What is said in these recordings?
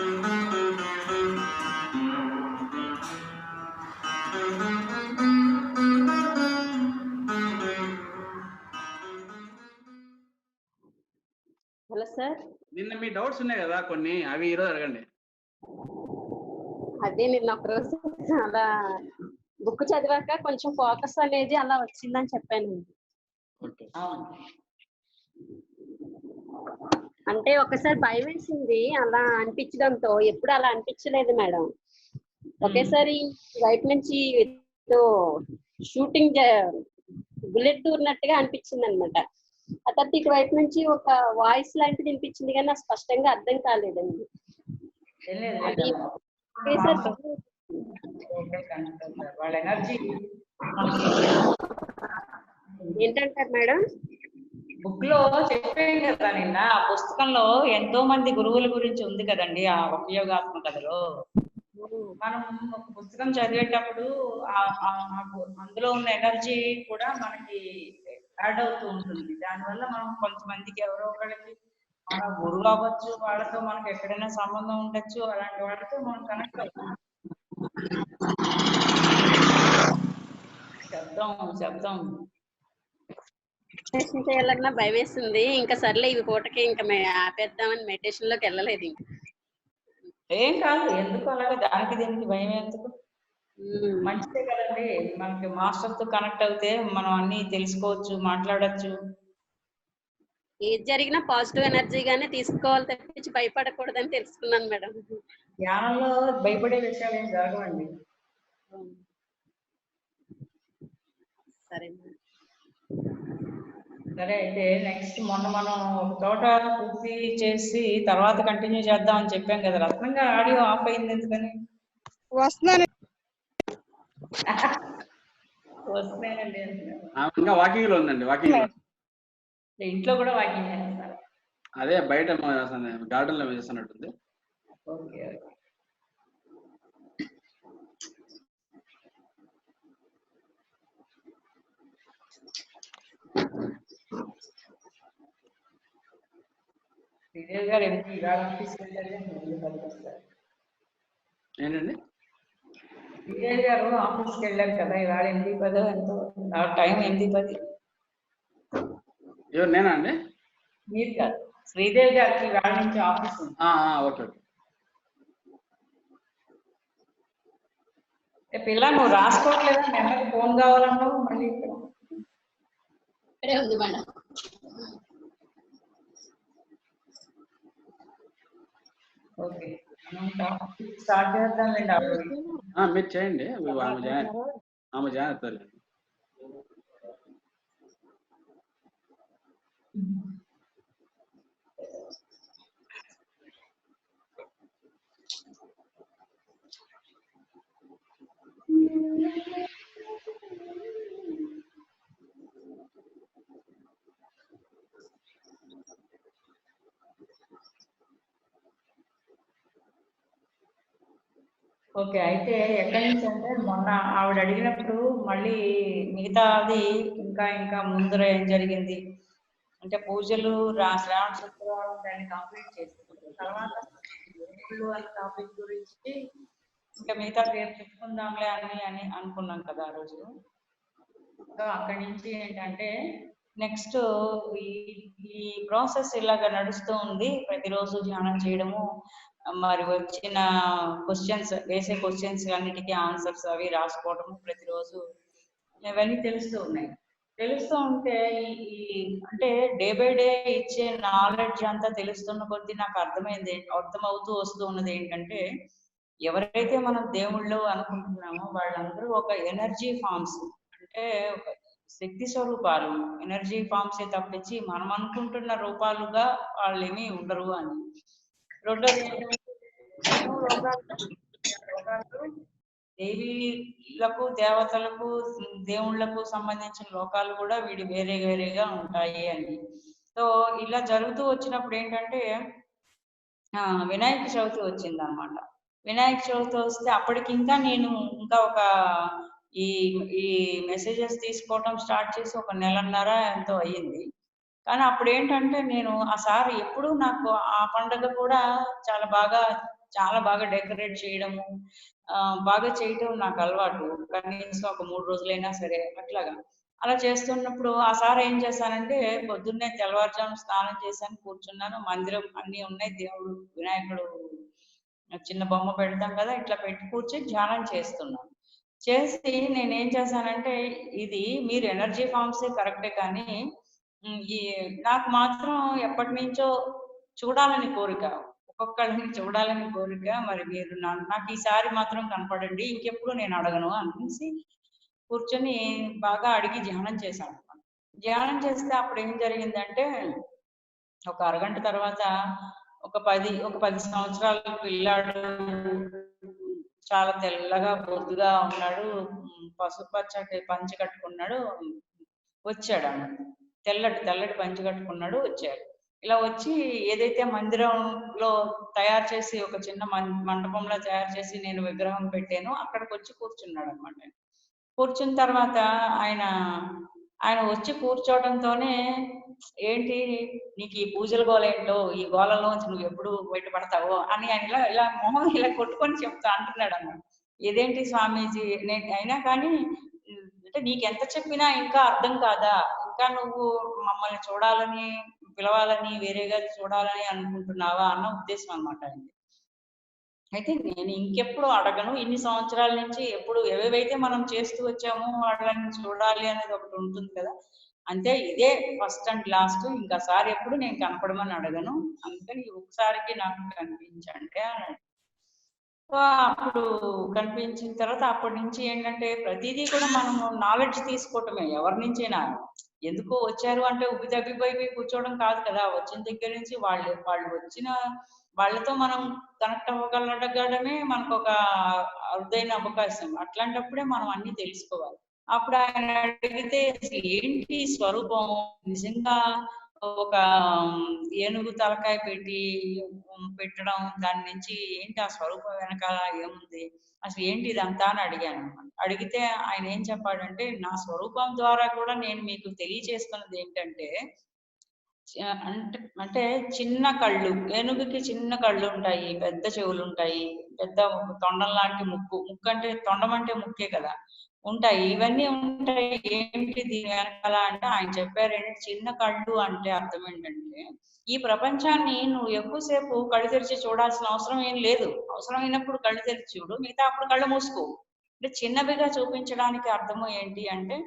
Hello sir. నిన్న మీ doubts ఉన్నాయి కదా కొన్ని, అవి ఈరోజు అడగండి. అదే నిన్న ఒకరోజు అలా బుక్ చదివాక కొంచెం ఫోకస్ అనేది అలా వచ్చిందని చెప్పాను. అంటే ఒకసారి భయం వేసింది అలా అనిపించడంతో, ఎప్పుడు అలా అనిపించలేదు మేడం. ఒకేసారి వైపు నుంచి షూటింగ్ బుల్లెట్ దూరినట్టుగా అనిపించింది అనమాట. ఆ తర్వాత ఇటు వైపు నుంచి ఒక వాయిస్ లాంటిది వినిపించింది కానీ నాకు స్పష్టంగా అర్థం కాలేదండి. అది వాళ్ళ ఎనర్జీ ఏంటంటారు మేడం? బుక్ లో చెప్పాను కదా నిన్న, ఆ పుస్తకంలో ఎంతో మంది గురువుల గురించి ఉంది కదండి ఆ ఉపయోగాత్మక కథలో. మనం ఒక పుస్తకం చదివేటప్పుడు అందులో ఉన్న ఎనర్జీ కూడా మనకి యాడ్ అవుతూ ఉంటుంది. దానివల్ల మనం కొంతమందికి ఎవరో ఒకరికి మన గురువు అవ్వచ్చు, వాళ్ళతో మనకి ఎక్కడైనా సంబంధం ఉండొచ్చు, అలాంటి వాళ్ళతో మనం కనెక్ట్ అవుతాం. శబ్దం మెడిటేషన్ చేయాలన్నా భయం వేస్తుంది. ఇంకా సర్లే ఇవి పూటకి ఇంకా ఆపేద్దామని మెడిటేషన్ లోకి వెళ్ళలేదు. ఇంకా ఏం కాదు, ఎందుకు అలాగే దానికి దీనికి భయం ఎందుకు? మంచిదే కదండి. మనకి మాస్టర్ తో కనెక్ట్ అవుతే మనం అన్ని తెలుసుకోవచ్చు, మాట్లాడచ్చు. ఏది జరిగినా పాజిటివ్ ఎనర్జీగానే తీసుకోవాలి తప్పించి భయపడకూడదని తెలుసుకున్నాను మేడం. ధ్యానంలో భయపడే విషయాలు ఏం జరగవండి. సరే సరే, అయితే నెక్స్ట్ మొన్న మనం ఒక చోట పూర్తి చేసి తర్వాత కంటిన్యూ చేద్దాం అని చెప్పాం కదా. రత్నంగా ఆడియో ఆఫ్ అయింది ఎందుకని? వస్తున్నానండి. ఇంకా వాకింగ్ లో ఉందండి. వాకింగ్ ఇంట్లో కూడా వాకింగ్ చేస్తారు? అదే బయట గార్డెన్ లో చేస్తున్నట్టుంది. ఓకే. శ్రీదేవి గారు ఏంటండి? శ్రీదేవి గారు ఆఫీస్కి వెళ్ళారు కదా ఇవాళ 8:10 ఎంతో, టైం 8:10. ఎవరు, నేనా అండి? మీరు కాదు, శ్రీదేవి గారికి ఇవాళ నుంచి ఆఫీస్ ఉంది. ఓకే. పిల్ల నువ్వు రాసుకోవట్లేదా? నెంబర్కి ఫోన్ కావాలన్నావు. మళ్ళీ ఇక్కడే ఉంది మేడం. ఓకే, స్టార్ట్ చేద్దామండి. మీరు చేయండి. ఆమె జాయిన్ అవుతారు. ఓకే, అయితే ఎక్కడి నుంచి అంటే మొన్న ఆవిడ అడిగినప్పుడు మళ్ళీ మిగతాది ఇంకా ముందర ఏం జరిగింది అంటే పూజలు శ్రావణ శుక్రవారం దాన్ని కంప్లీట్ చేసుకుంటాం. తర్వాత అన్న టాపిక్ గురించి ఇంకా మిగతా రేపు చెప్పుకుందాంలే అని అనుకున్నాం కదా ఆ రోజు. సో అక్కడి నుంచి ఏంటంటే నెక్స్ట్ ఈ ప్రాసెస్ ఇలాగ నడుస్తూ ఉంది. ప్రతిరోజు ధ్యానం చేయడము, మరి వచ్చిన క్వశ్చన్స్, వేసే క్వశ్చన్స్ అన్నిటికీ ఆన్సర్స్ అవి రాసుకోవడము ప్రతిరోజు, ఇవన్నీ తెలుస్తూ ఉన్నాయి. తెలుస్తూ ఉంటే అంటే డే బై డే ఇచ్చే నాలెడ్జ్ అంతా తెలుస్తున్న కొద్దీ నాకు అర్థమవుతూ వస్తూ ఉన్నది ఏంటంటే, ఎవరైతే మనం దేవుళ్ళు అనుకుంటున్నామో వాళ్ళందరూ ఒక ఎనర్జీ ఫామ్స్, అంటే ఒక శక్తి స్వరూపాలు, ఎనర్జీ ఫామ్సే తప్పించి మనం అనుకుంటున్న రూపాలుగా వాళ్ళు ఏమీ ఉండరు అని. రెండోది దేవీలకు, దేవతలకు, దేవుళ్లకు సంబంధించిన లోకాలు కూడా వేరే వేరేగా ఉంటాయి అని. సో ఇలా జరుగుతూ వచ్చినప్పుడు ఏంటంటే వినాయక చవితి వచ్చింది అనమాట. వినాయక చవితి వస్తే అప్పటికి ఇంకా నేను ఒక ఈ మెసేజెస్ తీసుకోవటం స్టార్ట్ చేసి ఒక నెలన్నర ఎంతో అయ్యింది. కానీ అప్పుడు ఏంటంటే నేను ఆ సార్ ఎప్పుడు నాకు ఆ పండుగ కూడా చాలా బాగా చాలా బాగా డెకరేట్ చేయడము బాగా చేయటం నాకు అలవాటు. కనీసం ఒక 3 రోజులైనా సరే అట్లాగా. అలా చేస్తున్నప్పుడు ఆ సార్ ఏం చేశానంటే పొద్దున్నే తెల్లవారుజామున స్నానం చేశాను, కూర్చున్నాను. మందిరం అన్నీ ఉన్నాయి. దేవుడు వినాయకుడు చిన్న బొమ్మ పెడతాం కదా, ఇట్లా పెట్టి కూర్చొని ధ్యానం చేస్తున్నాను. చేసి నేనేం చేశానంటే ఇది మీరు ఎనర్జీ ఫార్మ్సే కరెక్టే కానీ ఈ నాకు మాత్రం ఎప్పటి నుంచో చూడాలని కోరిక. ఒక్కొక్కళ్ళని చూడాలని కోరిక. మరి మీరు నాకు ఈసారి మాత్రం కనపడండి. ఇంకెప్పుడు నేను అడగను అనేసి కూర్చొని బాగా అడిగి ధ్యానం చేశాను. ధ్యానం చేస్తే అప్పుడు ఏం జరిగిందంటే ఒక అరగంట తర్వాత ఒక 10 సంవత్సరాల పిల్లాడు చాలా తెల్లగా బొద్దుగా ఉన్నాడు. పసుపచ్చటి పంచె కట్టుకున్నాడు. వచ్చాడు అన్నమాట. తెల్లటి పంచె కట్టుకున్నాడు, వచ్చాడు. ఇలా వచ్చి ఏదైతే మందిరంలో తయారు చేసి ఒక చిన్న మండపంలో తయారు చేసి నేను విగ్రహం పెట్టానో అక్కడికి వచ్చి కూర్చున్నాడు అనమాట. కూర్చున్న తర్వాత ఆయన వచ్చి కూర్చోవడంతోనే ఏంటి నీకు ఈ పూజల గోల ఏంటో, ఈ గోలలో నువ్వు ఎప్పుడు బయటపడతావో అని ఆయన ఇలా మొహం ఇలా కొట్టుకొని అంటున్నాడు అన్నమాట. ఇదేంటి స్వామీజీ అయినా కానీ అంటే నీకెంత చెప్పినా ఇంకా అర్థం కాదా, ఇంకా నువ్వు మమ్మల్ని చూడాలని పిలవాలని వేరేగా చూడాలని అనుకుంటున్నావా అన్న ఉద్దేశం అనమాట అండి. అయితే నేను ఇంకెప్పుడు అడగను. ఇన్ని సంవత్సరాల నుంచి ఎప్పుడు ఏవేవైతే మనం చేస్తూ వచ్చామో వాళ్ళని చూడాలి అనేది ఒకటి ఉంటుంది కదా, అంతే ఇదే ఫస్ట్ అండ్ లాస్ట్. ఇంకాసారి ఎప్పుడు నేను కనపడమని అడగను, అందుకని ఒకసారికి నాకు కనిపించండి అన్నాడు. అప్పుడు కనిపించిన తర్వాత అప్పటి నుంచి ఏంటంటే ప్రతిదీ కూడా మనము నాలెడ్జ్ తీసుకోవటమే ఎవరి నుంచైనా. ఎందుకో వచ్చారు అంటే ఉబ్బి తగ్గిపోయి కూర్చోవడం కాదు కదా. వచ్చిన దగ్గర నుంచి వాళ్ళు వచ్చిన వాళ్ళతో మనం కనెక్ట్ అవ్వగలగడమే మనకు ఒక అరుదైన అవకాశం. అట్లాంటప్పుడే మనం అన్ని తెలుసుకోవాలి. అప్పుడు ఆయన అడిగితే ఏంటి స్వరూపం, నిజంగా ఒక ఏనుగు తలకాయ పెట్టడం, దాని నుంచి ఏంటి ఆ స్వరూపం వెనకాల ఏముంది, అసలు ఏంటి ఇదంతా అని అడిగాను అనమాట. అడిగితే ఆయన ఏం చెప్పాడంటే నా స్వరూపం ద్వారా కూడా నేను మీకు తెలియచేస్తున్నది ఏంటంటే అంటే చిన్న కళ్ళు, ఏనుగుకి చిన్న కళ్ళు ఉంటాయి, పెద్ద చెవులు ఉంటాయి, పెద్ద తొండం లాంటి ముక్కు అంటే తొండం అంటే ముక్కే కదా ఉంటాయి, ఇవన్నీ ఉంటాయి. ఏంటి దీని వెనకాల అంటే ఆయన చెప్పారంటే చిన్న కళ్ళు అంటే అర్థం ఏంటంటే ఈ ప్రపంచాన్ని నువ్వు ఎక్కువసేపు కళ్ళు తెరిచి చూడాల్సిన అవసరం ఏం లేదు. అవసరమైనప్పుడు కళ్ళు తెరిచి చూడు, మిగతా అప్పుడు కళ్ళు మూసుకో. అంటే చిన్నవిగా చూపించడానికి అర్థము ఏంటి అంటే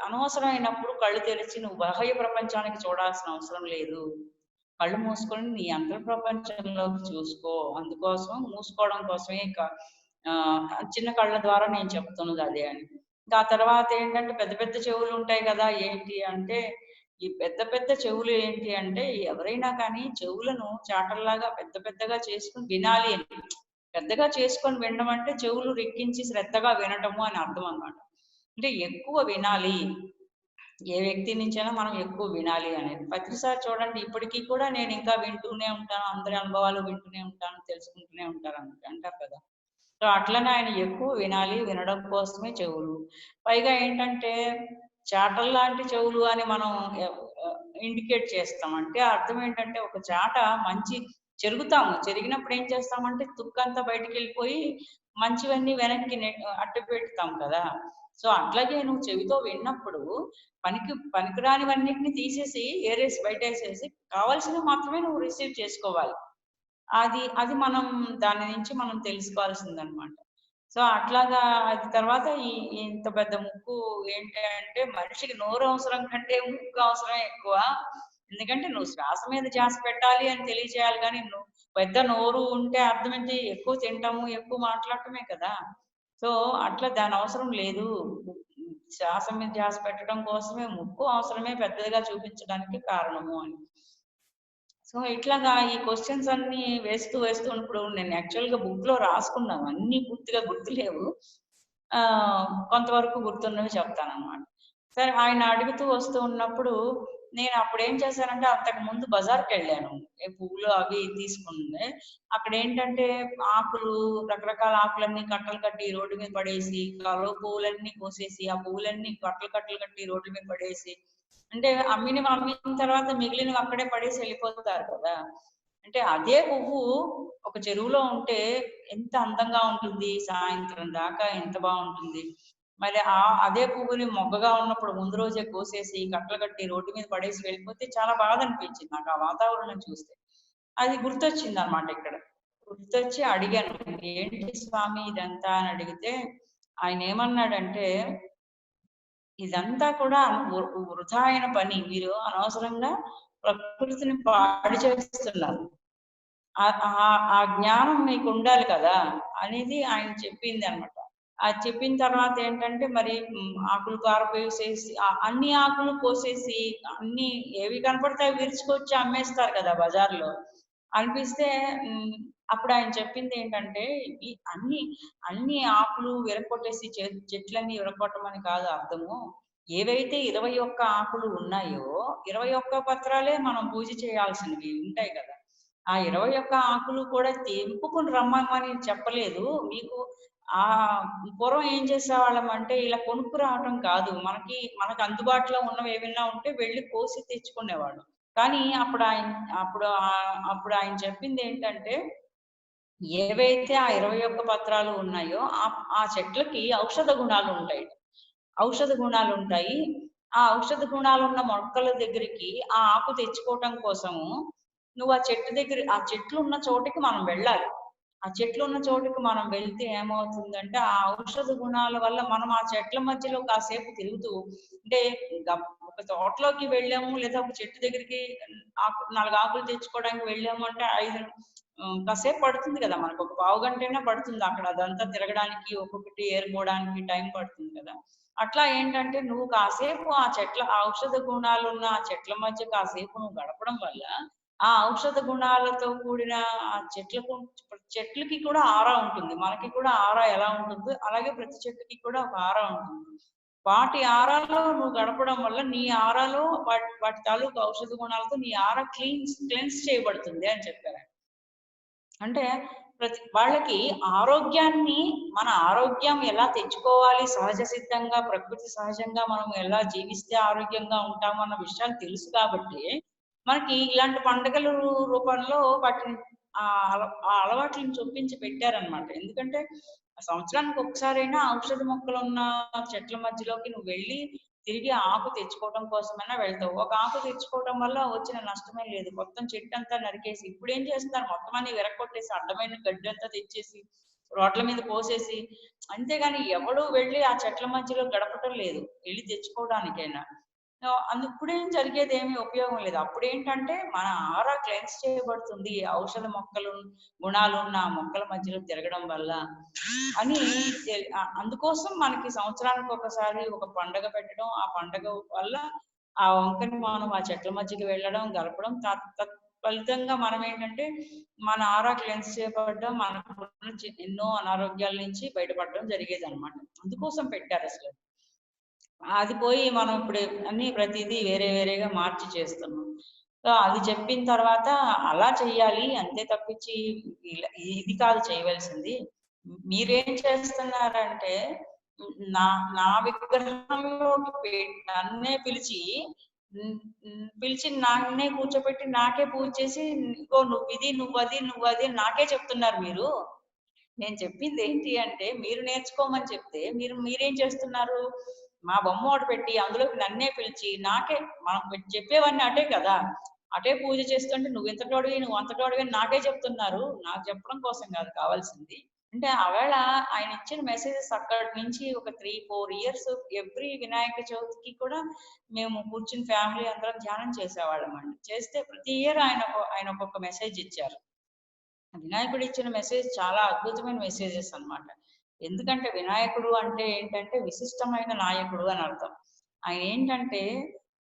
అనవసరమైనప్పుడు కళ్ళు తెరిచి నువ్వు బాహ్య ప్రపంచానికి చూడాల్సిన అవసరం లేదు. కళ్ళు మూసుకొని నీ అంతర్ ప్రపంచంలోకి చూసుకో. అందుకోసం మూసుకోవడం కోసమే చిన్న కళ్ళ ద్వారా నేను చెప్తున్నది అదే అని. ఇంకా ఆ తర్వాత ఏంటంటే పెద్ద పెద్ద చెవులు ఉంటాయి కదా, ఏంటి అంటే ఈ పెద్ద పెద్ద చెవులు ఏంటి అంటే ఎవరైనా కానీ చెవులను చాటల్లాగా పెద్ద పెద్దగా చేసుకుని వినాలి అని. పెద్దగా చేసుకొని వినడం అంటే చెవులు రెక్కించి శ్రద్ధగా వినటము అని అర్థం అన్నమాట. అంటే ఎక్కువ వినాలి, ఏ వ్యక్తి నుంచైనా మనం ఎక్కువ వినాలి అనేది. ప్రతిసారి చూడండి ఇప్పటికీ కూడా నేను ఇంకా వింటూనే ఉంటాను, అందరి అనుభవాలు వింటూనే ఉంటాను, తెలుసుకుంటూనే ఉంటారు అంటారు కదా. సో అట్లనే ఆయన ఎక్కువ వినాలి, వినడం కోసమే చెవులు. పైగా ఏంటంటే చాటల్ లాంటి చెవులు అని మనం ఇండికేట్ చేస్తాం. అంటే అర్థం ఏంటంటే ఒక చాట మంచి చెరిగినప్పుడు ఏం చేస్తామంటే తుక్కంతా బయటికి వెళ్ళిపోయి మంచివన్నీ వెనక్కి అట్టు పెడతాం కదా. సో అట్లాగే నువ్వు చెవితో విన్నప్పుడు పనికిరానివన్నిటిని తీసేసి బయటేసేసి కావాల్సినవి మాత్రమే నువ్వు రిసీవ్ చేసుకోవాలి. అది మనం దాని నుంచి మనం తెలుసుకోవాల్సిందనమాట. సో అట్లాగా అది తర్వాత ఇంత పెద్ద ముక్కు ఏంటి అంటే మనిషికి నోరు అవసరం కంటే ముక్కు అవసరం ఎక్కువ. ఎందుకంటే నువ్వు శ్వాస మీద ధ్యాస పెట్టాలి అని తెలియజేయాలి, కానీ నువ్వు పెద్ద నోరు ఉంటే అర్థం ఏంటి, ఎక్కువ తింటాము, ఎక్కువ మాట్లాడటమే కదా. సో అట్లా దాని అవసరం లేదు. శ్వాస మీద ధ్యాస పెట్టడం కోసమే ముక్కు అవసరమే పెద్దదిగా చూపించడానికి కారణము అని. సో ఇట్లాగా ఈ క్వశ్చన్స్ అన్ని వేస్తూ ఉన్నప్పుడు నేను యాక్చువల్గా బుక్ లో రాసుకున్నాను, అన్ని పూర్తిగా గుర్తులేవు, కొంతవరకు గుర్తున్నవి చెప్తానన్నమాట. సరే ఆయన అడుగుతూ వస్తూ ఉన్నప్పుడు నేను అప్పుడు ఏం చేశానంటే అంతకు ముందు బజార్కి వెళ్ళాను, పువ్వులు అవి తీసుకుంటే అక్కడ ఏంటంటే ఆకులు, రకరకాల ఆకులన్నీ కట్టలు కట్టి రోడ్డు మీద పడేసి, కలువ పువ్వులన్నీ కోసేసి ఆ పువ్వులన్నీ కట్టలు కట్టి రోడ్ల మీద పడేసి, అంటే అమ్మిన తర్వాత మిగిలినవి అక్కడే పడేసి వెళ్ళిపోతారు కదా. అంటే అదే పువ్వు ఒక చెరువులో ఉంటే ఎంత అందంగా ఉంటుంది, సాయంత్రం దాకా ఎంత బాగుంటుంది. మరి అదే పువ్వుని మొగ్గగా ఉన్నప్పుడు ముందు రోజే కోసేసి కట్టలు కట్టి రోడ్డు మీద పడేసి వెళ్ళిపోతే చాలా బాధ అనిపించింది నాకు ఆ వాతావరణం చూస్తే. అది గుర్తొచ్చింది అనమాట ఇక్కడ. గుర్తొచ్చి అడిగాను, ఏంటి స్వామి ఇదంతా అని అడిగితే ఆయన ఏమన్నాడంటే, ఇదంతా కూడా వృధా అయిన పని, మీరు అనవసరంగా ప్రకృతిని పాడు చేస్తున్నారు, ఆ జ్ఞానం మీకు ఉండాలి కదా అనేది ఆయన చెప్పింది అనమాట. అది చెప్పిన తర్వాత ఏంటంటే మరి ఆకులు కారపోసేసి అన్ని ఆకులు కోసేసి అన్ని ఏవి కనపడతాయి విరుచుకొచ్చి అమ్మేస్తారు కదా బజార్లో అనిపిస్తే, అప్పుడు ఆయన చెప్పింది ఏంటంటే ఈ అన్ని ఆకులు విరగొట్టేసి చెట్లన్నీ విరగొట్టమని కాదు అర్థము. ఏవైతే 21 ఆకులు ఉన్నాయో 21 పత్రాలే మనం పూజ చేయాల్సినవి ఉంటాయి కదా. ఆ 21 ఆకులు కూడా తెంపుకుని రమ్మని చెప్పలేదు మీకు. ఆ పూర్వం ఏం చేసేవాళ్ళం అంటే ఇలా కొనుక్కు రావటం కాదు, మనకు అందుబాటులో ఉన్నవి ఏమైనా ఉంటే వెళ్ళి కోసి తెచ్చుకునేవాళ్ళం. కానీ అప్పుడు ఆయన చెప్పింది ఏంటంటే, ఏవైతే ఆ 21 పత్రాలు ఉన్నాయో ఆ చెట్లకి ఔషధ గుణాలు ఉంటాయి. ఆ ఔషధ గుణాలు ఉన్న మొక్కల దగ్గరికి ఆ ఆకు తెచ్చుకోవటం కోసము నువ్వు ఆ చెట్లు ఉన్న చోటికి మనం వెళ్ళాలి. ఆ చెట్లు ఉన్న చోటుకి మనం వెళ్తే ఏమవుతుందంటే ఆ ఔషధ గుణాల వల్ల మనం ఆ చెట్ల మధ్యలో కాసేపు తిరుగుతూ, అంటే ఒక తోటలోకి వెళ్ళాము లేదా ఒక చెట్టు దగ్గరికి 4 ఆకులు తెచ్చుకోవడానికి వెళ్ళాము అంటే కాసేపు పడుతుంది కదా, మనకు ఒక పావు గంటైనా పడుతుంది అక్కడ అదంతా తిరగడానికి, ఒక్కొక్కటి ఏరుకోవడానికి టైం పడుతుంది కదా. అట్లా ఏంటంటే నువ్వు కాసేపు ఆ ఔషధ గుణాలు ఉన్న ఆ చెట్ల మధ్య కాసేపు నువ్వు గడపడం వల్ల ఆ ఔషధ గుణాలతో కూడిన ఆ చెట్లకి కూడా ఆరా ఉంటుంది. మనకి కూడా ఆరా ఎలా ఉంటుందో అలాగే ప్రతి చెట్టుకి కూడా ఒక ఆరా ఉంటుంది. వాటి ఆరాలో నువ్వు గడపడం వల్ల నీ ఆరాలో వాటి తాలూకు ఔషధ గుణాలతో నీ ఆరా క్లెన్స్ చేయబడుతుంది అని చెప్పారు. అంటే వాళ్ళకి మన ఆరోగ్యం ఎలా తెచ్చుకోవాలి, సహజ సిద్ధంగా ప్రకృతి సహజంగా మనం ఎలా జీవిస్తే ఆరోగ్యంగా ఉంటాము అన్న విషయాలు తెలుసు కాబట్టి మనకి ఇలాంటి పండుగల రూపంలో వాటిని ఆ అలవాట్లను చొప్పించి పెట్టారనమాట. ఎందుకంటే సంవత్సరానికి ఒకసారైనా ఔషధ మొక్కలు ఉన్న చెట్ల మధ్యలోకి నువ్వు వెళ్ళి తిరిగి ఆకు తెచ్చుకోవడం కోసమైనా వెళ్తావు. ఒక ఆకు తెచ్చుకోవడం వల్ల వచ్చిన నష్టమే లేదు. మొత్తం చెట్టు అంతా నరికేసి ఇప్పుడు ఏం చేస్తున్నారు, మొత్తం అన్ని విరగొట్టేసి అడ్డమైన గడ్డి అంతా తెచ్చేసి రోడ్ల మీద పోసేసి, అంతేగాని ఎవడు వెళ్ళి ఆ చెట్ల మధ్యలో గడపటం లేదు వెళ్ళి తెచ్చుకోవడానికైనా. ఇప్పుడేం జరిగేది ఏమీ ఉపయోగం లేదు. అప్పుడేంటంటే మన ఆరా క్లెన్స్ చేయబడుతుంది ఔషధ గుణాలు ఉన్న మొక్కల మధ్యలో తిరగడం వల్ల అని. అందుకోసం మనకి సంవత్సరానికి ఒకసారి ఒక పండగ పెట్టడం, ఆ పండగ వల్ల ఆ వంకని మనం ఆ చెట్ల మధ్యకి వెళ్ళడం, గడపడం, ఫలితంగా మనం ఏంటంటే మన ఆరా క్లెన్స్ చేయబడడం, మనకు ఎన్నో అనారోగ్యాల నుంచి బయటపడడం జరిగేది అనమాట. అందుకోసం పెట్టారు అసలు. అది పోయి మనం ఇప్పుడు అన్ని ప్రతిదీ వేరే వేరేగా మార్చి చేస్తున్నాం. సో అది చెప్పిన తర్వాత అలా చెయ్యాలి అంతే తప్పించి ఇది కాదు చేయవలసింది. మీరేం చేస్తున్నారంటే నా విగ్రహంలోకి నన్నే పిలిచి నాన్నే కూర్చోబెట్టి నాకే పూజ చేసి నువ్వు అది నాకే చెప్తున్నారు మీరు. నేను చెప్పింది ఏంటి అంటే మీరు నేర్చుకోమని చెప్తే మీరేం చేస్తున్నారు, మా బొమ్మ ఒకటి పెట్టి అందులోకి నన్నే పిలిచి మనం చెప్పేవన్నీ అటే కదా, అటే పూజ చేస్తుంటే నువ్వు ఇంతటోడివి నువ్వు అంతటోడివి నాకే చెప్తున్నారు. నాకు చెప్పడం కోసం కాదు కావాల్సింది. అంటే ఆవేళ ఆయన ఇచ్చిన మెసేజెస్ అక్కడి నుంచి ఒక 3-4 ఇయర్స్ ఎవ్రీ వినాయక చవితికి కూడా మేము కూర్చుని ఫ్యామిలీ అందరం ధ్యానం చేసేవాళ్ళం అండి. చేస్తే ప్రతి ఇయర్ ఆయన ఒక్కొక్క మెసేజ్ ఇచ్చారు. వినాయకుడు ఇచ్చిన మెసేజ్ చాలా అద్భుతమైన మెసేజెస్ అన్నమాట. ఎందుకంటే వినాయకుడు అంటే ఏంటంటే విశిష్టమైన నాయకుడు అని అర్థం. ఆయన ఏంటంటే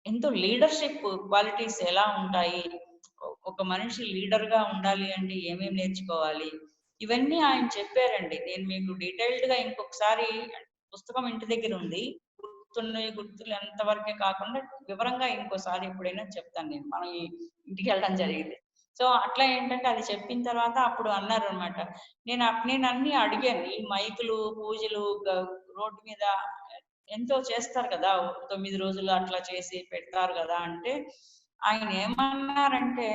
ఎంతో లీడర్షిప్ క్వాలిటీస్ ఎలా ఉంటాయి, ఒక మనిషి లీడర్ గా ఉండాలి అంటే ఏమేమి నేర్చుకోవాలి, ఇవన్నీ ఆయన చెప్పారండి. నేను మీకు డీటెయిల్డ్ గా ఇంకొకసారి, పుస్తకం ఇంటి దగ్గర ఉంది, గుర్తులు ఎంతవరకే కాకుండా వివరంగా ఇంకోసారి ఎప్పుడైనా చెప్తాను. మనం ఇంటికి వెళ్ళడం జరిగింది. సో అట్లా ఏంటంటే అది చెప్పిన తర్వాత అప్పుడు అన్నారు అనమాట, నేను అన్ని అడిగాను. ఈ మైకులు పూజలు రోడ్డు మీద ఎంతో చేస్తారు కదా, 9 రోజులు అట్లా చేసి పెడతారు కదా అంటే ఆయన ఏమన్నారంటే,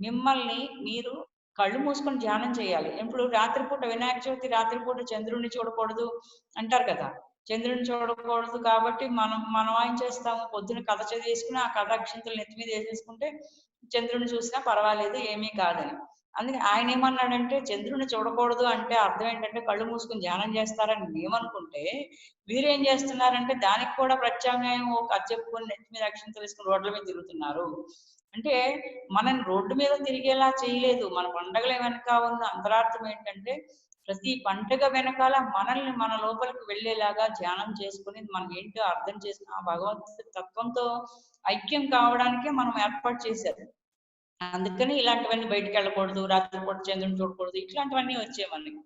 మిమ్మల్ని మీరు కళ్ళు మూసుకొని ధ్యానం చేయాలి. ఇప్పుడు రాత్రిపూట వినాయక చవితి రాత్రిపూట చంద్రుడిని చూడకూడదు అంటారు కదా. చంద్రుడిని చూడకూడదు కాబట్టి మనం ఏం చేస్తాము, పొద్దున కథ చదివేసుకుని ఆ కథ అక్షింతలు నెత్తి మీద వేసేసుకుంటే చంద్రుడిని చూసినా పర్వాలేదు ఏమీ కాదని. అందుకే ఆయన ఏమన్నాడంటే చంద్రుడిని చూడకూడదు అంటే అర్థం ఏంటంటే కళ్ళు మూసుకుని ధ్యానం చేస్తారని మేమనుకుంటే, మీరేం చేస్తున్నారంటే దానికి కూడా ప్రత్యామ్నాయం కథ చెప్పుకొని నెత్తి మీద అక్షింతలు వేసుకుని రోడ్ల మీద తిరుగుతున్నారు. అంటే మనం రోడ్డు మీద తిరిగేలా చేయలేదు. మన పండగల వెనక ఉన్న అంతరార్థం ఏంటంటే ప్రతి పండుగ వెనకాల మనల్ని మన లోపలికి వెళ్ళేలాగా ధ్యానం చేసుకుని మనం ఏంటో అర్థం చేసుకుని ఆ భగవంతుడి తత్వంతో ఐక్యం కావడానికే మనం ఏర్పాటు చేశారు. అందుకని ఇలాంటివన్నీ బయటికి వెళ్ళకూడదు, రాత్రిపూట చంద్రుని చూడకూడదు, ఇట్లాంటివన్నీ వచ్చాయి మనకి.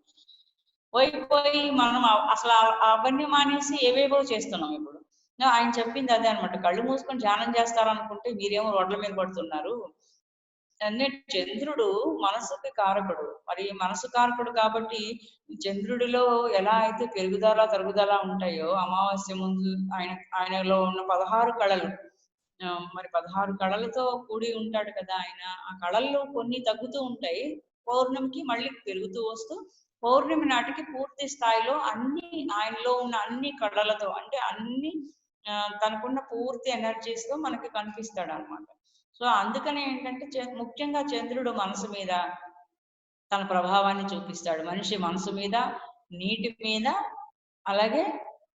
పోయి మనం అసలు అవన్నీ మానేసి ఏవేవో చేస్తున్నాం ఇప్పుడు. ఆయన చెప్పింది అదే అనమాట. కళ్ళు మూసుకొని ధ్యానం చేస్తారనుకుంటే మీరేమో రోడ్ల మీద పడుతున్నారు. అంటే చంద్రుడు మనసుకి కారకుడు. మరి మనసు కారకుడు కాబట్టి చంద్రుడిలో ఎలా అయితే పెరుగుదల తరుగుదల ఉంటాయో అమావాస్య ముందు ఆయనలో ఉన్న 16 కళలు, మరి 16 కళలతో కూడి ఉంటాడు కదా ఆయన. ఆ కళల్లో కొన్ని తగ్గుతూ ఉంటాయి, పౌర్ణమికి మళ్ళీ పెరుగుతూ వస్తూ పౌర్ణమి నాటికి పూర్తి స్థాయిలో అన్ని ఆయనలో ఉన్న అన్ని కళలతో అంటే అన్ని తనకున్న పూర్తి ఎనర్జీస్ తో మనకి కనిపిస్తాడు అనమాట. సో అందుకనే ఏంటంటే ముఖ్యంగా చంద్రుడు మనసు మీద తన ప్రభావాన్ని చూపిస్తాడు. మనిషి మనసు మీద, నీటి మీద, అలాగే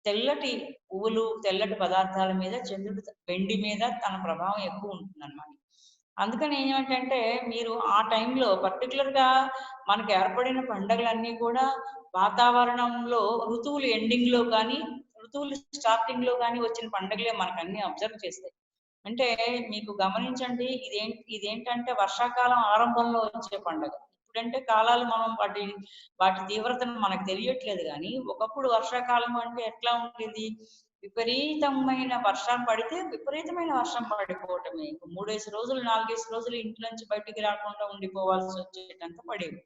తెల్లటి పువ్వులు తెల్లటి పదార్థాల మీద, చంద్రుడు వెండి మీద తన ప్రభావం ఎక్కువ ఉంటుందన్నమాట. అందుకని ఏమిటంటే మీరు ఆ టైంలో పర్టికులర్ గా మనకి ఏర్పడిన పండుగలన్నీ కూడా వాతావరణంలో ఋతువులు ఎండింగ్ లో కానీ ఋతువులు స్టార్టింగ్ లో కానీ వచ్చిన పండుగలే మనకు అన్ని అబ్జర్వ్ చేస్తాయి. అంటే మీకు గమనించండి, ఇదేంటంటే వర్షాకాలం ఆరంభంలో వచ్చే పండుగ. ఇప్పుడంటే కాలాలు మనం వాటి తీవ్రతను మనకు తెలియట్లేదు, కానీ ఒకప్పుడు వర్షాకాలం అంటే ఎట్లా ఉండేది, విపరీతమైన వర్షం పడితే విపరీతమైన వర్షం పడిపోవటమే. 3 రోజులు 4 రోజులు ఇంట్లో నుంచి బయటికి రాకుండా ఉండిపోవాల్సి వచ్చేటంత పడేవి.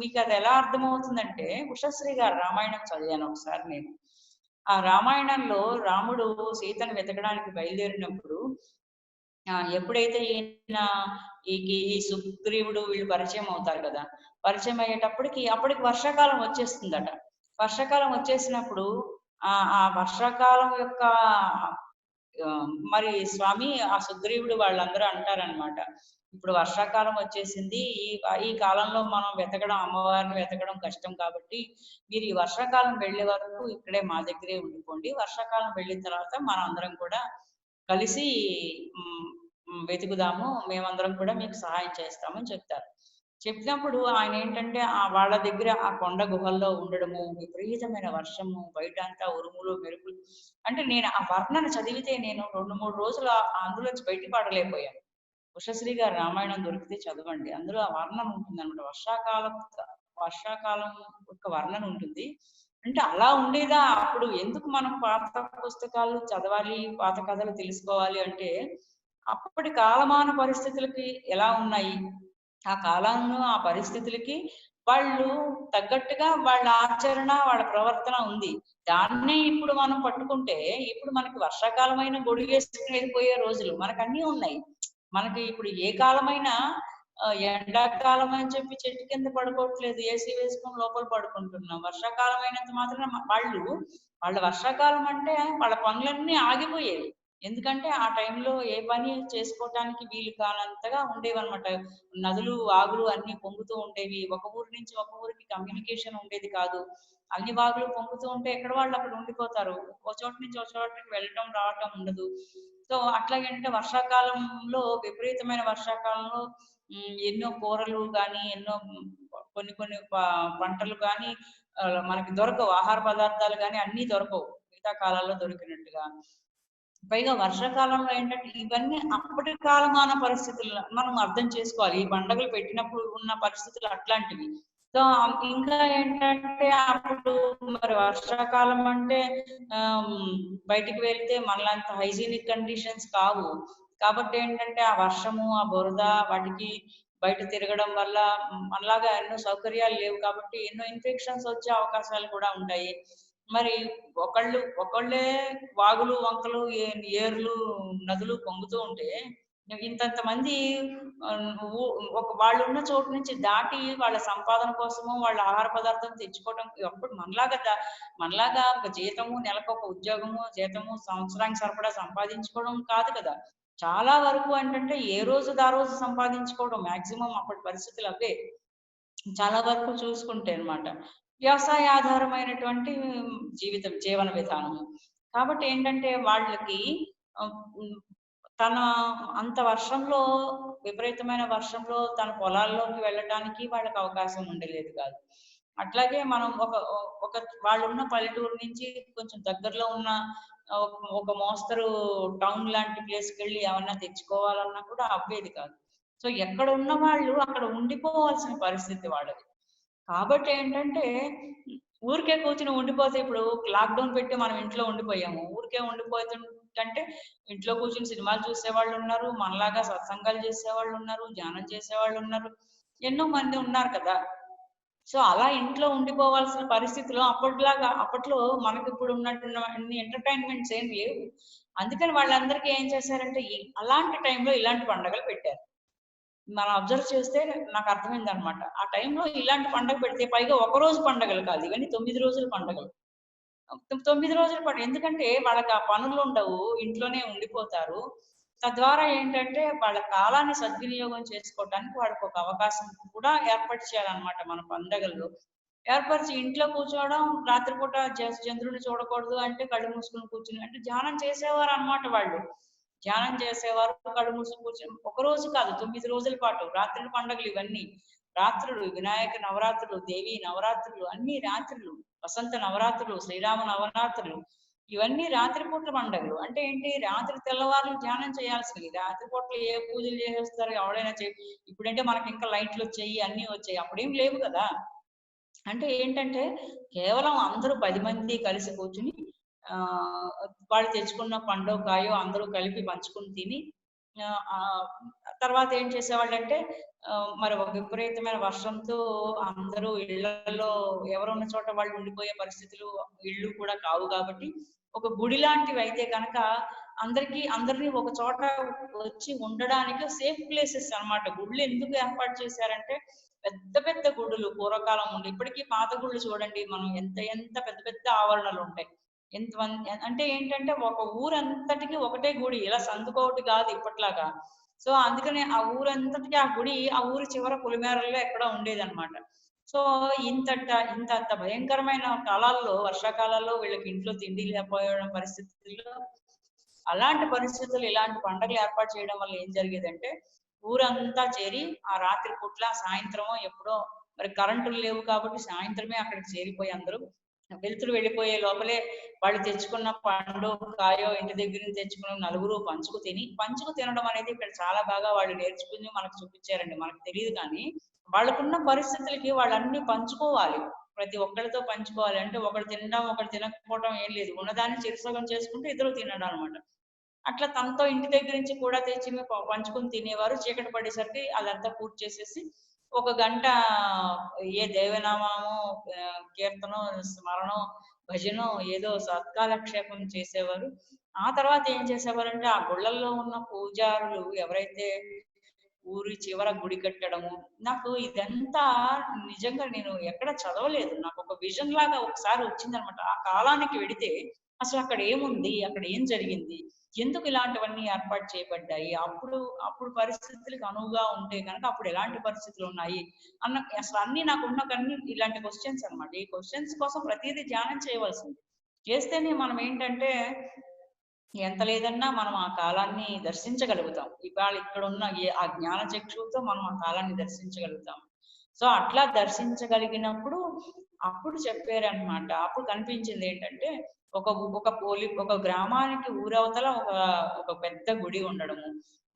మీకు అది ఎలా అర్థమవుతుందంటే, ఉషశ్రీ గారు రామాయణం చదివాను ఒకసారి నేను. ఆ రామాయణంలో రాముడు సీతను వెతకడానికి బయలుదేరినప్పుడు ఎప్పుడైతే ఈ సుగ్రీవుడు వీళ్ళు పరిచయం అవుతారు కదా, పరిచయం అయ్యేటప్పటికి అప్పటికి వర్షాకాలం వచ్చేస్తుందట. వర్షాకాలం వచ్చేసినప్పుడు ఆ వర్షాకాలం యొక్క మరి స్వామి ఆ సుగ్రీవుడు వాళ్ళందరూ అంటారనమాట, ఇప్పుడు వర్షాకాలం వచ్చేసింది, ఈ కాలంలో మనం వెతకడం అమ్మవారిని వెతకడం కష్టం కాబట్టి మీరు ఈ వర్షాకాలం వెళ్ళే వరకు ఇక్కడే మా దగ్గరే ఉండిపోండి, వర్షాకాలం వెళ్ళిన తర్వాత మనం అందరం కూడా కలిసి వెతుకుదాము, మేమందరం కూడా మీకు సహాయం చేస్తామని చెప్తారు. చెప్పినప్పుడు ఆయన ఏంటంటే వాళ్ళ దగ్గర ఆ కొండ గుహల్లో ఉండడము, విపరీతమైన వర్షము, బయట అంతా ఉరుములు మెరుపులు. అంటే నేను ఆ వర్ణన చదివితే నేను 2-3 రోజులు అందులోంచి బయటపడలేకపోయాను. ఉషశ్రీ గారు రామాయణం దొరికితే చదవండి, అందులో ఆ వర్ణన ఉంటుంది అనమాట. వర్షాకాలం యొక్క వర్ణన ఉంటుంది. అంటే అలా ఉండేదా అప్పుడు, ఎందుకు మనం పాత పుస్తకాలు చదవాలి, పాత కథలు తెలుసుకోవాలి అంటే అప్పటి కాలమాన పరిస్థితులకి ఎలా ఉన్నాయి, ఆ కాలంలో ఆ పరిస్థితులకి వాళ్ళు తగ్గట్టుగా వాళ్ళ ఆచరణ వాళ్ళ ప్రవర్తన ఉంది. దాన్నే ఇప్పుడు మనం పట్టుకుంటే ఇప్పుడు మనకి వర్షాకాలమైన గొడుగేసుకుని వెళ్ళిపోయే రోజులు మనకు అన్నీ ఉన్నాయి. మనకి ఇప్పుడు ఏ కాలమైనా ఎండాకాలం అని చెప్పి చెట్టు కింద పడుకోవట్లేదు, ఏసీ వేసుకొని లోపల పడుకుంటున్నాం. వర్షాకాలం అయినంత మాత్రం వాళ్ళ వర్షాకాలం అంటే వాళ్ళ పనులన్నీ ఆగిపోయేవి. ఎందుకంటే ఆ టైంలో ఏ పని చేసుకోవటానికి వీలు కానంతగా ఉండేవన్నమాట. నదులు వాగులు అన్ని పొంగుతూ ఉండేవి. ఒక ఊరి నుంచి ఒక ఊరికి కమ్యూనికేషన్ ఉండేది కాదు. అన్ని వాగులు పొంగుతూ ఉంటే ఎక్కడ వాళ్ళు అక్కడ ఉండిపోతారు, ఒక చోట నుంచి ఒక చోటకి వెళ్ళటం రావటం ఉండదు. సో అట్లాగంటే వర్షాకాలంలో విపరీతమైన వర్షాకాలంలో ఎన్నో కూరలు కానీ ఎన్నో కొన్ని పంటలు కానీ మనకి దొరకవు, ఆహార పదార్థాలు కానీ అన్నీ దొరకవు మిగతా కాలాల్లో దొరికినట్టుగా. పైగా వర్షాకాలంలో ఏంటంటే ఇవన్నీ అప్పటి కాలమాన పరిస్థితులు మనం అర్థం చేసుకోవాలి. ఈ పండుగలు పెట్టినప్పుడు ఉన్న పరిస్థితులు అట్లాంటివి. సో ఇంకా ఏంటంటే అప్పుడు మరి వర్షాకాలం అంటే బయటికి వెళ్తే మనలాంత హైజీనిక్ కండిషన్స్ కావు. కాబట్టి ఏంటంటే ఆ వర్షము ఆ బురద వాటికి బయట తిరగడం వల్ల మనలాగా ఎన్నో సౌకర్యాలు లేవు కాబట్టి ఎన్నో ఇన్ఫెక్షన్స్ వచ్చే అవకాశాలు కూడా ఉంటాయి. మరి ఒకళ్ళే వాగులు వంకలు ఏర్లు నదులు పొంగుతూ ఉంటే ఇంతంత మంది ఒక వాళ్ళు ఉన్న చోటు నుంచి దాటి వాళ్ళ సంపాదన కోసము వాళ్ళ ఆహార పదార్థం తెచ్చుకోవడం అప్పుడు మనలాగా ఒక జీతము, నెలకు ఒక ఉద్యోగము, జీతము, సంవత్సరానికి సరిపడా సంపాదించుకోవడం కాదు కదా. చాలా వరకు ఏంటంటే ఏ రోజు ఆ రోజు సంపాదించుకోవడం మాక్సిమం అప్పటి పరిస్థితులు అవే. చాలా వరకు చూసుకుంటే అన్నమాట వ్యవసాయ ఆధారమైనటువంటి జీవన విధానము. కాబట్టి ఏంటంటే వాళ్ళకి తన అంత వర్షంలో, విపరీతమైన వర్షంలో తన పొలాల్లోకి వెళ్ళటానికి వాళ్ళకి అవకాశం ఉండలేదు కాదు. అట్లాగే మనం ఒక వాళ్ళున్న పల్లెటూరు నుంచి కొంచెం దగ్గరలో ఉన్న ఒక మోస్తరు టౌన్ లాంటి ప్లేస్కి వెళ్ళి ఏమన్నా తెచ్చుకోవాలన్నా కూడా అవ్వేది కాదు. సో ఎక్కడ ఉన్న వాళ్ళు అక్కడ ఉండిపోవాల్సిన పరిస్థితి వాళ్ళది. కాబట్టి ఏంటంటే ఊరికే కూర్చుని ఉండిపోతే, ఇప్పుడు లాక్డౌన్ పెట్టి మనం ఇంట్లో ఉండిపోయాము. ఊరికే ఉండిపోతుంటే ఇంట్లో కూర్చుని సినిమాలు చూసేవాళ్ళు ఉన్నారు, మనలాగా సత్సంగాలు చేసేవాళ్ళు ఉన్నారు, ధ్యానం చేసేవాళ్ళు ఉన్నారు, ఎన్నో మంది ఉన్నారు కదా. సో అలా ఇంట్లో ఉండిపోవాల్సిన పరిస్థితిలో అప్పట్లో మనకి ఇప్పుడు ఉన్నటువంటి ఎంటర్టైన్మెంట్స్ ఏం లేవు. అందుకని వాళ్ళందరికీ ఏం చేశారంటే అలాంటి టైంలో ఇలాంటి పండుగలు పెట్టారు. మనం అబ్జర్వ్ చేస్తే నాకు అర్థమైంది అనమాట. ఆ టైంలో ఇలాంటి పండుగ పెడితే, పైగా ఒక రోజు పండుగలు కాదు, ఇవన్నీ 9 రోజుల పండుగలు. 9 రోజుల పండుగ. ఎందుకంటే వాళ్ళకి ఆ పనులు ఉండవు, ఇంట్లోనే ఉండిపోతారు. తద్వారా ఏంటంటే వాళ్ళ కాలాన్ని సద్వినియోగం చేసుకోవడానికి వాళ్ళకి ఒక అవకాశం కూడా ఏర్పరిచారనమాట మన పండగల్లో. ఏర్పరిచి ఇంట్లో కూర్చోవడం, రాత్రిపూట చంద్రుడిని చూడకూడదు అంటే కళ్ళు మూసుకుని కూర్చుని, అంటే ధ్యానం చేసేవారు అనమాట వాళ్ళు. ధ్యానం చేసేవారు, కళ్ళు మూసుకుని కూర్చొని. ఒక రోజు కాదు, 9 రోజుల పాటు రాత్రుల పండుగలు ఇవన్నీ. రాత్రులు, వినాయక నవరాత్రులు, దేవి నవరాత్రులు, అన్ని రాత్రులు, వసంత నవరాత్రులు, శ్రీరామ నవరాత్రులు, ఇవన్నీ రాత్రిపూట్ల పండుగలు. అంటే ఏంటి, రాత్రి తెల్లవారులు ధ్యానం చేయాల్సింది. రాత్రిపూట్ల ఏ పూజలు చేసేస్తారు, ఎవడైనా ఇప్పుడంటే మనకి ఇంకా లైట్లు వచ్చాయి, అన్ని వచ్చాయి, అప్పుడేం లేవు కదా. అంటే ఏంటంటే కేవలం అందరూ 10 మంది కలిసి కూర్చుని వాళ్ళు తెచ్చుకున్న పండో కాయో అందరూ కలిపి పంచుకుని తిని, తర్వాత ఏం చేసేవాళ్ళంటే మరి ఒక విపరీతమైన వర్షంతో అందరూ ఇళ్లలో ఎవరున్న చోట వాళ్ళు ఉండిపోయే పరిస్థితులు, ఇళ్ళు కూడా కావు కాబట్టి ఒక గుడి లాంటివి అయితే కనుక అందరినీ ఒక చోట వచ్చి ఉండడానికి సేఫ్ ప్లేసెస్ అన్నమాట. గుళ్ళు ఎందుకు ఏర్పాటు చేశారంటే, పెద్ద పెద్ద గుడులు పూర్వకాలం ఉండి, ఇప్పటికీ పాత గుళ్ళు చూడండి మనం, ఎంత పెద్ద పెద్ద ఆవరణలు ఉంటాయి. ఎంతమంది అంటే ఏంటంటే ఒక ఊరంతటికి ఒకటే గుడి, ఇలా సందుకోటి కాదు ఇప్పట్లాగా. సో అందుకనే ఆ ఊరంతటికి ఆ గుడి ఆ ఊరి చివర పొలిమేరల్లో ఎక్కడ ఉండేదన్నమాట. సో ఇంత భయంకరమైన కాలాల్లో, వర్షాకాలాల్లో వీళ్ళకి ఇంట్లో తిండి లేకపోయడం పరిస్థితుల్లో, అలాంటి పరిస్థితులు ఇలాంటి పండుగలు ఏర్పాటు చేయడం వల్ల ఏం జరిగేదంటే, ఊరంతా చేరి ఆ రాత్రి పూట్ల సాయంత్రమో ఎప్పుడో, మరి కరెంటులు లేవు కాబట్టి సాయంత్రమే అక్కడికి చేరిపోయి అందరూ వెళ్తురు వెళ్ళిపోయే లోపలే వాళ్ళు తెచ్చుకున్న పండు కాయో ఇంటి దగ్గర నుంచి తెచ్చుకున్న నలుగురు పంచుకు తినడం అనేది ఇక్కడ చాలా బాగా వాళ్ళు నేర్చుకుని మనకు చూపించారండి. మనకు తెలియదు కానీ వాళ్ళకున్న పరిస్థితులకి వాళ్ళన్ని పంచుకోవాలి, ప్రతి ఒక్కరితో పంచుకోవాలి. అంటే ఒకరు తినడం ఒకరు తినకపోవడం ఏం లేదు, ఉన్నదాన్ని చిరుసగం చేసుకుంటే ఇద్దరు తినడం అనమాట. అట్లా తనతో ఇంటి దగ్గర నుంచి కూడా తెచ్చి పంచుకుని తినేవారు. చీకటి పడేసరికి అదంతా పూర్తి చేసేసి ఒక గంట ఏ దేవనామము, కీర్తనం, స్మరణం, భజనో ఏదో సత్కాలక్షేపం చేసేవారు. ఆ తర్వాత ఏం చేసేవారంటే, ఆ గుళ్ళల్లో ఉన్న పూజారులు ఎవరైతే ఊరి చివర గుడి కట్టడము, నాకు ఇదంతా నిజంగా నేను ఎక్కడ చదవలేదు, నాకు ఒక విజన్ లాగా ఒకసారి వచ్చిందనమాట. ఆ కాలానికి వెడితే అసలు అక్కడ ఏముంది, అక్కడ ఏం జరిగింది, ఎందుకు ఇలాంటివన్నీ ఏర్పాటు చేయబడ్డాయి, అప్పుడు పరిస్థితులకు అనువుగా ఉంటే కనుక అప్పుడు ఎలాంటి పరిస్థితులు ఉన్నాయి అన్న, అసలు అన్ని నాకున్న కన్నీ ఇలాంటి క్వశ్చన్స్ అనమాట. ఈ క్వశ్చన్స్ కోసం ప్రతిదీ ధ్యానం చేయవలసింది. చేస్తేనే మనం ఏంటంటే ఎంత లేదన్నా మనం ఆ కాలాన్ని దర్శించగలుగుతాం. ఇవాళ ఇక్కడ ఉన్న ఆ జ్ఞాన చక్షువుతో మనం ఆ కాలాన్ని దర్శించగలుగుతాం. సో అట్లా దర్శించగలిగినప్పుడు అప్పుడు చెప్పారనమాట. అప్పుడు కనిపించింది ఏంటంటే, ఒక గ్రామానికి ఊరవతల ఒక పెద్ద గుడి ఉండడము.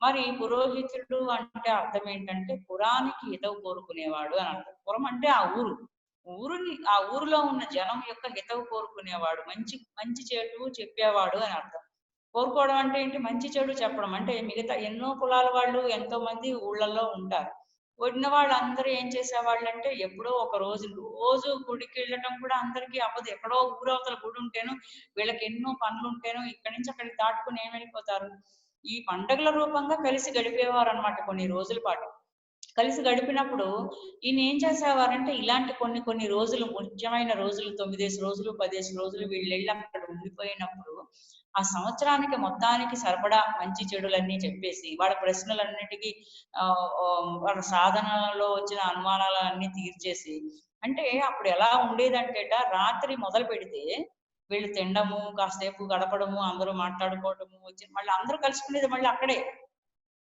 మరి పురోహితుడు అంటే అర్థం ఏంటంటే, పురానికి హితవు కోరుకునేవాడు అని అర్థం. పురం అంటే ఆ ఆ ఊరిలో ఉన్న జనం యొక్క హితవు కోరుకునేవాడు, మంచి చెడు చెప్పేవాడు అని అర్థం. కోరుకోవడం అంటే ఏంటి, మంచి చెడు చెప్పడం. అంటే మిగతా ఎన్నో కులాల వాళ్ళు ఎంతో మంది ఊళ్ళల్లో ఉంటారు. ఉన్న వాళ్ళందరూ ఏం చేసేవాళ్ళంటే, ఎప్పుడో ఒక రోజు గుడికి వెళ్ళటం కూడా అందరికీ అవ్వదు. ఎక్కడో ఊరవతల గుడి ఉంటేనో, వీళ్ళకి ఎన్నో పనులు ఉంటేనో ఇక్కడి నుంచి అక్కడికి దాటుకుని ఏం వెళ్ళిపోతారు. ఈ పండుగల రూపంగా కలిసి గడిపేవారు అనమాట కొన్ని రోజుల పాటు. కలిసి గడిపినప్పుడు ఈయన ఏం చేసేవారంటే ఇలాంటి కొన్ని రోజులు, ముఖ్యమైన రోజులు, 9 రోజులు 10 రోజులు వీళ్ళు వెళ్ళి అక్కడ ఉండిపోయినప్పుడు ఆ సంవత్సరానికి మొత్తానికి సరిపడా మంచి చెడులన్నీ చెప్పేసి వాళ్ళ ప్రశ్నలన్నిటికీ వాళ్ళ సాధనలో వచ్చిన అనుమానాలన్నీ తీర్చేసి, అంటే అప్పుడు ఎలా ఉండేదంటేట రాత్రి మొదలు పెడితే వీళ్ళు తినడము, కాసేపు గడపడము, అందరూ మాట్లాడుకోవడము, వచ్చి మళ్ళీ అందరూ కలుసుకునేది మళ్ళీ అక్కడే.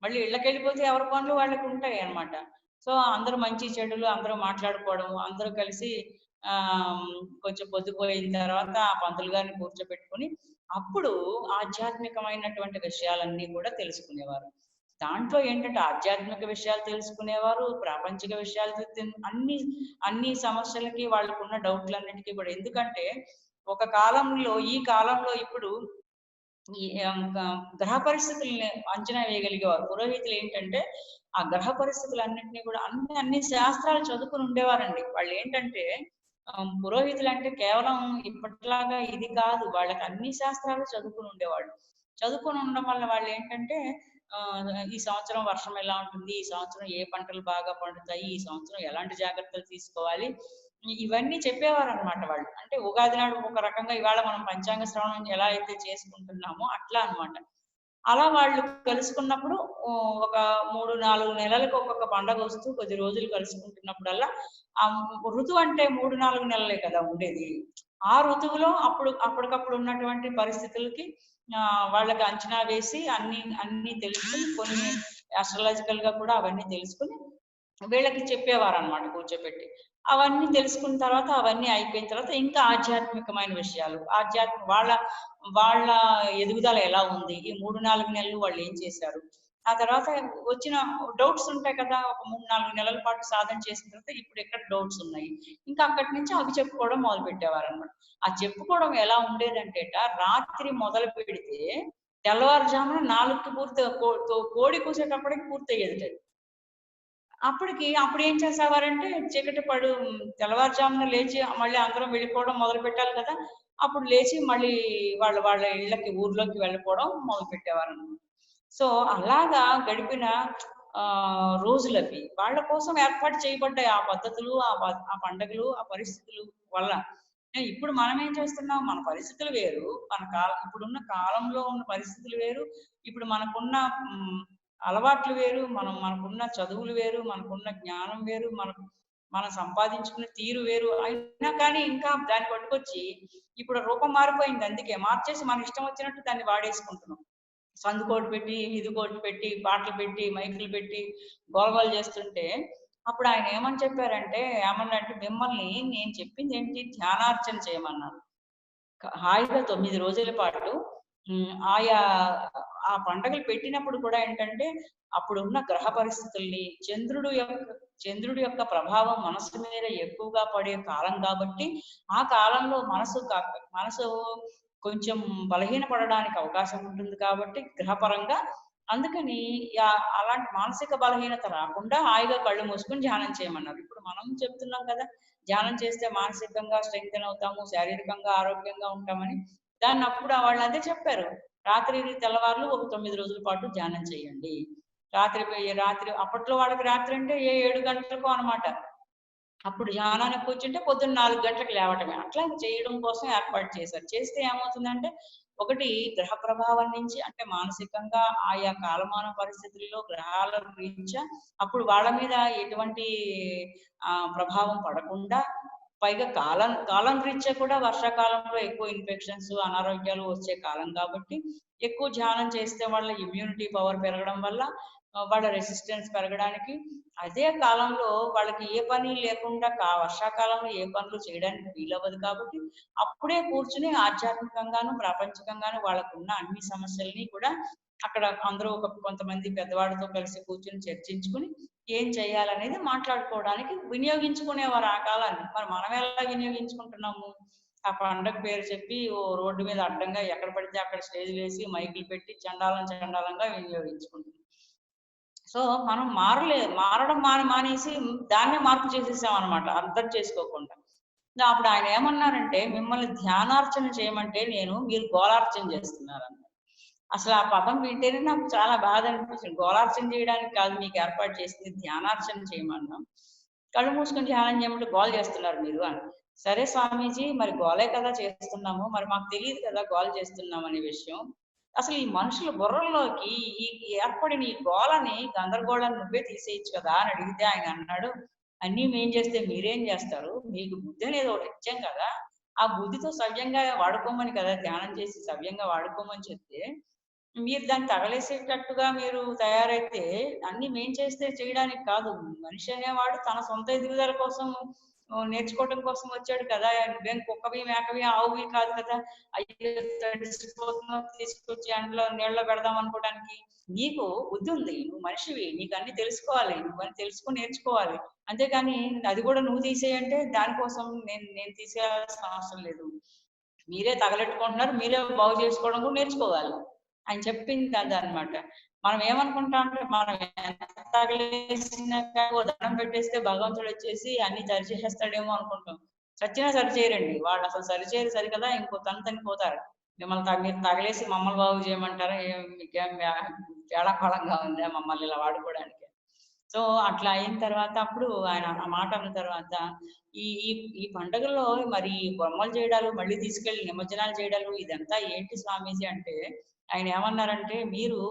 మళ్ళీ ఇళ్ళకి వెళ్ళిపోతే ఎవరి పనులు వాళ్ళకి ఉంటాయి అన్నమాట. సో అందరూ మంచి చెడులు అందరూ మాట్లాడుకోవడము, అందరూ కలిసి కొంచెం పొద్దుపోయిన తర్వాత ఆ పంతులు గారిని కూర్చోబెట్టుకుని అప్పుడు ఆధ్యాత్మికమైనటువంటి విషయాలన్నీ కూడా తెలుసుకునేవారు. దాంట్లో ఏంటంటే ఆధ్యాత్మిక విషయాలు తెలుసుకునేవారు, ప్రాపంచిక విషయాలు అన్ని సమస్యలకి వాళ్ళకున్న డౌట్లన్నిటికీ కూడా. ఎందుకంటే ఒక కాలంలో, ఈ కాలంలో ఇప్పుడు ఈ గ్రహ పరిస్థితుల్ని అంచనా వేయగలిగేవారు. పురోహితులు ఏంటంటే ఆ గ్రహ పరిస్థితులన్నింటినీ కూడా అన్ని శాస్త్రాలు చదువుకుని ఉండేవారండి. వాళ్ళు ఏంటంటే పురోహితులు అంటే కేవలం ఇప్పటిలాగా ఇది కాదు, వాళ్ళకి అన్ని శాస్త్రాలు చదువుకుని ఉండేవాళ్ళు. చదువుకుని ఉండడం వల్ల వాళ్ళు ఏంటంటే ఈ సంవత్సరం వర్షం ఎలా ఉంటుంది, ఈ సంవత్సరం ఏ పంటలు బాగా పండుతాయి, ఈ సంవత్సరం ఎలాంటి జాగ్రత్తలు తీసుకోవాలి, ఇవన్నీ చెప్పేవారు అనమాట వాళ్ళు. అంటే ఉగాది నాడు ఒక రకంగా ఇవాళ మనం పంచాంగ శ్రవణం ఎలా అయితే చేసుకుంటున్నామో అట్లా అనమాట. అలా వాళ్ళు కలుసుకున్నప్పుడు ఒక 3-4 నెలలకు ఒక్కొక్క పండగ వస్తూ కొద్ది రోజులు కలుసుకుంటున్నప్పుడల్లా ఆ ఋతువు అంటే 3-4 నెలలే కదా ఉండేది. ఆ ఋతువులో అప్పటికప్పుడు ఉన్నటువంటి పరిస్థితులకి వాళ్ళకి అంచనా వేసి అన్ని తెలుసుకుని, కొన్ని అస్ట్రాలజికల్ గా కూడా అవన్నీ తెలుసుకుని వీళ్ళకి చెప్పేవారు అనమాట కూర్చోపెట్టి. అవన్నీ తెలుసుకున్న తర్వాత, అవన్నీ అయిపోయిన తర్వాత ఇంకా ఆధ్యాత్మికమైన విషయాలు, వాళ్ళ ఎదుగుదల ఎలా ఉంది, ఈ 3-4 నెలలు వాళ్ళు ఏం చేశారు, ఆ తర్వాత వచ్చిన డౌట్స్ ఉంటాయి కదా, ఒక 3-4 నెలల పాటు సాధన చేసిన తర్వాత ఇప్పుడు ఎక్కడ డౌట్స్ ఉన్నాయి, ఇంకా అక్కడి నుంచి అవి చెప్పుకోవడం మొదలు పెట్టేవారు అనమాట. ఆ చెప్పుకోవడం ఎలా ఉండేదంటేట రాత్రి మొదలు పెడితే తెల్లవారుజామున 4కి కోడి కూసేటప్పటికి పూర్తయ్యేది. అప్పుడు ఏం చేసేవారంటే చీకటి తెల్లవారుజామున లేచి మళ్ళీ అందరం వెళ్ళిపోవడం మొదలు పెట్టాలి కదా, అప్పుడు లేచి మళ్ళీ వాళ్ళ ఇళ్ళకి, ఊర్లోకి వెళ్ళిపోవడం మొదలు పెట్టేవారు అనమాట. సో అలాగా గడిపిన రోజులవి వాళ్ళ కోసం ఏర్పాటు చేయబడ్డాయి ఆ పద్ధతులు, ఆ పండుగలు, ఆ పరిస్థితులు వల్ల. ఇప్పుడు మనం ఏం చేస్తున్నాం, మన పరిస్థితులు వేరు, ఇప్పుడున్న కాలంలో ఉన్న పరిస్థితులు వేరు, ఇప్పుడు మనకున్న అలవాట్లు వేరు, మనకున్న చదువులు వేరు, మనకున్న జ్ఞానం వేరు, మనం సంపాదించుకున్న తీరు వేరు. అయినా కానీ ఇంకా దాన్ని పట్టుకొచ్చి ఇప్పుడు రూపం మారిపోయింది, అందుకే మార్చేసి మన ఇష్టం వచ్చినట్టు దాన్ని వాడేసుకుంటున్నాం. సందుకోటి పెట్టి, ఇదికోటి పెట్టి, పాటలు పెట్టి, మైకులు పెట్టి గోలగోలు చేస్తుంటే అప్పుడు ఆయన ఏమని చెప్పారంటే, మిమ్మల్ని నేను చెప్పింది ఏంటి, ధ్యానార్చన చేయమన్నారు. హాయిగా 9 రోజుల పాటు ఆయా ఆ పండుగలు పెట్టినప్పుడు కూడా ఏంటంటే అప్పుడున్న గ్రహ పరిస్థితుల్ని, చంద్రుడి యొక్క ప్రభావం మనసు మీద ఎక్కువగా పడే కాలం కాబట్టి ఆ కాలంలో మనసు కొంచెం బలహీనపడడానికి అవకాశం ఉంటుంది కాబట్టి గ్రహపరంగా, అందుకని అలాంటి మానసిక బలహీనత రాకుండా హాయిగా కళ్ళు మూసుకుని ధ్యానం చేయమన్నారు. ఇప్పుడు మనం చెప్తున్నాం కదా, ధ్యానం చేస్తే మానసికంగా స్ట్రెంగ్తెన్ అవుతాము, శారీరకంగా ఆరోగ్యంగా ఉంటామని. దాన్ని అప్పుడు వాళ్ళు అదే చెప్పారు, రాత్రి తెల్లవారులు ఒక 9 రోజుల పాటు ధ్యానం చేయండి. రాత్రి అప్పట్లో వాళ్ళకి రాత్రి అంటే 7 గంటలకు అనమాట. అప్పుడు ధ్యానానికి కూర్చుంటే పొద్దున్న 4 గంటలకు లేవటమే. అట్లా చేయడం కోసం ఏర్పాటు చేశారు. చేస్తే ఏమవుతుందంటే, ఒకటి గ్రహ ప్రభావం నుంచి, అంటే మానసికంగా ఆయా కాలమాన పరిస్థితుల్లో గ్రహాల రీత్యా అప్పుడు వాళ్ళ మీద ఎటువంటి ప్రభావం పడకుండా, పైగా కాలం రీత్యా కూడా వర్షాకాలంలో ఎక్కువ ఇన్ఫెక్షన్స్, అనారోగ్యాలు వచ్చే కాలం కాబట్టి ఎక్కువ ధ్యానం చేస్తే వాళ్ళ ఇమ్యూనిటీ పవర్ పెరగడం వల్ల వాళ్ళ రెసిస్టెన్స్ పెరగడానికి, అదే కాలంలో వాళ్ళకి ఏ పని లేకుండా వర్షాకాలంలో ఏ పనులు చేయడానికి వీలవ్వదు కాబట్టి అప్పుడే కూర్చుని ఆధ్యాత్మికంగాను ప్రాపంచికంగాను వాళ్ళకున్న అన్ని సమస్యల్ని కూడా అక్కడ అందరూ కొంతమంది పెద్దవాడితో కలిసి కూర్చుని చర్చించుకుని ఏం చేయాలనేది మాట్లాడుకోవడానికి వినియోగించుకునేవారు ఆ కాలాన్ని. మరి మనం ఎలా వినియోగించుకుంటున్నాము, ఆ పండగ పేరు చెప్పి రోడ్డు మీద అడ్డంగా ఎక్కడ పడితే అక్కడ స్టేజ్ వేసి మైకులు పెట్టి చండాలంగా వినియోగించుకుంటున్నాం. సో మనం మారడం మానేసి దాన్నే మార్పు చేసేసాం అనమాట, అర్థం చేసుకోకుండా. అప్పుడు ఆయన ఏమన్నారంటే, మిమ్మల్ని ధ్యానార్చన చేయమంటే మీరు గోళార్చన చేస్తున్నారన్న. అసలు ఆ పదం వింటేనే నాకు చాలా బాధ అనిపించింది. గోళార్చన చేయడానికి కాదు మీకు ఏర్పాటు చేసింది, ధ్యానార్చన చేయమన్నాం. కళ్ళు మూసుకొని ధ్యానం చేయమంటే గోల చేస్తున్నారు మీరు అని. సరే స్వామీజీ, మరి గోలే కదా చేస్తున్నాము, మరి మాకు తెలియదు కదా గోల చేస్తున్నాం అనే విషయం. అసలు ఈ మనుషుల బుర్రల్లోకి ఈ ఏర్పడిన ఈ గోలని, గందరగోళాన్ని నువ్వే తీసేయచ్చు కదా అని అడిగితే ఆయన అన్నాడు, అన్నీ మేం చేస్తే మీరేం చేస్తారు, మీకు బుద్ధి అనేది ఒకటి ఇచ్చాం కదా, ఆ బుద్ధితో సవ్యంగా వాడుకోమని కదా ధ్యానం చేసి సవ్యంగా వాడుకోమని చెప్తే, మీరు దాన్ని తగలేసేటట్టుగా మీరు తయారైతే, అన్ని మేం చేస్తే చేయడానికి కాదు. మనిషి అనేవాడు తన సొంత ఎదుగుదల కోసం నేర్చుకోవడం కోసం వచ్చాడు కదా. నువ్వేం కుక్కవి, మేకవి, ఆవువి కాదు కదా. అయ్యో తడిసిపోతున్నావు తీసుకొచ్చి అందులో నీళ్ళలో పెడదాం అనుకోవడానికి. నీకు బుద్ధి ఉంది, నువ్వు మనిషివి, నీకు అన్ని తెలుసుకోవాలి, నువ్వన్నీ తెలుసుకొని నేర్చుకోవాలి. అంతేగాని అది కూడా నువ్వు తీసేయంటే దానికోసం నేను తీసేయాల్సిన అవసరం లేదు. మీరే తగలెట్టుకుంటున్నారు, మీరే బాగు చేసుకోవడం కూడా నేర్చుకోవాలి అని చెప్పింది అదనమాట. మనం ఏమనుకుంటాం అంటే, మనం ఎంత తగలేసినా ఓ దండం పెట్టేస్తే భగవంతుడు వచ్చేసి అన్ని సరి చేసేస్తాడేమో అనుకుంటాం. చచ్చినా సరి చేయరండి వాళ్ళు, అసలు సరి చేయరు సరికదా, ఇంకో తనిపోతారు. మిమ్మల్ని మీరు తగలేసి మమ్మల్ని బాగు చేయమంటారా, మీకేం వేళాకోళంగా ఉందా మమ్మల్ని ఇలా వాడుకోవడానికి. సో అట్లా అయిన తర్వాత అప్పుడు ఆయన ఆ మాట అన్న తర్వాత ఈ ఈ ఈ పండుగల్లో మరి బొమ్మలు చేయడాలు, మళ్ళీ తీసుకెళ్లి నిమజ్జనాలు చేయడాలు, ఇదంతా ఏంటి స్వామీజీ అంటే, ఆయన ఏమన్నారంటే, మీరు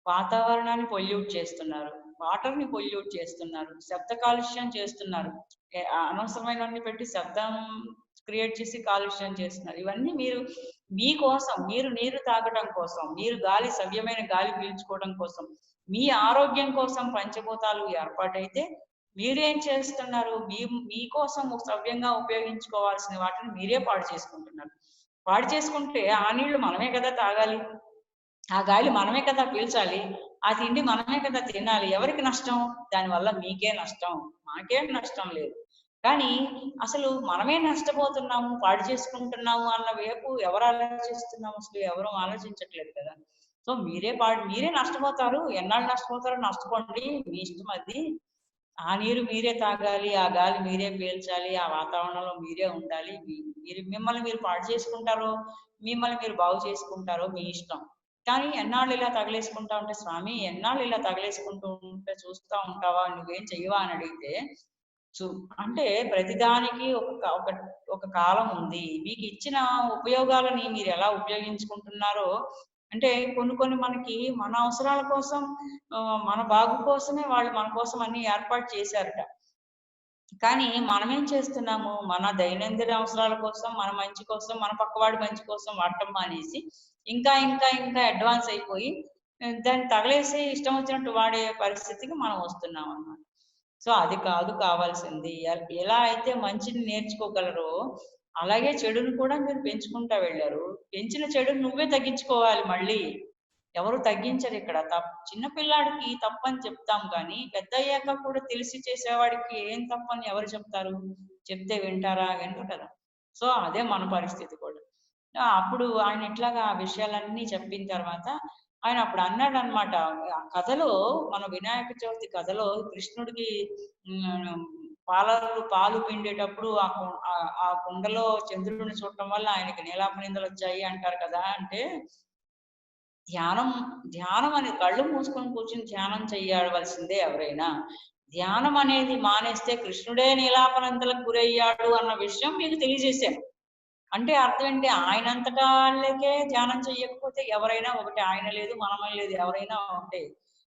వాతావరణాన్ని పొల్యూట్ చేస్తున్నారు, వాటర్ ని పొల్యూట్ చేస్తున్నారు, శబ్ద కాలుష్యం చేస్తున్నారు, అనవసరమైనవన్నీ పెట్టి శబ్దం క్రియేట్ చేసి కాలుష్యం చేస్తున్నారు. ఇవన్నీ మీరు మీకోసం, మీరు నీరు తాగడం కోసం, మీరు గాలి సవ్యమైన గాలి పీల్చుకోవడం కోసం, మీ ఆరోగ్యం కోసం పంచభూతాలు ఏర్పాటైతే మీరేం చేస్తున్నారు, మీకోసం సవ్యంగా ఉపయోగించుకోవాల్సిన వాటిని మీరే పాడు చేసుకుంటున్నారు. పాడు చేసుకుంటే ఆ నీళ్లు మనమే కదా తాగాలి, ఆ గాలి మనమే కదా పీల్చాలి, ఆ తిండి మనమే కదా తినాలి. ఎవరికి నష్టం? దానివల్ల మీకే నష్టం, మాకేం నష్టం లేదు. కానీ అసలు మనమే నష్టపోతున్నాము, పాడు చేసుకుంటున్నాము అన్న వైపు ఎవరు ఆలోచిస్తున్నాము? అసలు ఎవరు ఆలోచించట్లేదు కదా. సో మీరే నష్టపోతారు. ఎన్నాళ్ళు నష్టపోతారో నష్టపోండి, మీ ఇష్టం అది. ఆ నీరు మీరే తాగాలి, ఆ గాలి మీరే పీల్చాలి, ఆ వాతావరణంలో మీరే ఉండాలి. మిమ్మల్ని మీరు పాడు చేసుకుంటారో, మిమ్మల్ని మీరు బాగు చేసుకుంటారో మీ ఇష్టం. కానీ ఎన్నాళ్ళు ఇలా తగలేసుకుంటా ఉంటే, స్వామి ఎన్నాళ్ళు ఇలా తగలేసుకుంటూ ఉంటే చూస్తూ ఉంటావా, నువ్వేం చెయ్యవా అని అడిగితే, అంటే ప్రతిదానికి ఒక కాలం ఉంది. మీకు ఇచ్చిన ఉపయోగాలని మీరు ఎలా ఉపయోగించుకుంటున్నారో, అంటే కొన్ని మనకి మన అవసరాల కోసం, మన బాగు కోసమే వాళ్ళు మన కోసం అన్ని ఏర్పాటు చేశారట. కానీ మనమేం చేస్తున్నాము, మన దైనందిన అవసరాల కోసం, మన మంచి కోసం, మన పక్కవాడి మంచి కోసం వాడటం మానేసి ఇంకా ఇంకా ఇంకా అడ్వాన్స్ అయిపోయి దాన్ని తగలేసి ఇష్టం వచ్చినట్టు వాడే పరిస్థితికి మనం వస్తున్నాం అన్నమాట. సో అది కాదు కావాల్సింది. ఎలా అయితే మంచిని నేర్చుకోగలరో అలాగే చెడును కూడా మీరు పెంచుకుంటా వెళ్ళారు. పెంచిన చెడును నువ్వే తగ్గించుకోవాలి మళ్ళీ. ఎవరు తగ్గించరు ఇక్కడ. చిన్నపిల్లాడికి తప్పని చెప్తాం కానీ పెద్ద అయ్యాక కూడా తెలిసి చేసేవాడికి ఏం తప్పని ఎవరు చెప్తారు? చెప్తే వింటారా? వినరు కదా. సో అదే మన పరిస్థితి కూడా. అప్పుడు ఆయన ఇట్లాగా ఆ విషయాలన్నీ చెప్పిన తర్వాత ఆయన అప్పుడు అన్నాడు అనమాట, ఆ కథలో, మన వినాయక చవితి కథలో కృష్ణుడికి పాలు పిండేటప్పుడు ఆ కుండలో చంద్రుడిని చూడటం వల్ల ఆయనకి నీలాపనిందలు వచ్చాయి అంటారు కదా. అంటే ధ్యానం అనేది కళ్ళు మూసుకొని కూర్చుని ధ్యానం చేయవలసిందే ఎవరైనా. ధ్యానం అనేది మానేస్తే కృష్ణుడే నీలాపనంతలకు గురయ్యాడు అన్న విషయం మీకు తెలియజేశాను. అంటే అర్థం ఏంటి, ఆయనంతటా వాళ్ళకే ధ్యానం చెయ్యకపోతే ఎవరైనా ఒకటే, ఆయన లేదు మనమే లేదు, ఎవరైనా ఒకటే.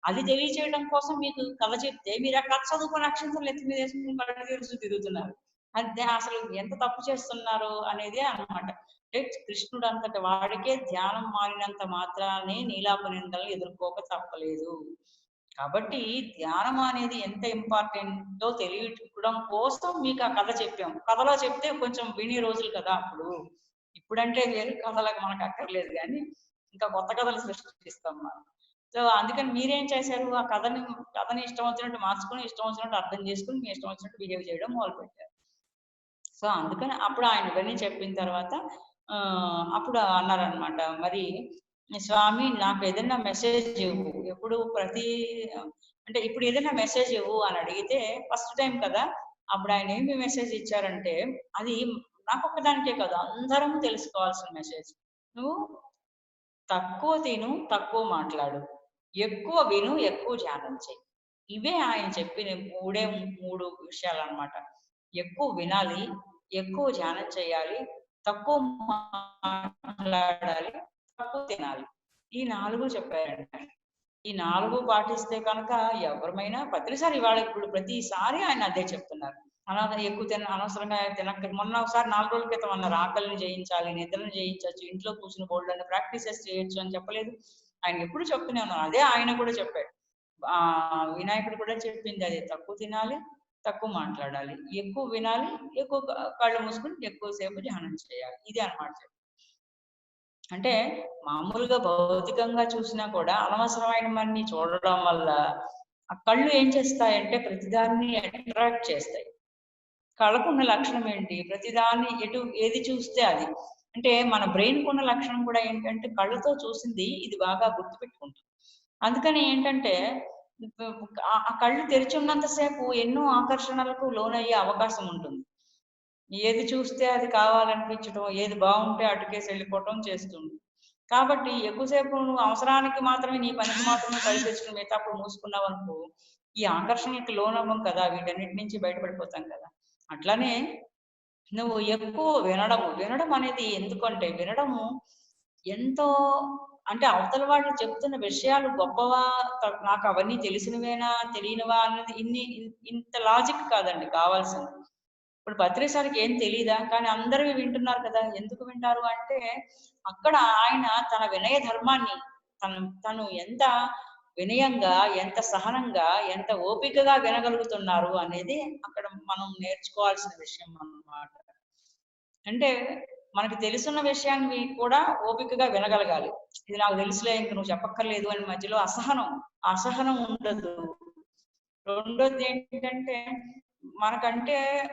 అది తెలియచేయడం కోసం మీకు కథ చెప్తే మీరు ఆ కథ చదువుకుని అక్షంతలు ఎత్తి మీద వేసుకుని కళ్ళు తెరుస్తూ తిరుగుతున్నారు. అదే అసలు ఎంత తప్పు చేస్తున్నారు అనేది అన్నమాట. కృష్ణుడు అంతటి వాడికే ధ్యానం మారినంత మాత్రాన్ని నీలాపనిందలను ఎదుర్కోక తప్పలేదు. కాబట్టి ధ్యానం అనేది ఎంత ఇంపార్టెంటో తెలియడం కోసం మీకు ఆ కథ చెప్పాం. కథలో చెప్తే కొంచెం విని రోజులు కదా అప్పుడు. ఇప్పుడంటే వేరే కథలకు మనకు అక్కర్లేదు కానీ ఇంకా కొత్త కథలు సృష్టిస్తాం మనం. సో అందుకని మీరేం చేశారు, ఆ కథని ఇష్టం వచ్చినట్టు మార్చుకొని, ఇష్టం వచ్చినట్టు అర్థం చేసుకుని, మీ ఇష్టం వచ్చినట్టు బిహేవ్ చేయడం మొదలు పెట్టారు. సో అందుకని అప్పుడు ఆయన ఇవన్నీ చెప్పిన తర్వాత అప్పుడు అన్నారనమాట, మరి స్వామి నాకు ఏదైనా మెసేజ్ ఇవ్వు, ఎప్పుడు అంటే ఇప్పుడు ఏదైనా మెసేజ్ ఇవ్వు అని అడిగితే, ఫస్ట్ టైం కదా. అప్పుడు ఆయన ఏమి మెసేజ్ ఇచ్చారంటే, అది నాకు ఒక్కదానికే కాదు అందరం తెలుసుకోవాల్సిన మెసేజ్. నువ్వు తక్కువ తిను, తక్కువ మాట్లాడు, ఎక్కువ విను, ఎక్కువ ధ్యానం చేయి. ఇవే ఆయన చెప్పిన మూడు విషయాలు అన్నమాట. ఎక్కువ వినాలి, ఎక్కువ ధ్యానం చేయాలి, తక్కువ మాట్లాడాలి, తక్కువ తినాలి. ఈ 4 చెప్పారండి. ఈ 4 పాటిస్తే కనుక ఎవరమైనా ప్రతిసారి ఇప్పుడు ప్రతిసారి ఆయన అదే చెప్తున్నారు. ఎక్కువ అనవసరంగా తినక మొన్న ఒకసారి 4 రోజుల క్రితం అన్నారు ఆకలిని జయించాలి, నిద్రను జయించవచ్చు, ఇంట్లో కూర్చుని బోల్డన్ని ప్రాక్టీసెస్ చేయొచ్చు అని చెప్పలేదు. ఆయన ఎప్పుడు చెప్తూనే ఉన్నారు. అదే ఆయన కూడా చెప్పాడు. వినాయకుడు కూడా చెప్పింది అదే, తక్కువ తినాలి, తక్కువ మాట్లాడాలి, ఎక్కువ వినాలి, ఎక్కువ కళ్ళు మూసుకుని ఎక్కువసేపు ధ్యానం చేయాలి. ఇది అన్నమాట. అంటే మామూలుగా భౌతికంగా చూసినా కూడా అనవసరమైన మన్ని చూడడం వల్ల ఆ కళ్ళు ఏం చేస్తాయంటే ప్రతిదాన్ని అట్రాక్ట్ చేస్తాయి. కళ్ళకున్న లక్షణం ఏంటి? ప్రతిదాన్ని ఏది చూస్తే అది. అంటే మన బ్రెయిన్ కున్న లక్షణం కూడా ఏంటంటే కళ్ళతో చూసింది ఇది బాగా గుర్తుపెట్టుకుంటుంది. అందుకని ఏంటంటే ఆ కళ్ళు తెరిచి ఉన్నంతసేపు ఎన్నో ఆకర్షణలకు లోనయ్యే అవకాశం ఉంటుంది. ఏది చూస్తే అది కావాలనిపించడం, ఏది బాగుంటే అటుకేసి వెళ్ళిపోవటం చేస్తుంది. కాబట్టి ఎక్కువసేపు నువ్వు అవసరానికి మాత్రమే నీ పనికి మాత్రమే కళ్ళు తెచ్చుకుని మిగతా అప్పుడు మూసుకున్నావు అనుకో, ఈ ఆకర్షణకి లోనవ్వం కదా, వీటన్నిటి నుంచి బయటపడిపోతాం కదా. అట్లానే నువ్వు ఎక్కువ వినడం అనేది ఎందుకంటే వినడము ఎంతో అంటే అవతల వాళ్ళు చెప్తున్న విషయాలు గొప్పవా, నాకు అవన్నీ తెలిసినవేనా తెలియనివా అన్నది ఇంత లాజిక్ కాదండి కావాల్సింది. ఇప్పుడు భద్రేశ్వరికి ఏం తెలీదా, కానీ అందరూ వింటున్నారు కదా. ఎందుకు వింటారు అంటే అక్కడ ఆయన తన వినయ ధర్మాన్ని తను ఎంత వినయంగా, ఎంత సహనంగా, ఎంత ఓపికగా వినగలుగుతున్నారు అనేది అక్కడ మనం నేర్చుకోవాల్సిన విషయం అన్నమాట. అంటే మనకి తెలుసున్న విషయాన్ని కూడా ఓపికగా వినగలగాలి. ఇది నాకు తెలుసులే, ఇంక నువ్వు చెప్పక్కర్లేదు అని మధ్యలో అసహనం ఉండదు. రెండోది ఏంటంటే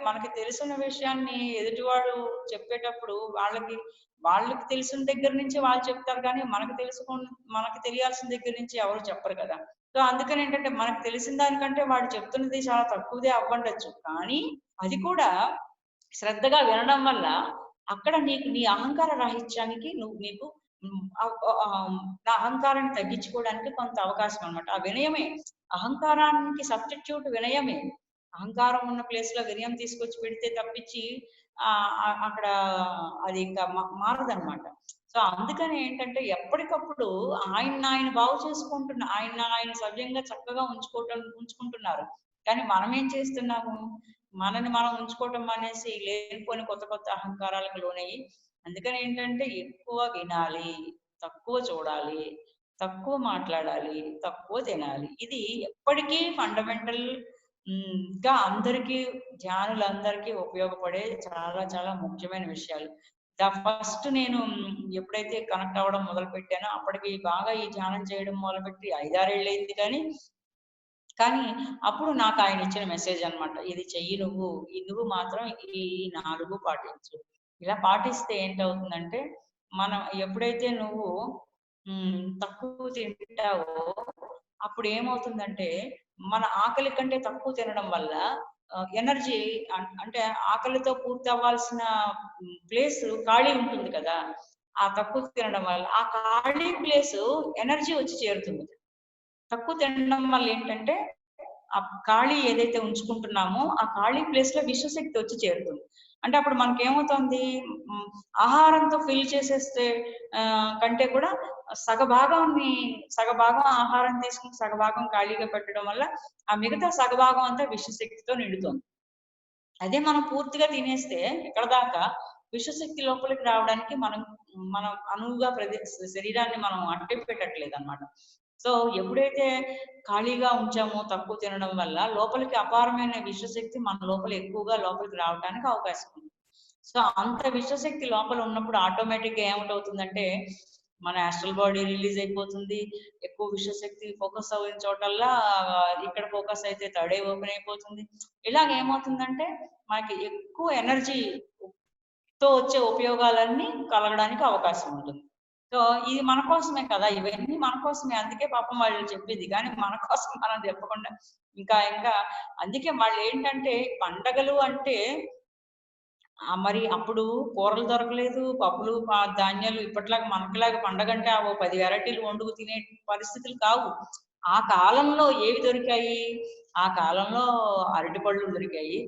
మనకి తెలిసిన విషయాన్ని ఎదుటివాడు చెప్పేటప్పుడు వాళ్ళకి తెలిసిన దగ్గర నుంచి వాళ్ళు చెప్తారు, కానీ మనకి తెలియాల్సిన దగ్గర నుంచి ఎవరు చెప్పరు కదా. సో అందుకని ఏంటంటే మనకు తెలిసిన దానికంటే వాడు చెప్తున్నది చాలా తక్కువదే అవ్వండొచ్చు, కానీ అది కూడా శ్రద్ధగా వినడం వల్ల అక్కడ నీ అహంకార రాహిత్యానికి నీకు నా అహంకారాన్ని తగ్గించుకోవడానికి కొంత అవకాశం అన్నమాట. ఆ వినయమే అహంకారానికి సబ్స్టిట్యూట్, వినయమే. అహంకారం ఉన్న ప్లేస్ లో వినయం తీసుకొచ్చి పెడితే తప్పించి అక్కడ అది ఇంకా మారదనమాట. సో అందుకని ఏంటంటే ఎప్పటికప్పుడు ఆయన బాగు చేసుకుంటున్న ఆయన సవ్యంగా చక్కగా ఉంచుకుంటున్నారు. కానీ మనం ఏం చేస్తున్నాము, మనని మనం ఉంచుకోవటం అనేసి లేనిపోని కొత్త అహంకారాలకు లోనయ్యి. అందుకని ఏంటంటే ఎక్కువ వినాలి, తక్కువ చూడాలి, తక్కువ మాట్లాడాలి, తక్కువ తినాలి. ఇది ఎప్పటికీ ఫండమెంటల్ గా అందరికీ ధ్యానులందరికీ ఉపయోగపడే చాలా చాలా ముఖ్యమైన విషయాలు. ఫస్ట్ నేను ఎప్పుడైతే కనెక్ట్ అవ్వడం మొదలు పెట్టానో అప్పటికి బాగా ఈ ధ్యానం చేయడం మొదలుపెట్టి 5-6 ఏళ్ళు అయింది. కానీ అప్పుడు నాకు ఆయన ఇచ్చిన మెసేజ్ అన్నమాట, ఇది చెయ్యి, నువ్వు మాత్రం ఈ 4 పాటించు. ఇలా పాటిస్తే ఏంటవుతుందంటే మనం ఎప్పుడైతే నువ్వు తక్కువ తింటావో అప్పుడు ఏమవుతుందంటే మన ఆకలి కంటే తక్కువ తినడం వల్ల ఎనర్జీ, అంటే ఆకలితో పూర్తి అవ్వాల్సిన ప్లేస్ ఖాళీ ఉంటుంది కదా. ఆ తక్కువ తినడం వల్ల ఆ ఖాళీ ప్లేస్ ఎనర్జీ వచ్చి చేరుతుంది. తక్కువ తినడం వల్ల ఏంటంటే ఆ ఖాళీ ఏదైతే ఉంచుకుంటున్నామో ఆ ఖాళీ ప్లేస్ లో విశ్వశక్తి వచ్చి చేరుతుంది. అంటే అప్పుడు మనకేమవుతుంది, ఆహారంతో ఫిల్ చేసేస్తే కంటే కూడా సగభాగం ఆహారం తీసుకుని సగభాగం ఖాళీగా పెట్టడం వల్ల ఆ మిగతా సగభాగం అంతా విశ్వశక్తితో నిండుతుంది. అదే మనం పూర్తిగా తినేస్తే ఇక్కడ దాకా విశ్వశక్తి లోపలికి రావడానికి మనం అనువుగా శరీరాన్ని మనం అట్టే పెట్టట్లేదు అన్నమాట. సో ఎప్పుడైతే ఖాళీగా ఉంచామో తక్కువ తినడం వల్ల లోపలికి అపారమైన విశ్వశక్తి మన లోపల ఎక్కువగా లోపలికి రావడానికి అవకాశం ఉంది. సో అంత విశ్వశక్తి లోపల ఉన్నప్పుడు ఆటోమేటిక్ గా ఏమిటవుతుందంటే మన యాస్ట్రల్ బాడీ రిలీజ్ అయిపోతుంది. ఎక్కువ విశ్వశక్తి ఫోకస్ అయిన చోటల్లా ఇక్కడ ఫోకస్ అయితే థర్డ్ ఐ ఓపెన్ అయిపోతుంది. ఇలాగ ఏమవుతుందంటే మనకి ఎక్కువ ఎనర్జీతో వచ్చే ఉపయోగాలన్నీ కలగడానికి అవకాశం ఉంటుంది. సో ఇది మన కోసమే కదా, ఇవన్నీ మన కోసమే. అందుకే పాపం వాళ్ళు చెప్పేది, కానీ మన కోసం మనం చెప్పకుండా ఇంకా అందుకే వాళ్ళు ఏంటంటే పండగలు అంటే మరి అప్పుడు కూరలు దొరకలేదు, పప్పులు ధాన్యాలు ఇప్పట్లాగా మనకులాగా పండగంటే ఓ 10 వెరైటీలు వండుకు తినే పరిస్థితులు కావు. ఆ కాలంలో ఏవి దొరికాయి? ఆ కాలంలో అరటిపళ్ళు దొరికాయి.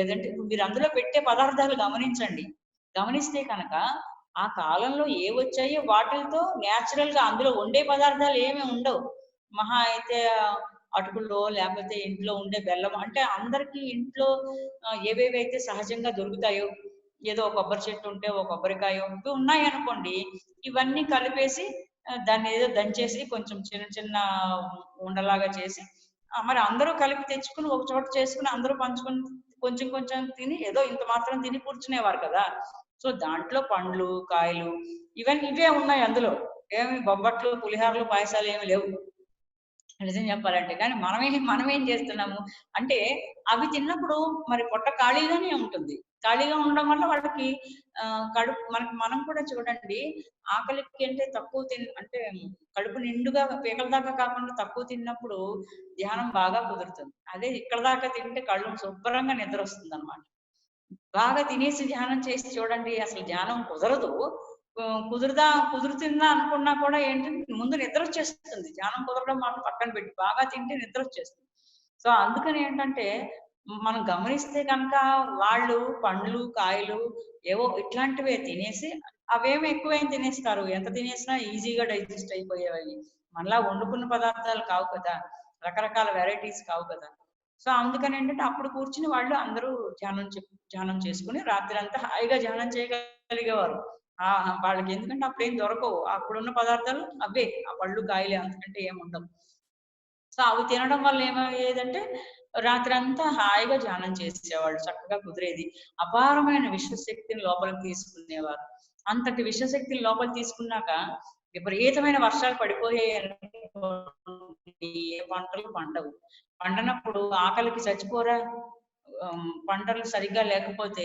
ఏదంటే మీరు అందులో పెట్టే పదార్థాలు గమనించండి. గమనిస్తే కనుక ఆ కాలంలో ఏవొచ్చాయో వాటిలతో నేచురల్ గా అందులో వండే పదార్థాలు ఏమి ఉండవు. మహా అయితే అటుకుల్లో లేకపోతే ఇంట్లో ఉండే బెల్లం అంటే అందరికీ ఇంట్లో ఏవేవైతే సహజంగా దొరుకుతాయో ఏదో ఒక కొబ్బరి చెట్టు ఉంటే ఒక కొబ్బరికాయ ఇవి ఉన్నాయి అనుకోండి, ఇవన్నీ కలిపేసి దాన్ని ఏదో దంచేసి కొంచెం చిన్న చిన్న ఉండలాగా చేసి మరి అందరూ కలిపి తెచ్చుకుని ఒక చోట చేసుకుని అందరూ పంచుకొని కొంచెం కొంచెం తిని ఏదో ఇంత మాత్రం తిని కూర్చునేవారు కదా. సో దాంట్లో పండ్లు కాయలు ఇవే ఉన్నాయి అందులో. ఏమి బొబ్బట్లు పులిహారలు పాయసాలు ఏమి లేవు నిజం చెప్పాలంటే. కానీ మనమేం చేస్తున్నాము అంటే అవి తిన్నప్పుడు మరి పొట్ట ఖాళీగానే ఉంటుంది. ఖాళీగా ఉండడం వల్ల వాళ్ళకి కడుపు మనం కూడా చూడండి, ఆకలికి అంటే తక్కువ అంటే కడుపు నిండుగా పీకల దాకా కాకుండా తక్కువ తిన్నప్పుడు ధ్యానం బాగా కుదురుతుంది. అదే ఇక్కడ దాకా తింటే కళ్ళు శుభ్రంగా నిద్ర వస్తుంది అనమాట. బాగా తినేసి ధ్యానం చేసి చూడండి, అసలు ధ్యానం కుదరదు. కుదురుతుందా అనుకున్నా కూడా ఏంటంటే ముందు నిద్ర వచ్చేస్తుంది. ధ్యానం కుదరడం మనం పక్కన పెట్టి బాగా తింటే నిద్ర వచ్చేస్తుంది. సో అందుకని ఏంటంటే మనం గమనిస్తే కనుక వాళ్ళు పండ్లు కాయలు ఏవో ఇట్లాంటివే తినేసి అవేమో ఎక్కువేం తినేస్తారు. ఎంత తినేసినా ఈజీగా డైజెస్ట్ అయిపోయేవి. మనలా వండుకున్న పదార్థాలు కావు కదా, రకరకాల వెరైటీస్ కావు కదా. సో అందుకని ఏంటంటే అప్పుడు కూర్చుని వాళ్ళు అందరూ ధ్యానం చేసుకుని రాత్రి అంతా హాయిగా ధ్యానం చేయగలిగేవారు. వాళ్ళకి ఎందుకంటే అప్పుడేం దొరకవు, అప్పుడున్న పదార్థాలు అవే ఆ పళ్ళు కాయలే, అంతకంటే ఏమి ఉండవు. సో అవి తినడం వల్ల ఏమయ్యేదంటే రాత్రి అంతా హాయిగా ధ్యానం చేసేవాళ్ళు, చక్కగా కుదిరేది. అపారమైన విశ్వశక్తిని లోపలికి తీసుకునేవారు. అంతటి విశ్వశక్తిని లోపలికి తీసుకున్నాక విపరీతమైన వర్షాలు పడిపోయాయి, ఏ పంటలు పండవు. పండనప్పుడు ఆకలికి చచ్చిపోరా. పంటలు సరిగ్గా లేకపోతే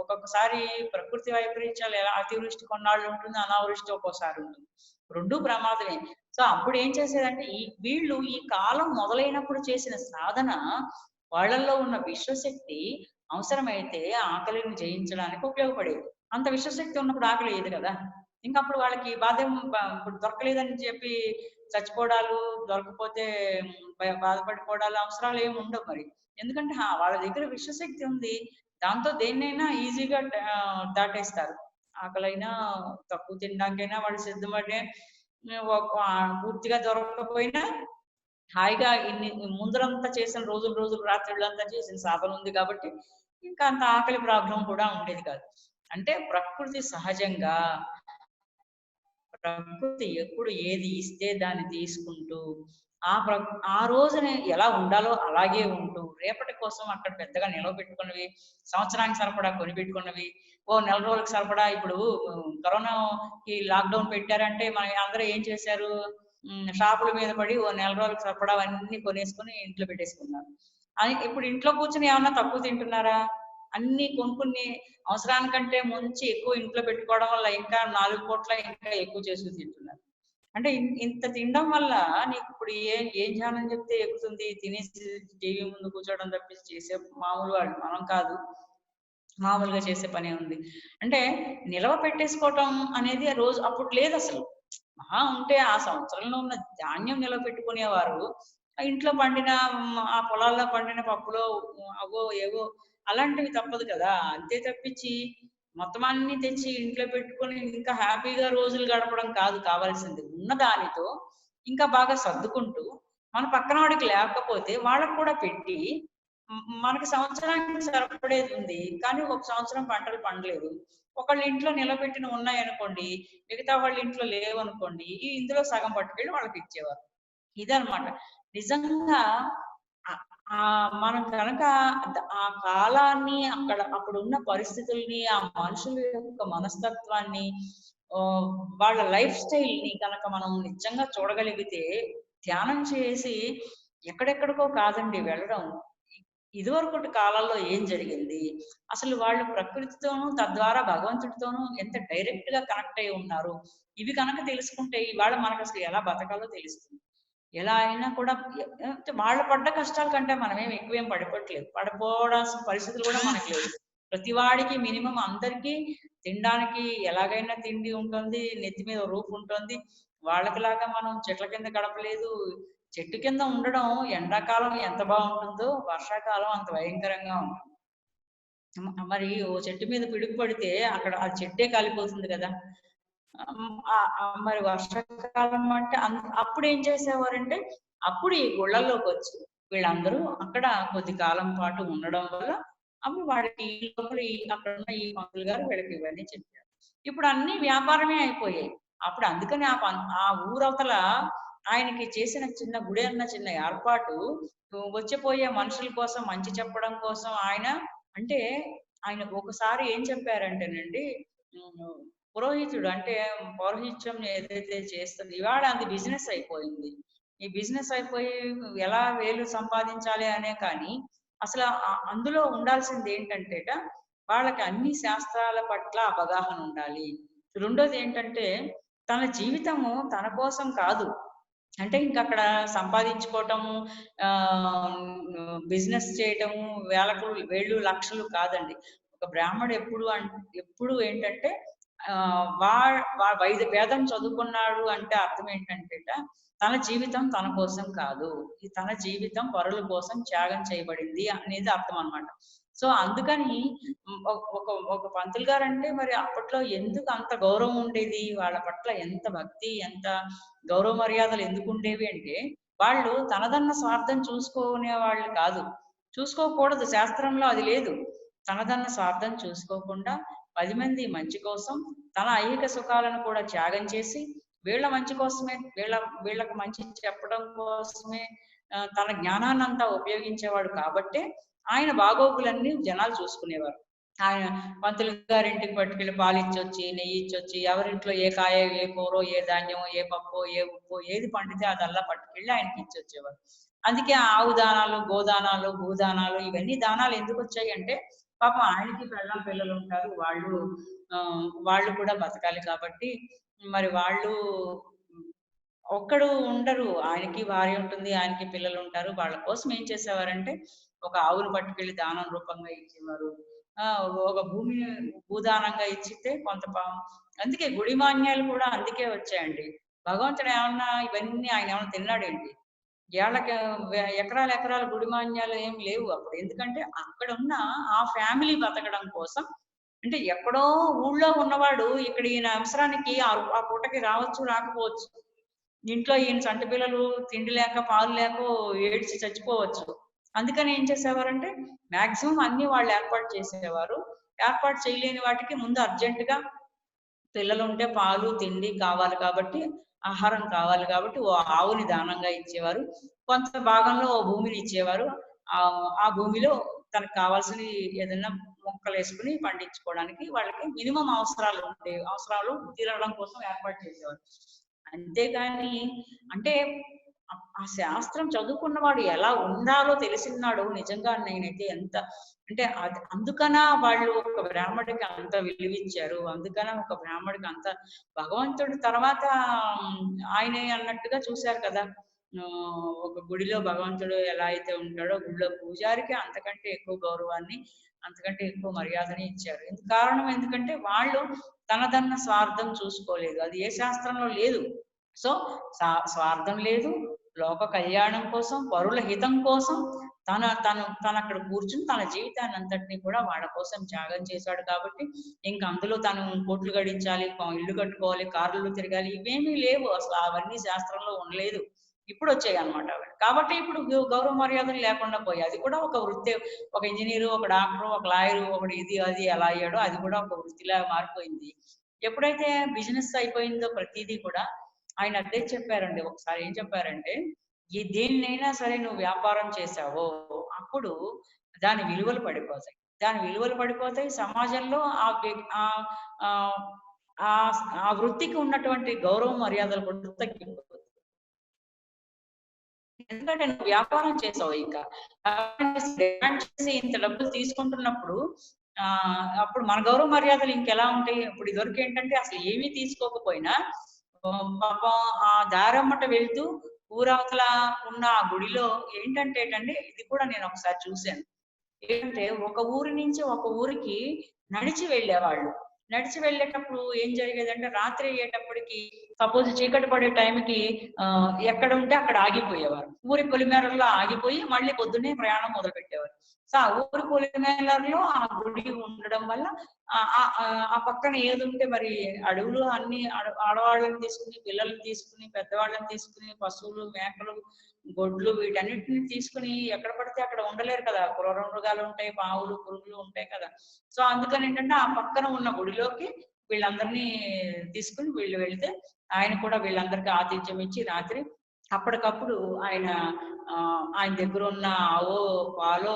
ఒక్కొక్కసారి ప్రకృతి వైపరీత్యాలు ఎలా అతివృష్టి కొన్నాళ్ళు ఉంటుంది, అనావృష్టి ఒక్కోసారి ఉంటుంది. రెండు ప్రమాదమే. సో అప్పుడు ఏం చేసేదంటే వీళ్ళు ఈ కాలం మొదలైనప్పుడు చేసిన సాధన వాళ్ళల్లో ఉన్న విశ్వశక్తి అవసరమైతే ఆకలిని జయించడానికి ఉపయోగపడేది. అంత విశ్వశక్తి ఉన్నప్పుడు ఆకలి లేదు కదా. ఇంకా అప్పుడు వాళ్ళకి బాధ ఇప్పుడు దొరకలేదని చెప్పి చచ్చిపోవడాలు, దొరకపోతే బాధపడిపోవడాలు అవసరాలు ఏమి ఉండవు మరి. ఎందుకంటే వాళ్ళ దగ్గర విశ్వశక్తి ఉంది. దాంతో దేన్నైనా ఈజీగా దాటేస్తారు. ఆకలైనా తక్కువ తినడానికైనా వాళ్ళు సిద్ధపడే పూర్తిగా దొరకకపోయినా హాయిగా ముందరంతా చేసిన రోజులు రాత్రులంతా చేసిన సాధన ఉంది కాబట్టి ఇంకా అంత ఆకలి ప్రాబ్లం కూడా ఉండేది కాదు. అంటే ప్రకృతి సహజంగా ప్రకృతి ఎప్పుడు ఏది ఇస్తే దాన్ని తీసుకుంటూ ఆ రోజున ఎలా ఉండాలో అలాగే ఉంటూ రేపటి కోసం అక్కడ పెద్దగా నిలవ పెట్టుకున్నవి, సంవత్సరానికి సరిపడా కొనిపెట్టుకున్నవి, ఓ నెల రోజులకు సరిపడా ఇప్పుడు కరోనాకి లాక్డౌన్ పెట్టారంటే మన అందరూ ఏం చేశారు, షాపుల మీద పడి ఓ నెల రోజులకు సరిపడా అన్ని కొనేసుకొని ఇంట్లో పెట్టేసుకున్నారు. ఇప్పుడు ఇంట్లో కూర్చొని ఏమన్నా తక్కువ తింటున్నారా? అన్ని కొనుక్కుని అవసరానికంటే ముంచి ఎక్కువ ఇంట్లో పెట్టుకోవడం వల్ల ఇంకా 4 పూట్ల ఇంకా ఎక్కువ చేసుకుని తింటున్నారు. అంటే ఇంత తినడం వల్ల నీకు ఇప్పుడు ఏం ధ్యానం చెప్తే ఎక్కుతుంది? తినేసి టీవీ ముందు కూర్చోవడం తప్పించి చేసే మామూలు వాళ్ళు మనం కాదు. మామూలుగా చేసే పనే ఉంది. అంటే నిలవ పెట్టేసుకోవటం అనేది రోజు అప్పుడు లేదు అసలు. మహా ఉంటే ఆ సంవత్సరంలో ఉన్న ధాన్యం నిలవ పెట్టుకునేవారు. ఇంట్లో పండిన ఆ పొలాల్లో పండిన పప్పులో అవో ఏవో అలాంటివి తప్పదు కదా. అంతే తప్పించి మొత్తం అన్ని తెచ్చి ఇంట్లో పెట్టుకొని ఇంకా హ్యాపీగా రోజులు గడపడం కాదు కావాల్సింది. ఉన్న దానితో ఇంకా బాగా సర్దుకుంటూ మన పక్కన వాడికి లేకపోతే వాళ్ళకు కూడా పెట్టి మనకి సంవత్సరానికి సరిపడేది ఉంది కానీ ఒక సంవత్సరం పంటలు పండలేదు, ఒకళ్ళ ఇంట్లో నిలబెట్టిన ఉన్నాయనుకోండి, మిగతా వాళ్ళ ఇంట్లో లేవనుకోండి, ఇందులో సగం పట్టుకెళ్ళి వాళ్ళకి ఇచ్చేవారు. ఇదనమాట నిజంగా. మనం కనుక ఆ కాలాన్ని అప్పుడున్న పరిస్థితుల్ని, ఆ మనుషుల యొక్క మనస్తత్వాన్ని, వాళ్ళ లైఫ్ స్టైల్ ని కనుక మనం నిజంగా చూడగలిగితే, ధ్యానం చేసి ఎక్కడెక్కడికో కాదండి వెళ్ళడం. ఇదివరకటి కాలాల్లో ఏం జరిగింది, అసలు వాళ్ళు ప్రకృతితోనూ తద్వారా భగవంతుడితోనూ ఎంత డైరెక్ట్ గా కనెక్ట్ అయి ఉన్నారు, ఇవి కనుక తెలుసుకుంటే ఇవాళ మనకు అసలు ఎలా బతకాలో తెలుస్తుంది. ఎలా అయినా కూడా వాళ్ళు పడ్డ కష్టాల కంటే మనమేం ఎక్కువేం పడిపోవట్లేదు, పడిపోవడాల్సిన పరిస్థితులు కూడా మనకు లేవు. ప్రతివాడికి మినిమం అందరికీ తినడానికి ఎలాగైనా తిండి ఉంటుంది, నెత్తి మీద రూఫ్ ఉంటుంది. వాళ్ళకిలాగా మనం చెట్ల కింద గడపలేదు. చెట్టు కింద ఉండడం ఎండాకాలం ఎంత బాగుంటుందో వర్షాకాలం అంత భయంకరంగా ఉంటుంది. మరి ఓ చెట్టు మీద పిడుగు పడితే అక్కడ ఆ చెట్టే కాలిపోతుంది కదా. మరి వర్షాకాలం అంటే అప్పుడు ఏం చేసేవారంటే అప్పుడు ఈ గుళ్ళల్లోకి వచ్చి వీళ్ళందరూ అక్కడ కొద్ది కాలం పాటు ఉండడం వల్ల అప్పుడు వాడికి లోపల అక్కడ ఉన్న ఈ పంతులు గారు వీళ్ళకి ఇవన్నీ చెప్పారు. ఇప్పుడు అన్ని వ్యాపారమే అయిపోయాయి. అప్పుడు అందుకని ఆ ఊరవతల ఆయనకి చేసిన చిన్న గుడి అన్న చిన్న ఏర్పాటు వచ్చిపోయే మనుషుల కోసం మంచి చెప్పడం కోసం ఆయన అంటే ఆయన ఒకసారి ఏం చెప్పారంటేనండి, పురోహితుడు అంటే పౌరోహిత్యం ఏదైతే చేస్తుంది ఇవాళ అది బిజినెస్ అయిపోయింది. ఈ బిజినెస్ అయిపోయి ఎలా వేలు సంపాదించాలి అనే కానీ అసలు అందులో ఉండాల్సింది ఏంటంటేట వాళ్ళకి అన్ని శాస్త్రాల పట్ల అవగాహన ఉండాలి. రెండోది ఏంటంటే తన జీవితము తన కోసం కాదు. అంటే ఇంక అక్కడ సంపాదించుకోవటము, బిజినెస్ చేయటము, వేళ్ళు లక్షలు కాదండి. ఒక బ్రాహ్మడు ఎప్పుడు ఏంటంటే వైద్య వేదం చదువుకున్నాడు అంటే అర్థం ఏంటంటే తన జీవితం తన కోసం కాదు, తన జీవితం పరుల కోసం త్యాగం చేయబడింది అనేది అర్థం అన్నమాట. సో అందుకని ఒక పంతులు గారు అంటే మరి అప్పట్లో ఎందుకు అంత గౌరవం ఉండేది, వాళ్ళ పట్ల ఎంత భక్తి, ఎంత గౌరవ మర్యాదలు ఎందుకు ఉండేవి అంటే వాళ్ళు తనదన్న స్వార్థం చూసుకునే వాళ్ళు కాదు, చూసుకోకూడదు, శాస్త్రంలో అది లేదు. తనదన్న స్వార్థం చూసుకోకుండా 10 మంది మంచి కోసం తన ఐహిక సుఖాలను కూడా త్యాగం చేసి వీళ్ళ మంచి కోసమే వీళ్ళకు మంచి చెప్పడం కోసమే తన జ్ఞానాన్నంతా ఉపయోగించేవాడు కాబట్టే ఆయన బాగోగులన్నీ జనాలు చూసుకునేవారు. ఆయన పంతులు గారింటికి పట్టుకెళ్ళి పాలు ఇచ్చొచ్చి, నెయ్యి ఇచ్చొచ్చి, ఎవరింట్లో ఏ కాయ, ఏ కూర, ఏ ధాన్యమో, ఏ పప్పు, ఏ ఉప్పు ఏది పండితే అదల్లా పట్టుకెళ్ళి ఆయనకి ఇచ్చొచ్చేవారు. అందుకే ఆవు దానాలు, గోదానాలు, భూదానాలు ఇవన్నీ దానాలు ఎందుకు వచ్చాయి అంటే పాపం ఆయనకి పిల్లలు ఉంటారు, వాళ్ళు కూడా బతకాలి కాబట్టి మరి వాళ్ళు ఒక్కడు ఉండరు, ఆయనకి భార్య ఉంటుంది, ఆయనకి పిల్లలు ఉంటారు. వాళ్ళ కోసం ఏం చేసేవారంటే ఒక ఆవును పట్టుకెళ్ళి దానం రూపంగా ఇచ్చేవారు. ఒక భూమిని భూదానంగా ఇచ్చితే కొంత అందుకే గుడి మాన్యాలు కూడా అందుకే వచ్చాయండి. భగవంతుడు ఏమన్నా ఇవన్నీ ఆయన ఏమన్నా తిన్నాడేంటి? ఎకరాల గుడి మాన్యాలు ఏం లేవు అప్పుడు. ఎందుకంటే అక్కడ ఉన్న ఆ ఫ్యామిలీ బతకడం కోసం, అంటే ఎక్కడో ఊళ్ళో ఉన్నవాడు ఇక్కడ ఈయన అవసరానికి ఆ పూటకి రావచ్చు, రాకపోవచ్చు. ఇంట్లో ఈయన చంటి పిల్లలు తిండి లేక పాలు లేక ఏడ్చి చచ్చిపోవచ్చు. అందుకని ఏం చేసేవారంటే మాక్సిమం అన్ని వాళ్ళు ఏర్పాటు చేసేవారు. ఏర్పాటు చేయలేని వాటికి ముందు అర్జెంటుగా పిల్లలు ఉంటే పాలు తిండి కావాలి కాబట్టి, ఆహారం కావాలి కాబట్టి ఓ ఆవుని దానంగా ఇచ్చేవారు. కొంత భాగంలో ఓ భూమిని ఇచ్చేవారు. ఆ భూమిలో తనకు కావాల్సిన ఏదైనా మొక్కలు వేసుకుని పండించుకోవడానికి వాళ్ళకి మినిమం అవసరాలు తీరడం కోసం ఏర్పాటు చేసేవారు. అంతేగాని అంటే ఆ శాస్త్రం చదువుకున్నవాడు ఎలా ఉండాలో తెలిసినాడు. నిజంగా నేనైతే ఎంత అంటే అందుకనా వాళ్ళు ఒక బ్రాహ్మడికి అంత విలువిచ్చారు, అందుకనా ఒక బ్రాహ్మడికి అంత భగవంతుడి తర్వాత ఆయనే అన్నట్టుగా చూశారు కదా. ఒక గుడిలో భగవంతుడు ఎలా అయితే ఉంటాడో గుడిలో పూజారికి అంతకంటే ఎక్కువ గౌరవాన్ని, అంతకంటే ఎక్కువ మర్యాదని ఇచ్చారు. కారణం ఎందుకంటే వాళ్ళు తనదన్న స్వార్థం చూసుకోలేదు, అది ఏ శాస్త్రంలో లేదు. సో స్వార్థం లేదు, లోక కళ్యాణం కోసం, పరుల హితం కోసం తను అక్కడ కూర్చుని తన జీవితాన్ని అంతటినీ కూడా వాళ్ళ కోసం త్యాగం చేశాడు. కాబట్టి ఇంక అందులో తను కోట్లు గడించాలి, ఇల్లు కట్టుకోవాలి, కార్లు తిరగాలి ఇవేమీ లేవు అసలు. అవన్నీ శాస్త్రంలో ఉండలేదు, ఇప్పుడు వచ్చాయి అన్నమాట. కాబట్టి ఇప్పుడు గౌరవ మర్యాదలు లేకుండా పోయాయి. అది కూడా ఒక వృత్తి. ఒక ఇంజనీరు, ఒక డాక్టరు, ఒక లాయరు, ఒకటి ఇది అది ఎలా అయ్యాడో అది కూడా ఒక వృత్తిలా మారిపోయింది. ఎప్పుడైతే బిజినెస్ అయిపోయిందో ప్రతిదీ కూడా ఆయన అదే చెప్పారండి. ఒకసారి ఏం చెప్పారంటే దేన్నైనా సరే నువ్వు వ్యాపారం చేసావో అప్పుడు దాని విలువలు పడిపోతాయి. సమాజంలో ఆ వృత్తికి ఉన్నటువంటి గౌరవ మర్యాదలు కూడా తగ్గిపోతాయి. ఎందుకంటే నువ్వు వ్యాపారం చేసావు, ఇంకా డిమాండ్ చేసి ఇంత డబ్బులు తీసుకుంటున్నప్పుడు అప్పుడు మన గౌరవ మర్యాదలు ఇంకెలా ఉంటాయి? ఇప్పుడు ఇదివరకు ఏంటంటే అసలు ఏమీ తీసుకోకపోయినా పాపం ఆ దారమ్మట వెళ్తూ ఊరవతల ఉన్న ఆ గుడిలో ఏంటంటే ఇది కూడా నేను ఒకసారి చూశాను. ఏంటంటే ఒక ఊరి నుంచి ఒక ఊరికి నడిచి వెళ్ళేవాళ్ళు. నడిచి వెళ్ళేటప్పుడు ఏం జరిగేదంటే రాత్రి అయ్యేటప్పటికి సపోజ్ చీకటి పడే టైంకి ఎక్కడ ఉంటే అక్కడ ఆగిపోయేవారు. ఊరి పొలిమేరల్లో ఆగిపోయి మళ్ళీ పొద్దున్నే ప్రయాణం మొదలు పెట్టేవారు. సో ఆ ఊరి పొలిమేరలో ఆ గుడి ఉండడం వల్ల ఆ పక్కన ఏది ఉంటే మరి అడవులు అన్ని ఆడవాళ్ళని తీసుకుని, పిల్లల్ని తీసుకుని, పెద్దవాళ్ళని తీసుకుని, పశువులు, మేకలు, గొడ్లు వీటన్నిటిని తీసుకుని ఎక్కడ పడితే అక్కడ ఉండలేరు కదా. క్రూర మృగాలు ఉంటాయి, పావులు, పురుగులు ఉంటాయి కదా. సో అందుకని ఏంటంటే ఆ పక్కన ఉన్న గుడిలోకి వీళ్ళందరినీ తీసుకుని వీళ్ళు వెళ్తే ఆయన కూడా వీళ్ళందరికీ ఆతిథ్యం ఇచ్చి రాత్రి అప్పటికప్పుడు ఆయన దగ్గర ఉన్న ఆవో, పాలో,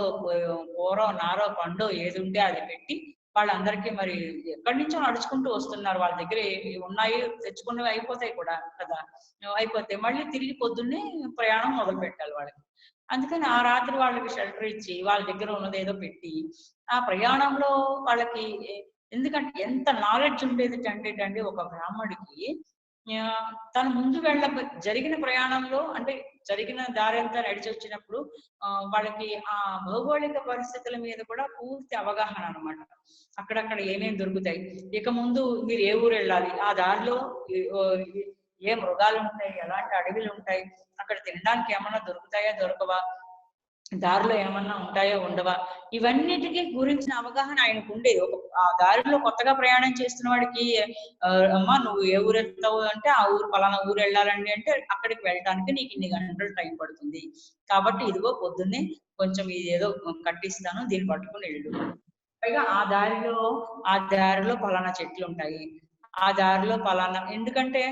కూరో, నారో, పండో ఏది ఉంటే అది పెట్టి వాళ్ళందరికీ మరి ఎక్కడి నుంచో నడుచుకుంటూ వస్తున్నారు. వాళ్ళ దగ్గర ఉన్నాయి, తెచ్చుకున్నవి అయిపోతాయి కూడా కదా. అయిపోతే మళ్ళీ తిరిగి పొద్దున్నే ప్రయాణం మొదలు పెట్టాలి వాళ్ళకి. అందుకని ఆ రాత్రి వాళ్ళకి షెల్టర్ ఇచ్చి వాళ్ళ దగ్గర ఉన్నది ఏదో పెట్టి ఆ ప్రయాణంలో వాళ్ళకి ఎందుకంటే ఎంత నాలెడ్జ్ ఉండేది అంటే ఒక బ్రాహ్మడికి తన ముందు జరిగిన ప్రయాణంలో అంటే జరిగిన దారి అంతా నడిచి వచ్చినప్పుడు వాళ్ళకి ఆ భౌగోళిక పరిస్థితుల మీద కూడా పూర్తి అవగాహన అనమాట. అక్కడక్కడ ఏమేమి దొరుకుతాయి, ఇక ముందు మీరు ఏ ఊరు వెళ్ళాలి, ఆ దారిలో ఏ మృగాలు ఉంటాయి, ఎలాంటి అడవులు ఉంటాయి, అక్కడ తినడానికి ఏమన్నా దొరుకుతాయా దొరకవా, దారిలో ఏమన్నా ఉంటాయో ఉండవా, ఇవన్నిటికీ గురించిన అవగాహన ఆయనకు ఉండేది. ఆ దారిలో కొత్తగా ప్రయాణం చేస్తున్న వాడికి అమ్మా నువ్వు ఏ ఊరు వెళ్తావు అంటే ఆ ఊరు పలానా ఊరు వెళ్ళాలండి అంటే అక్కడికి వెళ్ళడానికి నీకు ఇన్ని గంటలు టైం పడుతుంది కాబట్టి ఇదిగో పొద్దున్నే కొంచెం ఇది ఏదో కట్టిస్తాను దీన్ని పట్టుకుని వెళ్ళు. పైగా ఆ దారిలో పలానా చెట్లు ఉంటాయి, ఆ దారిలో పలానా, ఎందుకంటే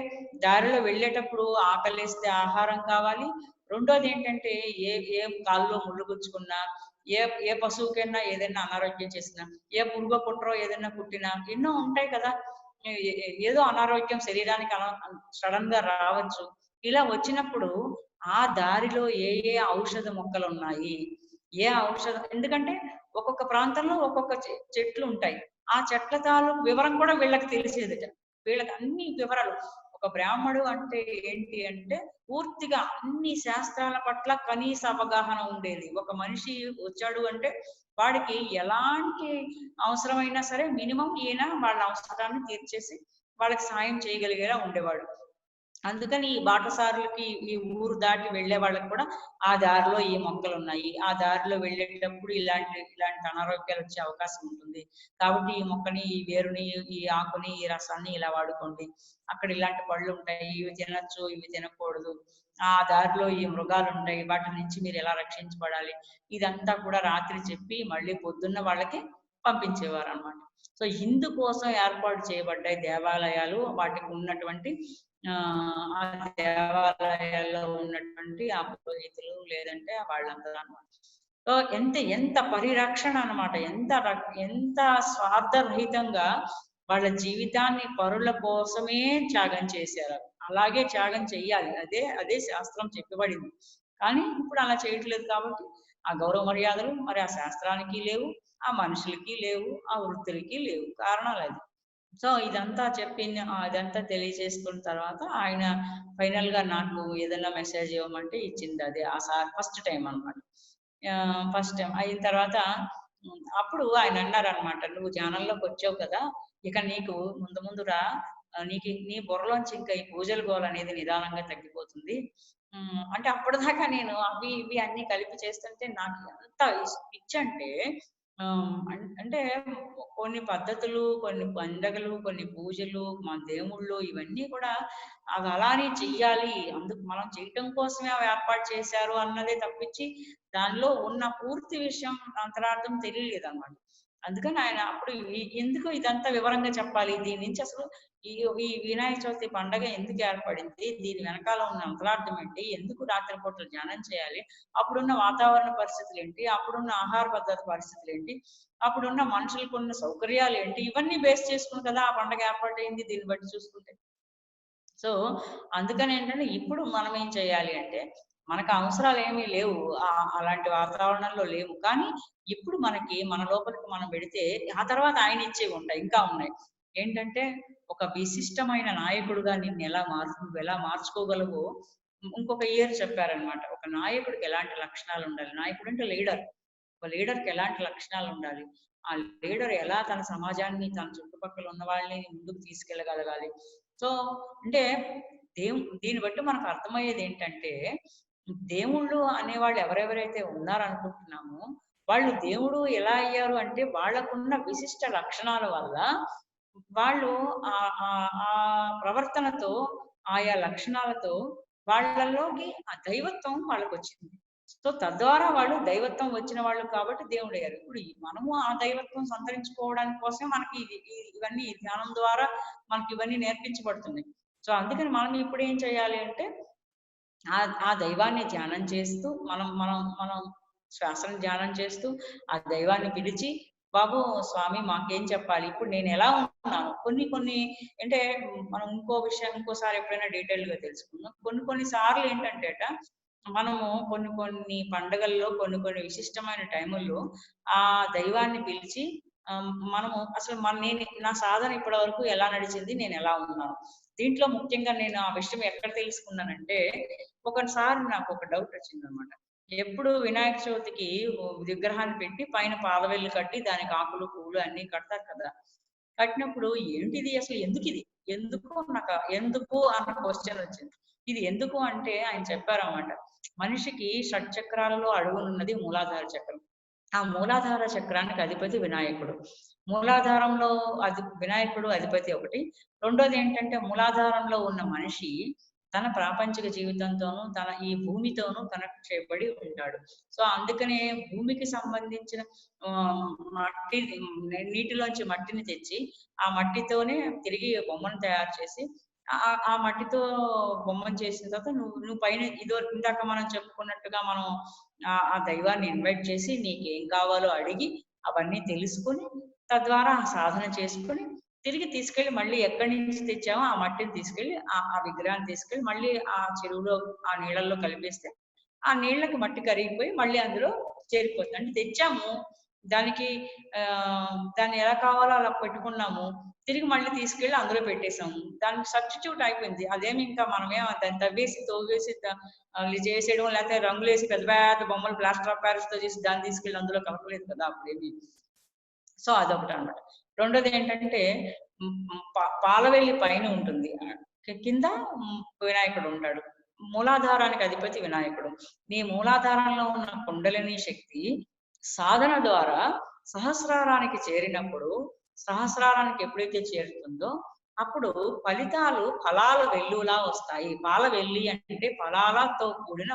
దారిలో వెళ్ళేటప్పుడు ఆకలిస్తే ఆహారం కావాలి. రెండోది ఏంటంటే ఏ కాల్లో ముళ్ళు గుచ్చుకున్నా, ఏ పశువుకైనా ఏదైనా అనారోగ్యం చేసినా, ఏ పురుగో పుట్రో ఏదైనా కుట్టినా ఎన్నో ఉంటాయి కదా. ఏదో అనారోగ్యం శరీరానికి సడన్ గా రావచ్చు. ఇలా వచ్చినప్పుడు ఆ దారిలో ఏ ఔషధ మొక్కలు ఉన్నాయి, ఏ ఔషధం, ఎందుకంటే ఒక్కొక్క ప్రాంతంలో ఒక్కొక్క చెట్లు ఉంటాయి. ఆ చెట్ల తాలూకు వివరం కూడా వీళ్ళకి తెలిసేదిట. వీళ్ళకి అన్ని వివరాలు. ఒక బ్రాహ్మడు అంటే ఏంటి అంటే పూర్తిగా అన్ని శాస్త్రాల పట్ల కనీస అవగాహన ఉండేది. ఒక మనిషి వచ్చాడు అంటే వాడికి ఎలాంటి అవసరమైనా సరే మినిమం ఈయన వాళ్ళ అవసరాన్ని తీర్చేసి వాళ్ళకి సాయం చేయగలిగేలా ఉండేవాడు. అందుకని ఈ బాటసారులకి ఈ ఊరు దాటి వెళ్లే వాళ్ళకి కూడా ఆ దారిలో ఈ మొక్కలు ఉన్నాయి, ఆ దారిలో వెళ్ళేటప్పుడు ఇలాంటి అనారోగ్యాలు వచ్చే అవకాశం ఉంటుంది కాబట్టి ఈ మొక్కని, ఈ వేరుని, ఈ ఆకుని, ఈ రసాన్ని ఇలా వాడుకోండి, అక్కడ ఇలాంటి పళ్ళు ఉంటాయి, ఇవి తినచ్చు, ఇవి తినకూడదు, ఆ దారిలో ఈ మృగాలు ఉంటాయి, వాటి నుంచి మీరు ఎలా రక్షించబడాలి, ఇదంతా కూడా రాత్రి చెప్పి మళ్ళీ పొద్దున్న వాళ్ళకి పంపించేవారు అన్నమాట. సో హిందూ కోసం ఏర్పాటు చేయబడ్డాయి దేవాలయాలు, వాటికి ఉన్నటువంటి ఆ దేవాలయాల్లో ఉన్నటువంటి ఆ పురోహితులు లేదంటే వాళ్ళందరూ అనమాట. సో ఎంత పరిరక్షణ అనమాట, ఎంత స్వార్థరహితంగా వాళ్ళ జీవితాన్ని పరుల కోసమే త్యాగం చేశారు. అలాగే త్యాగం చెయ్యాలి, అదే శాస్త్రం చెప్పబడింది. కానీ ఇప్పుడు అలా చేయట్లేదు కాబట్టి ఆ గౌరవ మర్యాదలు మరి ఆ శాస్త్రానికి లేవు, ఆ మనుషులకి లేవు, ఆ వృత్తులకి లేవు. కారణాలు అది. సో ఇదంతా ఇదంతా తెలియజేసుకున్న తర్వాత ఆయన ఫైనల్ గా నాకు ఏదైనా మెసేజ్ ఇవ్వమంటే ఇచ్చింది అది ఆ సార్ ఫస్ట్ టైం అనమాట. ఫస్ట్ టైం అయిన తర్వాత అప్పుడు ఆయన అన్నారనమాట, నువ్వు ధ్యానంలోకి వచ్చావు కదా, ఇక నీకు ముందురా నీకు నీ బుర్రలోంచి ఇంకా ఈ పూజల గోల అనేది నిదానంగా తగ్గిపోతుంది. అంటే అప్పటిదాకా నేను అవి ఇవి అన్ని కలిపి చేస్తుంటే నాకు ఎంత పిచ్చి అంటే అంటే కొన్ని పద్ధతులు, కొన్ని పండగలు, కొన్ని పూజలు, మన దేవుళ్ళు ఇవన్నీ కూడా అవి అలానే చెయ్యాలి, అందుకు మనం చేయటం కోసమే అవి ఏర్పాటు చేశారు అన్నదే తప్పించి దానిలో ఉన్న పూర్తి విషయం అంతరార్థం తెలియలేదు అనమాట. అందుకని ఆయన అప్పుడు ఎందుకు ఇదంతా వివరంగా చెప్పాలి, దీని నుంచి అసలు ఈ వినాయక చవితి పండగ ఎందుకు ఏర్పడింది, దీని వెనకాల ఉన్న అంతరార్థం ఏంటి, ఎందుకు రాత్రిపూటలు ధ్యానం చేయాలి, అప్పుడున్న వాతావరణ పరిస్థితులు ఏంటి, అప్పుడున్న ఆహార పద్ధతి పరిస్థితులు ఏంటి, అప్పుడున్న మనుషులకు ఉన్న సౌకర్యాలు ఏంటి, ఇవన్నీ బేస్ చేసుకుని కదా ఆ పండగ ఏర్పాటైంది దీన్ని బట్టి చూసుకుంటే. సో అందుకని ఏంటంటే ఇప్పుడు మనం ఏం చేయాలి అంటే మనకు అవసరాలు ఏమీ లేవు, అలాంటి వాతావరణంలో లేవు, కానీ ఇప్పుడు మన లోపలికి మనం పెడితే ఆ తర్వాత ఆయన ఇచ్చేవి ఉంటాయి, ఇంకా ఉన్నాయి. ఏంటంటే ఒక విశిష్టమైన నాయకుడుగా నిన్ను ఎలా మార్చుకోగలవో ఇంకొక ఇయర్ చెప్పారనమాట. ఒక నాయకుడికి ఎలాంటి లక్షణాలు ఉండాలి, నాయకుడు అంటే లీడర్, ఒక లీడర్కి ఎలాంటి లక్షణాలు ఉండాలి, ఆ లీడర్ ఎలా తన సమాజాన్ని తన చుట్టుపక్కల ఉన్న వాళ్ళని ముందుకు తీసుకెళ్ళగలగాలి. సో అంటే దీన్ని బట్టి మనకు అర్థమయ్యేది ఏంటంటే, దేవుళ్ళు అనేవాళ్ళు ఎవరెవరైతే ఉన్నారనుకుంటున్నామో వాళ్ళు దేవుడు ఎలా అయ్యారు అంటే వాళ్ళకున్న విశిష్ట లక్షణాల వల్ల వాళ్ళు ఆ ప్రవర్తనతో ఆయా లక్షణాలతో వాళ్ళలోకి ఆ దైవత్వం వాళ్ళకు వచ్చింది. సో తద్వారా వాళ్ళు దైవత్వం వచ్చిన వాళ్ళు కాబట్టి దేవుడు అయ్యారు. ఇప్పుడు మనము ఆ దైవత్వం సంతరించుకోవడానికి కోసమే మనకి ఇవన్నీ ధ్యానం ద్వారా మనకి ఇవన్నీ నేర్పించబడుతుంది. సో అందుకని మనం ఇప్పుడు ఏం చేయాలి అంటే ఆ దైవాన్ని ధ్యానం చేస్తూ మనం మనం మనం శ్వాసను ధ్యానం చేస్తూ ఆ దైవాన్ని పిలిచి, బాబు స్వామి మాకేం చెప్పాలి, ఇప్పుడు నేను ఎలా ఉన్నాను, కొన్ని అంటే మనం ఇంకో విషయం ఇంకోసారి ఎప్పుడైనా డీటెయిల్ గా తెలుసుకుందాం. కొన్ని సార్లు ఏంటంటే మనము కొన్ని పండుగల్లో కొన్ని విశిష్టమైన టైముల్లో ఆ దైవాన్ని పిలిచి మనము అసలు నా సాధన ఇప్పటి వరకు ఎలా నడిచింది, నేను ఎలా ఉన్నాను. దీంట్లో ముఖ్యంగా నేను ఆ విషయం ఎక్కడ తెలుసుకున్నానంటే, ఒకసారి నాకు ఒక డౌట్ వచ్చింది అనమాట. ఎప్పుడు వినాయక చవితికి విగ్రహాన్ని పెట్టి పైన పాలవెల్లు కట్టి దానికి ఆకులు పువ్వులు అన్ని కడతారు కదా. కట్టినప్పుడు ఏంటిది అసలు, ఎందుకు అన్న క్వశ్చన్ వచ్చింది. ఇది ఎందుకు అంటే ఆయన చెప్పారన్నమాట, మనిషికి షట్చక్రాలలో అడుగునున్నది మూలాధార చక్రం. ఆ మూలాధార చక్రానికి అధిపతి వినాయకుడు. మూలాధారంలో వినాయకుడు అధిపతి ఒకటి. రెండోది ఏంటంటే మూలాధారంలో ఉన్న మనిషి తన ప్రాపంచిక జీవితంతోనూ తన ఈ భూమితోనూ కనెక్ట్ చేయబడి ఉంటాడు. సో అందుకనే భూమికి సంబంధించిన మట్టి, నీటిలోంచి మట్టిని తెచ్చి ఆ మట్టితోనే తిరిగి బొమ్మను తయారు చేసి ఆ మట్టితో బొమ్మను చేసిన తర్వాత నువ్వు పైన ఇందాక మనం చెప్పుకున్నట్టుగా మనం ఆ దైవాన్ని ఇన్వైట్ చేసి నీకేం కావాలో అడిగి అవన్నీ తెలుసుకుని తద్వారా ఆ సాధన చేసుకుని తిరిగి తీసుకెళ్లి మళ్ళీ ఎక్కడి నుంచి తెచ్చామో ఆ మట్టిని తీసుకెళ్లి ఆ విగ్రహాన్ని తీసుకెళ్లి మళ్ళీ ఆ చెరువులో ఆ నీళ్ళల్లో కలిపేస్తే ఆ నీళ్ళకి మట్టి కరిగిపోయి మళ్ళీ అందులో చేరిపోతుంది. అంటే తెచ్చాము, దాన్ని ఎలా కావాలో అలా పెట్టుకున్నాము, తిరిగి మళ్ళీ తీసుకెళ్లి అందులో పెట్టేసాము, దానికి సబ్స్టిట్యూట్ అయిపోయింది. అదేమి ఇంకా మనమే దాన్ని తవ్వేసి తోవేసి చేసేయడం, లేకపోతే రంగులు వేసి పెద్ద పెద్ద బొమ్మలు ప్లాస్టర్ ఆఫ్ ప్యారిస్ తో చేసి దాన్ని తీసుకెళ్లి అందులో కలపలేదు కదా అప్పుడేమి. సో అదొకటి అన్నమాట. రెండోది ఏంటంటే పాలవెల్లి పైన ఉంటుంది, కింద వినాయకుడు ఉంటాడు. మూలాధారానికి అధిపతి వినాయకుడు. నీ మూలాధారంలో ఉన్న కుండలిని శక్తి సాధన ద్వారా సహస్రారానికి చేరినప్పుడు, సహస్రారానికి ఎప్పుడైతే చేరుతుందో అప్పుడు ఫలాల వెల్లులా వస్తాయి. పాల వెల్లి అంటే ఫలాలతో కూడిన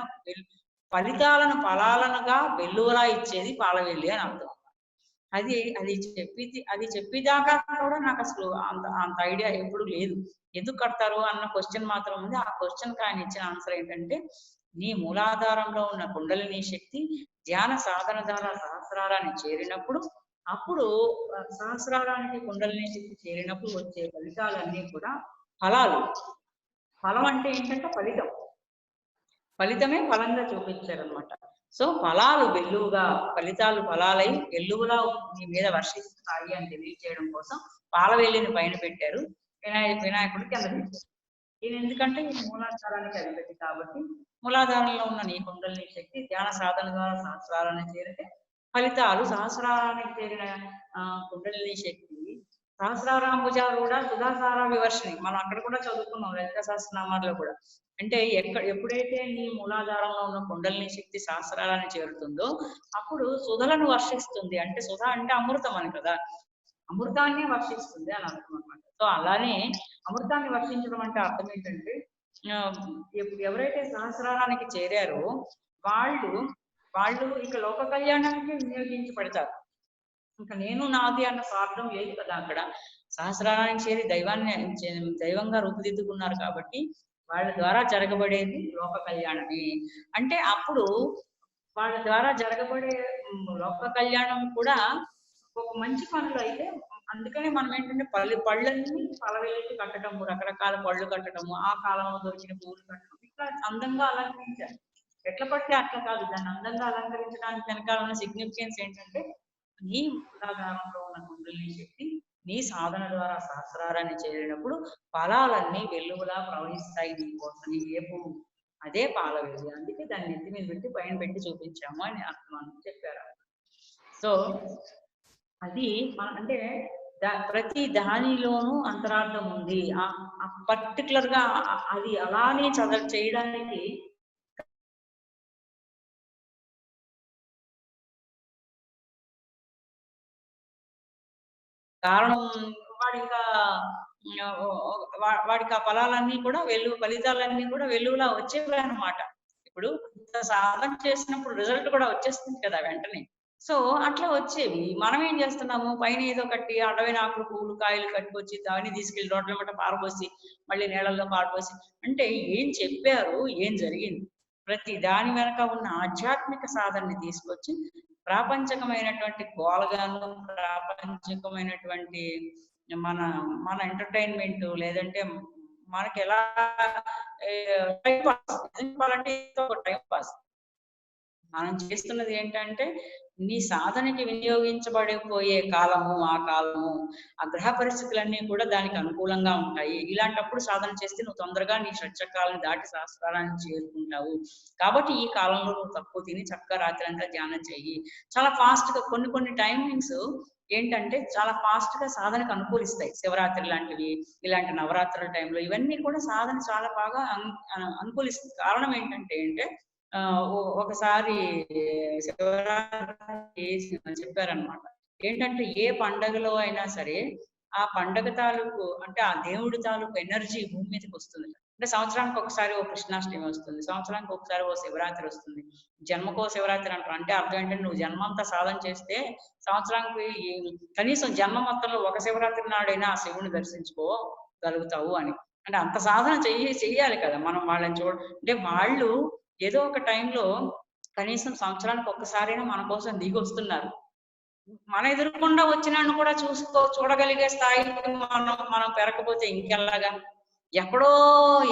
ఫలాలనుగా వెల్లువలా ఇచ్చేది పాలవెల్లి అని అర్థం. అది చెప్పేదాకా కూడా నాకు అసలు అంత ఐడియా ఎప్పుడు లేదు. ఎందుకు కడతారు అన్న క్వశ్చన్ మాత్రం ఉంది. ఆ క్వశ్చన్ కి ఆయన ఇచ్చిన ఆన్సర్ ఏంటంటే, నీ మూలాధారంలో ఉన్న కుండలిని శక్తి ధ్యాన సాధన ద్వారా సహస్రారాన్ని చేరినప్పుడు, అప్పుడు సహస్రారానికి కుండలిని శక్తి చేరినప్పుడు వచ్చే ఫలితాలన్నీ కూడా ఫలాలు. ఫలం అంటే ఏంటంటే ఫలితమే ఫలంగా చూపించారనమాట. సో ఫలాలు వెల్లువుగా, ఫలాలై వెల్లువులా నీ మీద వర్షిస్తాయి అని తెలియజేయడం కోసం పాలవెల్లిని పైన పెట్టారు, వినాయకుడికి కింద పెట్టారు. ఇది ఎందుకంటే ఈ మూలాధారానికి అధిపతి కాబట్టి మూలాధారంలో ఉన్న నీ కుండలిని శక్తి ధ్యాన సాధన ద్వారా సహస్రారాన్ని చేరితే ఫలితాలు, సహస్రారానికి చేరిన కుండలిని శక్తి సహస్రారాంబుజాలు కూడా సుధాసార వివర్షిని, మనం అక్కడ కూడా చదువుకున్నాం లలిత సహస్రనామాల్లో కూడా. అంటే ఎప్పుడైతే నీ మూలాధారంలో ఉన్న కుండలిని శక్తి సహస్రారాన్ని చేరుతుందో అప్పుడు సుధలను వర్షిస్తుంది. అంటే సుధ అంటే అమృతం అని కదా, అమృతాన్ని వర్షిస్తుంది అని అర్థం అనమాట. సో అలానే అమృతాన్ని వర్షించడం అంటే అర్థం ఏంటంటే, ఎవరైతే సహస్రారానికి చేరారో వాళ్ళు ఇక లోక కళ్యాణానికి వినియోగించబడతారు. ఇంకా నేను నాది అన్న స్వార్థం లేదు కదా. అక్కడ సహస్రారానికి చేరి దైవంగా రూపుదిద్దుకున్నారు కాబట్టి వాళ్ళ ద్వారా జరగబడేది లోక కళ్యాణమే. అంటే అప్పుడు వాళ్ళ ద్వారా జరగబడే లోక కళ్యాణం కూడా ఒక మంచి పనులు అయితే, అందుకనే మనం ఏంటంటే పళ్ళన్నీ పలవెల్లి కట్టడము, రకరకాల పళ్ళు కట్టడము, ఆ కాలంలో దొరికిన పూలు కట్టడం, ఇట్లా అందంగా అలంకరించారు. ఎట్లా పడితే అట్లా కాదు, దాన్ని అందంగా అలంకరించడానికి వెనకాల ఉన్న సిగ్నిఫికెన్స్ ఏంటంటే, నీ మూలాధారంలో ఉన్న కుండలిని శక్తి నీ సాధన ద్వారా సహస్రారాన్ని చేరినప్పుడు ఫలాలన్నీ వెల్లువలా ప్రవహిస్తాయి నీ కోసం, నీ ఏపు అదే పాలవెల్లి. అందుకే దాన్ని నెత్తి మీద పెట్టి పైన పెట్టి చూపించాము అని అర్థం అని చెప్పారు. సో అది అంటే ప్రతి దానిలోనూ అంతరార్థం ఉంది. పర్టికులర్ గా అది అలానే చేయడానికి కారణం వాడికి ఆ ఫలాలన్నీ కూడా ఫలితాలన్నీ కూడా వెలుగులా వచ్చేవి అన్నమాట. ఇప్పుడు సాధన చేసినప్పుడు రిజల్ట్ కూడా వచ్చేస్తుంది కదా వెంటనే. సో అట్లా వచ్చేవి. మనం ఏం చేస్తున్నాము, పైన ఏదో కట్టి అడవి ఆకులు పువ్వులు కాయలు కట్టుకొచ్చి దాన్ని తీసుకెళ్లి రోడ్ల మట్ట పారబోసి మళ్ళీ నీళ్ళల్లో పారబోసి అంటే ఏం చెప్పారు, ఏం జరిగింది? ప్రతి దాని వెనక ఉన్న ఆధ్యాత్మిక సాధనని తీసుకొచ్చి ప్రాపంచకమైనటువంటి గోలగాను, ప్రాపంచకమైనటువంటి మన మన ఎంటర్టైన్మెంట్ లేదంటే మనకి ఎలా టైం పాస్ చెప్పాలంటే టైం పాస్. మనం చేస్తున్నది ఏంటంటే నీ సాధనకి వినియోగించబడిపోయే కాలము ఆ గ్రహ పరిస్థితులన్నీ కూడా దానికి అనుకూలంగా ఉంటాయి. ఇలాంటప్పుడు సాధన చేస్తే నువ్వు తొందరగా నీ షట్చక్రాలను దాటి సహస్రాలను చేరుకుంటావు. కాబట్టి ఈ కాలంలో నువ్వు తక్కువ తిని చక్కగా రాత్రి అంతా ధ్యానం చెయ్యి. చాలా ఫాస్ట్ గా కొన్ని టైమింగ్స్ ఏంటంటే చాలా ఫాస్ట్ గా సాధనకు అనుకూలిస్తాయి. శివరాత్రి లాంటివి, ఇలాంటి నవరాత్రుల టైంలో ఇవన్నీ కూడా సాధన చాలా బాగా అనుకూలిస్తుంది. కారణం ఏంటంటే ఒకసారి శివరాత్రి చెప్పారనమాట. ఏంటంటే ఏ పండగలో అయినా సరే ఆ పండగ తాలూకు అంటే ఆ దేవుడి తాలూకు ఎనర్జీ భూమి మీదకి వస్తుంది. అంటే సంవత్సరానికి ఒకసారి ఓ కృష్ణాష్టమి వస్తుంది, సంవత్సరానికి ఒకసారి ఓ శివరాత్రి వస్తుంది. జన్మకో శివరాత్రి అంటారు. అంటే అర్థం ఏంటంటే నువ్వు జన్మంతా సాధన చేస్తే సంవత్సరానికి కనీసం జన్మ మొత్తంలో ఒక శివరాత్రి నాడైనా ఆ శివుని దర్శించుకోగలుగుతావు అని. అంటే అంత సాధన చెయ్యాలి కదా మనం వాళ్ళని అంటే వాళ్ళు ఏదో ఒక టైంలో కనీసం సంవత్సరానికి ఒక్కసారైనా మన కోసం దిగి వస్తున్నారు. మన ఎదురుకుండా వచ్చినాన్ని కూడా చూడగలిగే స్థాయికి మనం పెరగకపోతే ఇంకెలాగా? ఎక్కడో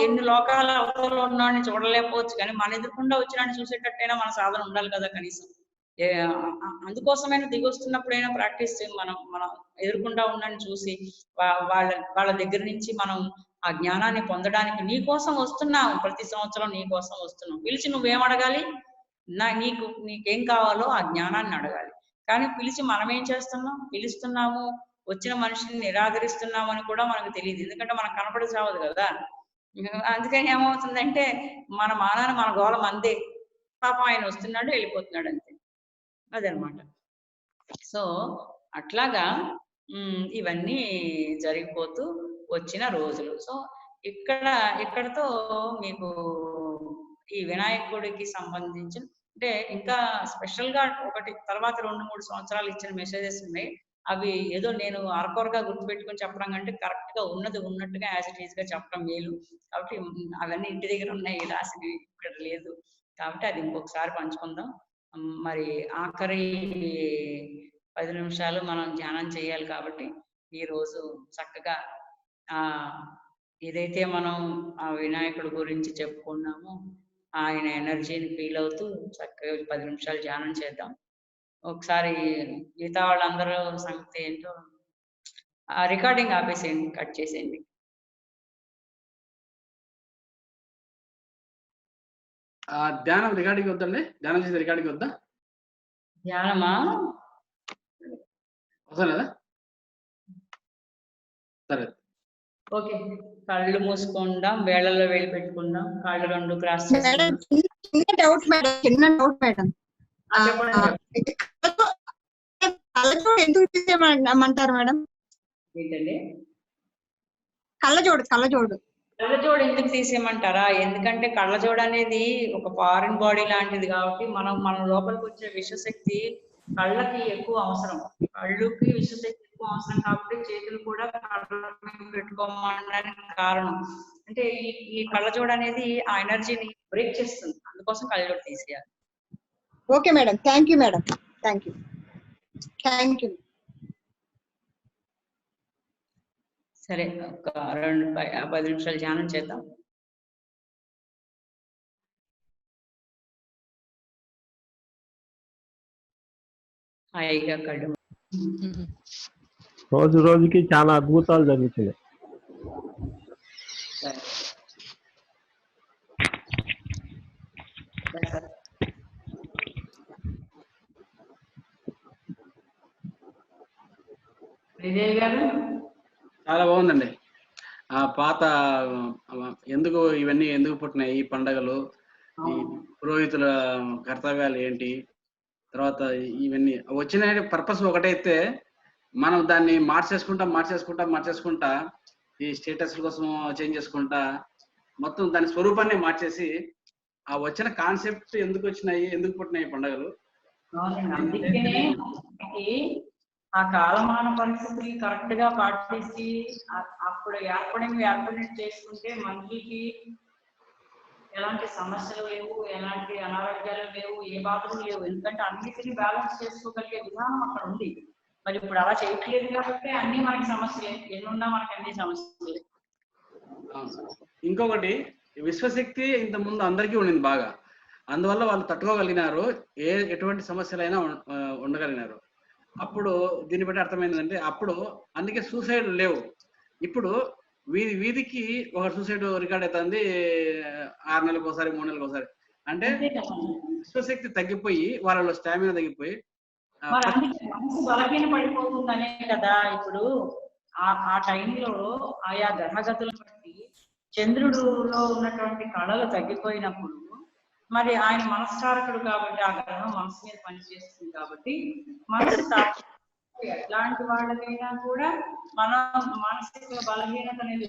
ఎన్ని లోకాల అవతలలో ఉన్నాడని చూడలేకపోవచ్చు, కానీ మన ఎదురుకుండా వచ్చినాన్ని చూసేటట్టయినా మన సాధన ఉండాలి కదా కనీసం. అందుకోసమైనా దిగి వస్తున్నప్పుడైనా ప్రాక్టీస్ మనం ఎదురుకుండా ఉన్నాన్ని చూసి వాళ్ళ దగ్గర నుంచి మనం ఆ జ్ఞానాన్ని పొందడానికి నీ కోసం వస్తున్నావు. ప్రతి సంవత్సరం నీ కోసం వస్తున్నావు. పిలిచి నువ్వేం అడగాలి? నీకేం కావాలో ఆ జ్ఞానాన్ని అడగాలి. కానీ పిలిచి మనం ఏం చేస్తున్నాం? పిలుస్తున్నాము, వచ్చిన మనిషిని నిరాదరిస్తున్నాము అని కూడా మనకు తెలియదు. ఎందుకంటే మనకు కనపడి చావదు కదా. అందుకని ఏమవుతుందంటే మన మానాన్ని మన గోళ మందే. పాపం ఆయన వస్తున్నాడు వెళ్ళిపోతున్నాడు అంతే. అదనమాట. సో అట్లాగా ఇవన్నీ జరిగిపోతూ వచ్చిన రోజులు. సో ఇక్కడతో మీకు ఈ వినాయకుడికి సంబంధించిన అంటే ఇంకా స్పెషల్ గా ఒకటి తర్వాత 2-3 సంవత్సరాలు ఇచ్చిన మెసేజెస్ ఉన్నాయి. అవి ఏదో నేను అరకొరగా గుర్తుపెట్టుకొని చెప్పడం కంటే కరెక్ట్ గా ఉన్నది ఉన్నట్టుగా యాజ్ ఇట్ ఈజ్ గా చెప్పడం మేలు. కాబట్టి అవన్నీ ఇంటి దగ్గర ఉన్నాయి, రాసినవి ఇక్కడ లేదు. కాబట్టి అది ఇంకొకసారి పంచుకుందాం. మరి ఆఖరి 10 నిమిషాలు మనం ధ్యానం చేయాలి. కాబట్టి ఈ రోజు చక్కగా ఏదైతే మనం ఆ వినాయకుడి గురించి చెప్పుకున్నామో ఆయన ఎనర్జీని ఫీల్ అవుతూ చక్కగా 10 నిమిషాలు ధ్యానం చేద్దాం. ఒకసారి మిగతా వాళ్ళందరూ సంగతి ఏంటో రికార్డింగ్ ఆపేసేయండి, కట్ చేసేయండి. ధ్యానం రికార్డింగ్ వద్దండి, ధ్యానం చేసే రికార్డింగ్ వద్దా? ధ్యానమా అవసరం లేదా? సరే ఓకే. కళ్ళు మూసుకుందాం, వేళల్లో వేలు పెట్టుకుందాం, కాళ్ళు 2 క్రాస్ చేసుకుందాం. చిన్న డౌట్ మేడం. కళ్ళజోడు ఎందుకు తీసేయమంటారు మేడం? ఏంటండి కళ్ళజోడు ఎందుకు తీసేయమంటారా? ఎందుకంటే కళ్ళజోడు అనేది ఒక ఫారిన్ బాడీ లాంటిది కాబట్టి మన లోపలికి వచ్చే విషశక్తి కళ్ళకి ఎక్కువ అవసరం. కళ్ళుకి విషశక్తి ఎక్కువ అవసరం కాబట్టి చేతులు కూడా కళ్ళకి పెట్టుకోమనడానికి కారణం. అంటే ఈ కళ్ళజోడు అనేది ఆ ఎనర్జీని బ్రేక్ చేస్తుంది. అందుకోసం కళ్ళజోడు తీసేయాలి. Okay madam, thank you madam. Thank you. సరే, ఒక 10 నిమిషాలు ధ్యానం చేద్దాం. హాయిగా కళ్ళు. రోజుకి చాలా అద్భుతాలు జరుగుతున్నాయి. శ్రీదేవి గారు చాలా బాగుందండి. ఆ పాత ఎందుకు ఇవన్నీ ఎందుకు పుట్టినాయి ఈ పండగలు, ఈ పురోహితుల కర్తవ్యాలు ఏంటి, తర్వాత ఇవన్నీ వచ్చిన పర్పస్ ఒకటైతే మనం దాన్ని మార్చేసుకుంటా ఈ స్టేటస్ కోసం చేంజ్ చేసుకుంటా మొత్తం దాని స్వరూపాన్ని మార్చేసి ఆ వచ్చిన కాన్సెప్ట్ ఎందుకు వచ్చినాయి, ఎందుకు పుట్టినాయి పండుగలు. అందుకనే ఆ కాలమాన పరిస్థితులు కరెక్ట్ గా పాటించి అప్పుడు ఏర్పడినట్టు చేసుకుంటే మనిషికి ఎలాంటి సమస్యలు లేవు, ఎలాంటి అనారోగ్యాలు లేవు, ఏ బాధలు లేవు. ఎందుకంటే అన్నిటిని బ్యాలెన్స్ చేసుకోగలిగే విధానం అక్కడ ఉంది. మరి ఇప్పుడు అలా చేయట్లేదు కాబట్టి అన్ని మనకి సమస్యలే, ఎన్నున్నా మనకి అన్ని సమస్యలే. ఇంకొకటి విశ్వశక్తి ఇంత ముందు అందరికీ ఉండింది బాగా, అందువల్ల వాళ్ళు తట్టుకోగలిగినారు, ఎటువంటి సమస్యలైనా ఉండగలిగినారు. అప్పుడు దీన్ని బట్టి అర్థమైందంటే అప్పుడు అందుకే సూసైడ్ లేవు. ఇప్పుడు వీధికి ఒక సూసైడ్ రికార్డ్ అవుతుంది 6 నెలలకు ఒకసారి 3 నెలలకు ఒకసారి. అంటే విశ్వశక్తి తగ్గిపోయి వాళ్ళలో స్టామినా తగ్గిపోయి మనసు బలహీన పడిపోతుందనే కదా. ఇప్పుడు ఆ టైంలో ఆయా గ్రహగతులను బట్టి చంద్రుడులో ఉన్నటువంటి కళలు తగ్గిపోయినప్పుడు మరి ఆయన మనస్కారకుడు కాబట్టి ఆ గ్రహం మనసు మీద పనిచేస్తుంది కాబట్టి మనసు ఎట్లాంటి వాళ్ళకైనా కూడా మన మానసిక బలహీనత అనేది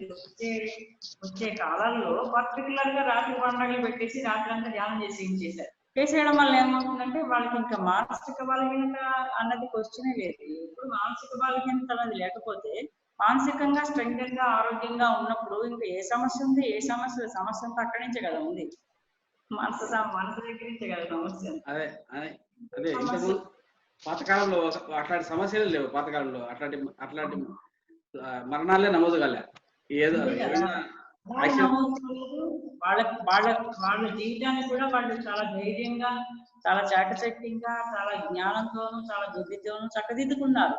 వచ్చే కాలాల్లో పర్టికులర్ గా రాత్రి పండుగలు పెట్టేసి రాత్రి అంతా ధ్యానం చేసేయడం వల్ల ఏమవుతుందంటే వాళ్ళకి ఇంకా మానసిక బలహీనత అన్నది క్వశ్చనే లేదు. ఇప్పుడు మానసిక బలహీనత అన్నది లేకపోతే మానసికంగా స్ట్రెంగ్త్ గా ఆరోగ్యంగా ఉన్నప్పుడు ఇంకా ఏ సమస్య ఉంది, ఏ సమస్య అంతా అక్కడి నుంచే కదా ఉంది, మనసు దగ్గర నుంచే కదా సమస్య. అదే ఇంతకు పాతకాలంలో అట్లాంటి సమస్యలు లేవు. పాతకాలంలో అట్లాంటి మరణాలే నమోదు కాలే. ఏదో వాళ్ళ జీవితాన్ని కూడా వాళ్ళు చాలా ధైర్యంగా, చాలా చాకచక్యంగా, చాలా జ్ఞానంతోనూ, చాలా బుద్ధితోనూ చక్కదిద్దుకున్నారు.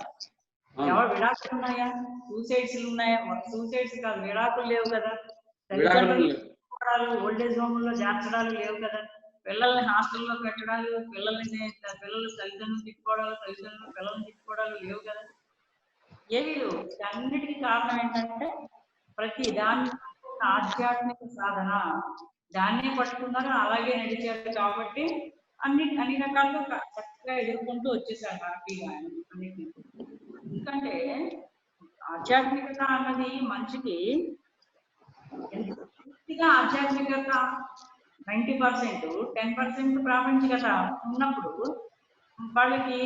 ఎవరు విడాకులు ఉన్నాయా, సూసైడ్స్ ఉన్నాయా? సూసైడ్స్ కాదు, విడాకులు లేవు కదా. ఓల్డేజ్ హోమ్లో చేర్చడాలు లేవు కదా. పిల్లల్ని హాస్టల్లో పెట్టడాలు, పిల్లల తల్లిదండ్రులు తిట్టుకోవడాలు, తల్లిదండ్రులు పిల్లల్ని తిట్టుకోవడాలు లేవు కదా. ఏవి లేవు. అన్నిటికీ కారణం ఏంటంటే ప్రతి దాని ఆధ్యాత్మిక సాధన, దాన్నే పట్టుకున్నారు, అలాగే నడిచారు. కాబట్టి అన్ని రకాలుగా చక్కగా ఎదుర్కొంటూ వచ్చేసారు హ్యాపీగా అన్నిటిని. ఎందుకంటే ఆధ్యాత్మికత అన్నది మనిషికి పూర్తిగా ఆధ్యాత్మికత 90%, 10% ప్రాపంచికత ఉన్నప్పుడు వాళ్ళకి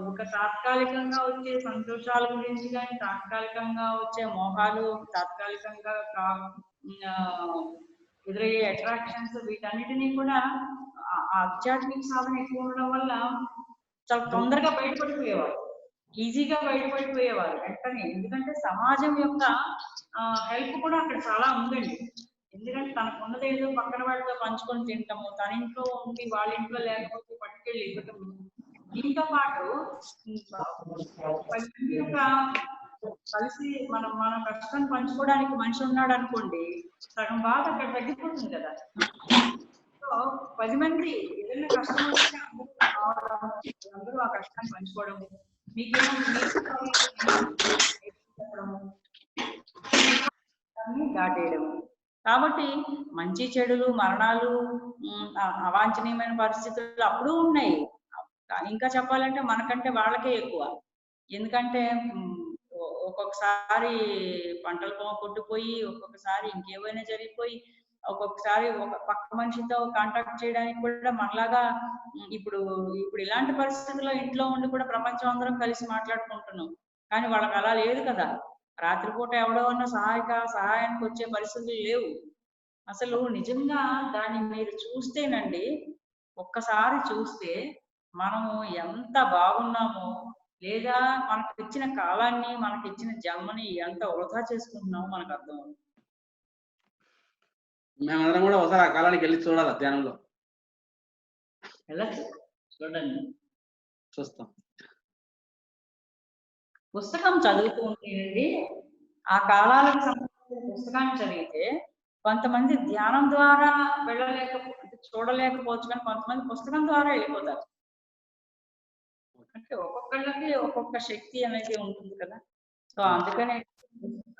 ఒక తాత్కాలికంగా వచ్చే సంతోషాల గురించి కానీ, తాత్కాలికంగా వచ్చే మోహాలు, తాత్కాలికంగా ఎదురయ్యే అట్రాక్షన్స్, వీటన్నిటినీ కూడా ఆధ్యాత్మిక సాధన ఎక్కువ ఉండడం వల్ల చాలా తొందరగా బయటపడిపోయేవారు, ఈజీగా బయటపడిపోయేవారు వెంటనే. ఎందుకంటే సమాజం యొక్క హెల్ప్ కూడా అక్కడ చాలా ఉందండి. ఎందుకంటే తనకు ఉన్నదేదో పక్కన వాడితో పంచుకొని తింటాము, తన ఇంట్లో ఉండి వాళ్ళ ఇంట్లో లేకపోతే పట్టుకెళ్ళి ఇవ్వటము. దీంతో పాటు కలిసి మన కష్టాన్ని పంచుకోవడానికి మనిషి ఉన్నాడు అనుకోండి, సగం బాధ అక్కడ తగ్గిపోతుంది కదా. సో 10 మంది ఏదైనా కష్టం వస్తే అందరూ ఆ కష్టాన్ని పంచుకోవడము, మీకేమో దాటేయడము. కాబట్టి మంచి చెడులు, మరణాలు, అవాంఛనీయమైన పరిస్థితులు అప్పుడు ఉన్నాయి. ఇంకా చెప్పాలంటే మనకంటే వాళ్ళకే ఎక్కువ. ఎందుకంటే ఒక్కొక్కసారి పంటలు కొట్టుకుపోయి, ఒక్కొక్కసారి ఇంకేమైనా జరిగిపోయి, ఒక్కొక్కసారి ఒక పక్క మనిషితో కాంటాక్ట్ చేయడానికి కూడా మనలాగా ఇప్పుడు ఇలాంటి పరిస్థితుల్లో ఇంట్లో ఉండి కూడా ప్రపంచం అందరం కలిసి మాట్లాడుకుంటున్నాం. కానీ వాళ్ళకి అలా లేదు కదా. రాత్రిపూట ఎవడో అన్న సహాయానికి వచ్చే పరిస్థితులు లేవు. అసలు నిజంగా దాన్ని మీరు చూస్తేనండి, ఒక్కసారి చూస్తే మనము ఎంత బాగున్నామో, లేదా మనకు ఇచ్చిన కాలాన్ని, మనకి ఇచ్చిన జన్మని ఎంత వృధా చేసుకుంటున్నామో మనకు అర్థం అవుతుంది. మేమందరం కూడా ఒకసారి ఆ కాలానికి వెళ్ళి చూడాలి, ధ్యానంలో వెళ్ళచ్చు, చూడండి, చూస్తాం. పుస్తకం చదువుతూ ఉంటేనండి, ఆ కాలాలకు సంబంధించిన పుస్తకాన్ని చదివితే కొంతమంది ధ్యానం ద్వారా చూడలేకపోవచ్చు, కానీ కొంతమంది పుస్తకం ద్వారా వెళ్ళిపోతారు. అంటే ఒక్కొక్కళ్ళకి ఒక్కొక్క శక్తి అనేది ఉంటుంది కదా. సో అందుకనే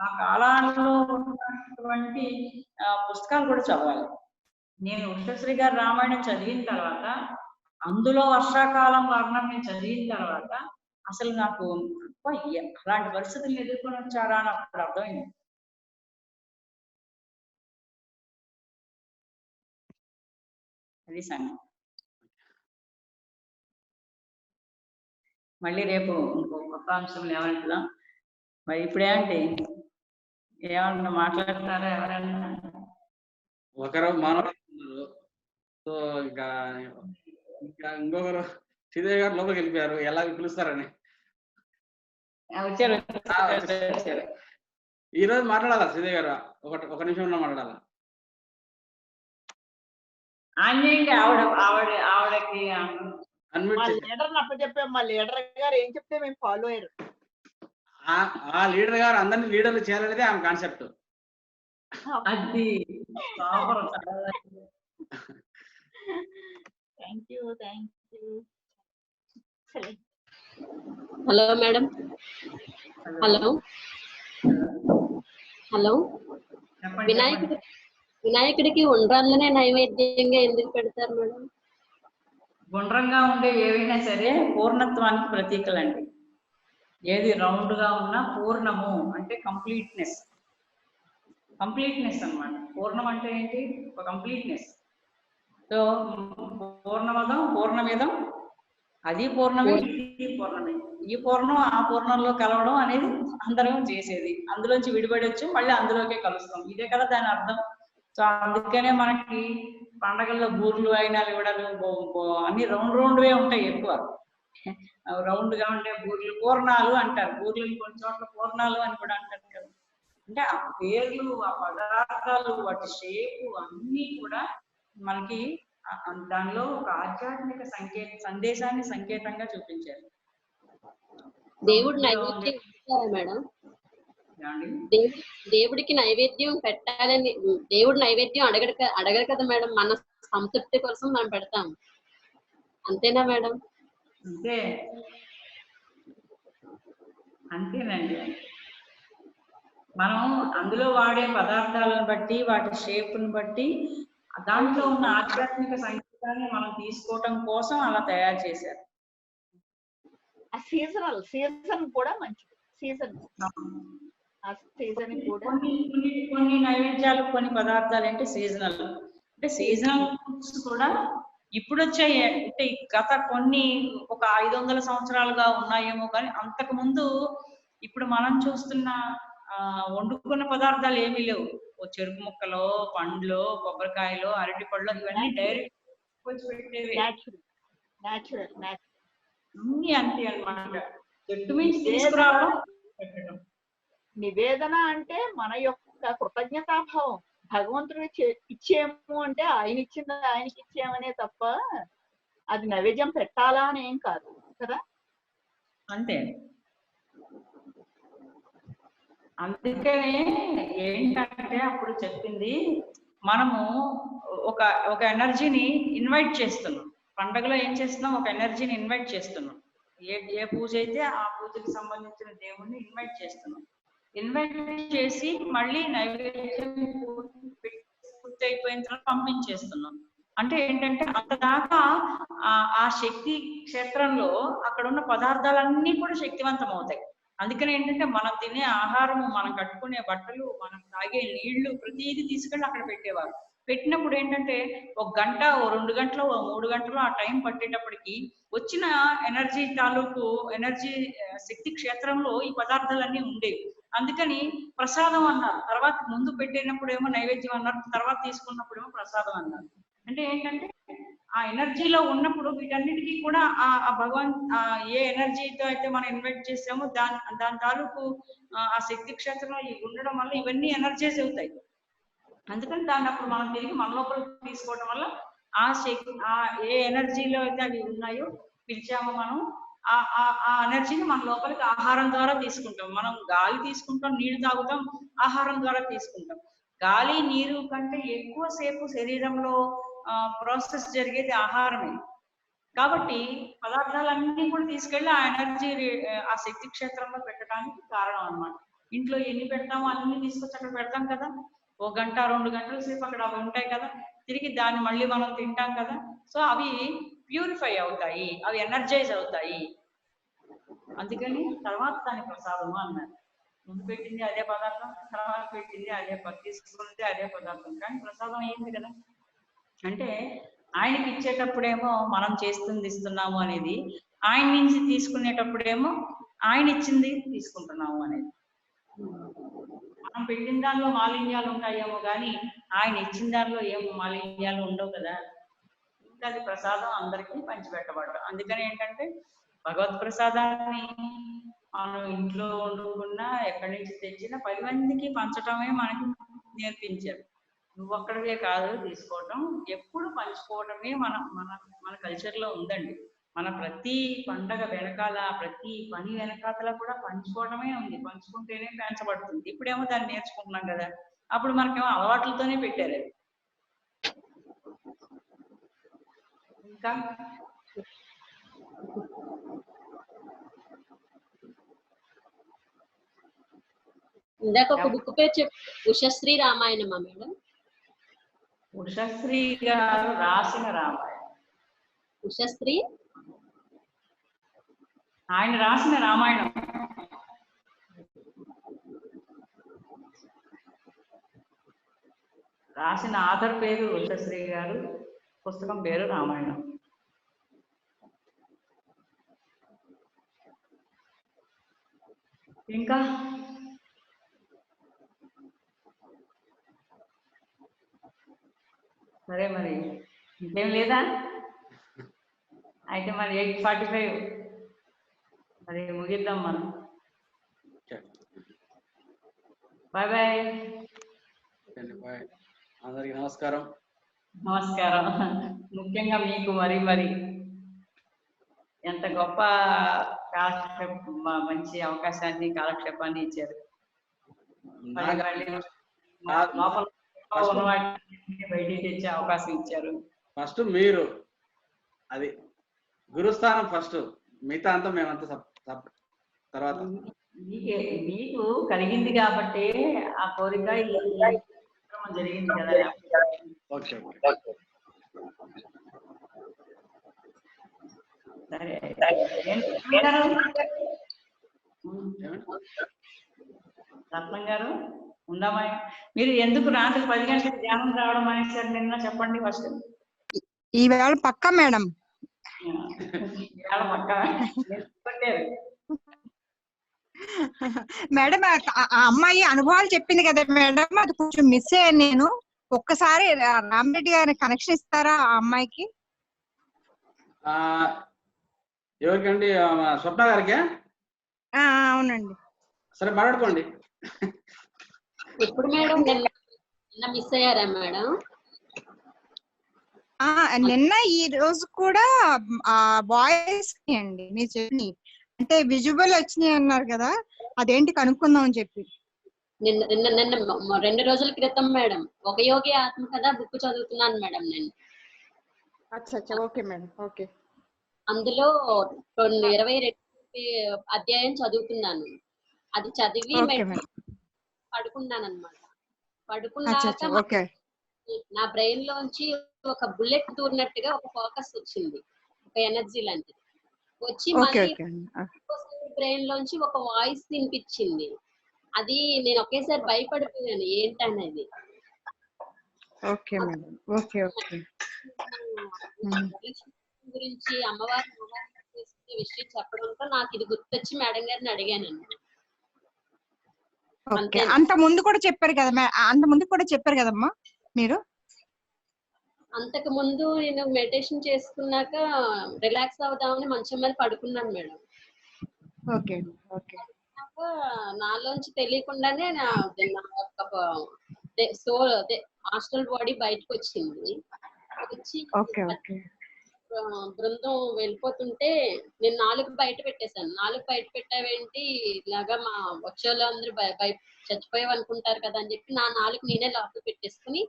ఆ కాలంలో ఉన్నటువంటి పుస్తకాలు కూడా చదవాలి. నేను ఉషశ్రీ గారి రామాయణం చదివిన తర్వాత, అందులో వర్షాకాలం వర్ణం నేను చదివిన తర్వాత అసలు నాకు అలాంటి పరిస్థితులను ఎదుర్కొని వచ్చారా అని అప్పుడు అర్థమైంది. అది సంగతి. మళ్ళీ రేపు ఇంకో కొత్త అంశం ఏమంటున్నాం. మరి ఇప్పుడేంటి ఏమన్నా మాట్లాడుతున్నారా ఎవరన్నా? ఒకరు మాట్లాడుతున్నారు. సో ఇంకా ఇంకొకరు శ్రీదేవి గారు లోపలికి వెళ్ళిపోయారు, ఎలా పిలుస్తారని. వచ్చారు. ఈ రోజు మాట్లాడాలా శ్రీదేవి గారు? ఒక నిమిషం ఉన్నా మాట్లాడాలా? ఆంజనేయుడి ఆవిడకి అన్మ్యూట్ చేసి లీడర్ అప్పచెప్పాం. మా లీడర్ గారు ఏం చెప్తే మేము ఫాలో అయ్యారు. ఆ లీడర్ గారు అందరినీ లీడర్లు చేయాలనేది ఆమె కాన్సెప్ట్. అది హలో మేడం. హలో వినాయకుడికి ఉండ్రాళ్ళనే నైవేద్యంగా ఎందుకు పెడతారు మేడం? గుండ్రంగా ఉండే ఏవైనా సరే పూర్ణత్వానికి ప్రతీకలండి. ఏది రౌండ్ గా ఉన్నా పూర్ణము అంటే కంప్లీట్నెస్ అన్నమాట. పూర్ణం అంటే ఏంటి? ఒక కంప్లీట్నెస్. సో పూర్ణమదం పూర్ణమిదం, అది పూర్ణమే ఇది పూర్ణమే. ఈ పూర్ణం ఆ పూర్ణంలో కలవడం అనేది అందరం చేసేది. అందులోంచి విడిపడవచ్చు, మళ్ళీ అందులోకే కలుస్తాం. ఇదే కదా దాని అర్థం. సో అందుకనే మనకి పండగల్లో బూర్లు అయినాలు ఇవ్వడాలు అన్ని రౌండ్వే ఉంటాయి. ఎక్కువ రౌండ్ గా ఉండే బూర్లు పూర్ణాలు అంటారు. బూర్లు కొన్ని చోట్ల పూర్ణాలు అని కూడా అంటారు కదా. అంటే ఆ పేర్లు, ఆ పదార్థాలు, వాటి షేపు అన్ని కూడా మనకి దానిలో ఒక ఆధ్యాత్మిక సందేశాన్ని సంకేతంగా చూపించారు. దేవుడు నైవేద్యం ఇస్తారా మేడం? దేవుడికి నైవేద్యం పెట్టాలని దేవుడు నైవేద్యం అడగడు కదా మేడం. మన సంతృప్తి కోసం మనం పెడతాం, అంతేనా మేడం? అంతేనండి. మనం అందులో వాడే పదార్థాలను బట్టి, వాటి షేప్ని బట్టి, దాంట్లో ఉన్న ఆధ్యాత్మిక సంకేతాన్ని మనం తీసుకోవటం కోసం అలా తయారు చేశారు. ఆ సీజన్ కూడా మంచిది. సీజన్ కూడా కొన్ని నైవేద్యాలు, కొన్ని పదార్థాలు అంటే సీజనల్. అంటే సీజనల్ ఫుడ్స్ కూడా ఇప్పుడు వచ్చాయి. అంటే గత ఒక 500 సంవత్సరాలుగా ఉన్నాయేమో, కానీ అంతకు ముందు ఇప్పుడు మనం చూస్తున్న వండుకున్న పదార్థాలు ఏమీ లేవు. చెరుకు ముక్కలో, పండ్లో, కొబ్బరికాయలో, అరటి పళ్ళు, ఇవన్నీ డైరెక్ట్ పెట్టేవి. అన్ని అంతే అన్నమాట. చెట్టు మించి తీసుకురావడం, పెట్టడం. నివేదన అంటే మన యొక్క కృతజ్ఞతాభావం. భగవంతుడు ఇచ్చేము అంటే ఆయన ఇచ్చింది ఆయనకి ఇచ్చేమనే తప్ప అది నైవేద్యం పెట్టాలా అని ఏం కాదు కదా. అంతే. అందుకనే ఏంటంటే అప్పుడు చెప్పింది, మనము ఒక ఎనర్జీని ఇన్వైట్ చేస్తున్నాం. పండగలో ఏం చేస్తున్నాం? ఒక ఎనర్జీని ఇన్వైట్ చేస్తున్నాం. ఏ పూజ అయితే ఆ పూజకి సంబంధించిన దేవుణ్ణి ఇన్వైట్ చేస్తున్నాం. ఇన్వైట్ చేసి మళ్ళీ నైవేద్యం పూర్తి అయిపోయిన తర్వాత పంపించేస్తున్నాం. అంటే ఏంటంటే అంతదాకా ఆ శక్తి క్షేత్రంలో అక్కడ ఉన్న పదార్థాలన్నీ కూడా శక్తివంతం అవుతాయి. అందుకని ఏంటంటే మనం తినే ఆహారము, మనం కట్టుకునే బట్టలు, మనం తాగే నీళ్లు, ప్రతిదీ తీసుకెళ్ళి అక్కడ పెట్టేవారు. పెట్టినప్పుడు ఏంటంటే 1 గంట, 2 గంటలు, 3 గంటలు ఆ టైం పట్టేటప్పటికి వచ్చిన ఎనర్జీ తాలూకు శక్తి క్షేత్రంలో ఈ పదార్థాలన్నీ ఉండేవి. అందుకని ప్రసాదం అన్నారు. తర్వాత ముందు పెట్టినప్పుడు ఏమో నైవేద్యం అన్నారు, తర్వాత తీసుకున్నప్పుడు ఏమో ప్రసాదం అన్నారు. అంటే ఏంటంటే ఆ ఎనర్జీలో ఉన్నప్పుడు వీటన్నిటికీ కూడా ఆ భగవాన్ ఏ ఎనర్జీతో అయితే మనం ఇన్వైట్ చేసామో దాని తాలూకు ఆ శక్తి క్షేత్రంలో ఉండడం వల్ల ఇవన్నీ ఎనర్జీస్ అవుతాయి. అందుకని దాన్ని అప్పుడు మనం తిరిగి మన లోపల తీసుకోవడం వల్ల ఆ శక్తి ఏ ఎనర్జీలో అయితే అవి ఉన్నాయో పిలిచామో మనం ఆ ఎనర్జీని మన లోపలికి ఆహారం ద్వారా తీసుకుంటాం. మనం గాలి తీసుకుంటాం, నీళ్లు తాగుతాం, ఆహారం ద్వారా తీసుకుంటాం. గాలి నీరు కంటే ఎక్కువసేపు శరీరంలో ప్రాసెస్ జరిగేది ఆహారమే. కాబట్టి పదార్థాలన్నీ కూడా తీసుకెళ్లి ఆ ఎనర్జీ ఆ శక్తి క్షేత్రంలో పెట్టడానికి కారణం అన్నమాట. ఇంట్లో ఎన్ని పెడతామో అన్ని తీసుకొచ్చి అక్కడ పెడతాం కదా, 1 గంట 2 గంటల సేపు అక్కడ అవి ఉంటాయి కదా, తిరిగి దాన్ని మళ్ళీ మనం తింటాం కదా. సో అవి ప్యూరిఫై అవుతాయి, అవి ఎనర్జైజ్ అవుతాయి. అందుకని తర్వాత దాని ప్రసాదము అన్నారు. ముందు పెట్టింది అదే పదార్థం, తర్వాత పెట్టింది అదే తీసుకుంటే అదే పదార్థం, కానీ ప్రసాదం అయ్యింది కదా. అంటే ఆయనకి ఇచ్చేటప్పుడేమో మనం చేస్తుంది ఇస్తున్నాము అనేది, ఆయన నుంచి తీసుకునేటప్పుడేమో ఆయన ఇచ్చింది తీసుకుంటున్నాము అనేది. మనం పెట్టిన దానిలో మాలిన్యాలు ఉంటాయేమో కానీ ఆయన ఇచ్చిన దానిలో ఏమో మాలిన్యాలు ఉండవు కదా. ఇంకా అది ప్రసాదం అందరికీ పంచిపెట్టబడడం. అందుకని ఏంటంటే భగవత్ ప్రసాదాన్ని మనం ఇంట్లో వండుకున్నా ఎక్కడి నుంచి తెచ్చినా 10 మందికి పంచటమే మనకి నేర్పించారు. నువ్వు ఒక్కడివే కాదు తీసుకోవటం, ఎప్పుడు పంచుకోవటమే మన మన మన కల్చర్ లో ఉందండి. మన ప్రతి పండగ వెనకాల, ప్రతి పని వెనకాల కూడా పంచుకోవటమే ఉంది. పంచుకుంటేనే పెంచబడుతుంది. ఇప్పుడేమో దాన్ని నేర్చుకుంటున్నాం కదా, అప్పుడు మనకేమో అలవాట్లతోనే పెట్టారు. ఇంకా ఇందాక ఒక బుక్ పేరు చెప్పు, ఉషశ్రీ రామాయణమా మేడం? ఉషశ్రీ గారు రాసిన రామాయణం. ఉషశ్రీ ఆయన రాసిన రామాయణం. రాసిన ఆథర్ పేరు ఉషశ్రీ గారు, పుస్తకం పేరు రామాయణం. ఇంకా సరే మరి ఇంకేం లేదా? అయితే మరి 8:45 మరి ముగిద్దాం మనం. Bye bye. అందరికి నమస్కారం. నమస్కారం. ముఖ్యంగా మీకు మరి మరి ఎంత గొప్ప కాలక్షేపం, మంచి అవకాశాన్ని కాలక్షేపాన్ని ఇచ్చారు. బయటికి తెచ్చే అవకాశం ఇచ్చారు. ఫస్ట్ మీరు, అది గురుస్థానం ఫస్ట్, మిగతా అంతా మేమంతా తర్వాత. మీకు కలిగింది కాబట్టి ఆ కోరిక జరిగింది కదా. ఓకే సరే. రత్నం గారు ఉందామా? మీరు ఎందుకు రాత్రి 10 గంటలకు ధ్యానం రావడం అనేసారు నిన్న? చెప్పండి ఫస్ట్. ఈవేళ పక్కా మేడం. మేడం ఆ అమ్మాయి అనుభవాలు చెప్పింది కదా మేడం, అది కొంచెం మిస్ అయ్యాను నేను. ఒక్కసారి రామరెడ్డి గారి కనెక్షన్ ఇస్తారా ఆ అమ్మాయికి? ఎవరికండి? స్వప్న గారికి? అవునండి. సరే మాట్లాడుకోండి. ఎప్పుడు మేడం? నిన్న మిస్ అయ్యారా మేడం? నిన్న ఈ రోజు కూడా వాయిస్ అండి మీరు చెప్పి, అంటే విజువల్ వచ్చినాయి అన్నారు కదా, అదేంటి కనుక్కుందాం అని చెప్పి. నిన్న 2 రోజుల క్రితం మేడం, ఒక యోగి ఆత్మ కథ బుక్ చదువుతున్నాను మేడం నేను. అచ్చా ఓకే మేడం. ఓకే. అందులో 22 అధ్యాయం చదువుతున్నాను. అది చదివి పడుకున్నాను అనమాట. పడుకున్నాక నా బ్రెయిన్ లోంచి ఒక బుల్లెట్ దూరినట్టుగా ఒక ఫోకస్ వచ్చింది, ఒక ఎనర్జీ లాంటిది వచ్చి మళ్ళీ బ్రెయిన్ లోంచి ఒక వాయిస్ వినిపించింది. అది నేను ఒకేసారి భయపడిపోయాను ఏంటనేది. గురించి అమ్మవారి విషయం చెప్పడంతో నాకు ఇది గుర్తొచ్చి మేడం గారిని అడిగానండి. అంత ముందు కూడా చెప్పారు కదా, అంత ముందు కూడా చెప్పారు కదమ్మా మీరు? అంతకు ముందు నేను మెడిటేషన్ చేసుకున్నాక రిలాక్స్ అవుదామని మంచం మీద పడుకున్నాను మేడం. నాలోంచి తెలియకుండానే సోల్ అదే హాస్టల్ బాడీ బయటకు వచ్చింది. వచ్చి బృందం వెళ్ళిపోతుంటే నేను 4 బయట పెట్టేశాను. 4 బయట పెట్టావేంటి, ఇలాగా మా వచ్చేవాళ్ళు అందరూ చచ్చిపోయావు అనుకుంటారు కదా అని చెప్పి నా 4 నేనే లోపల పెట్టేసుకుని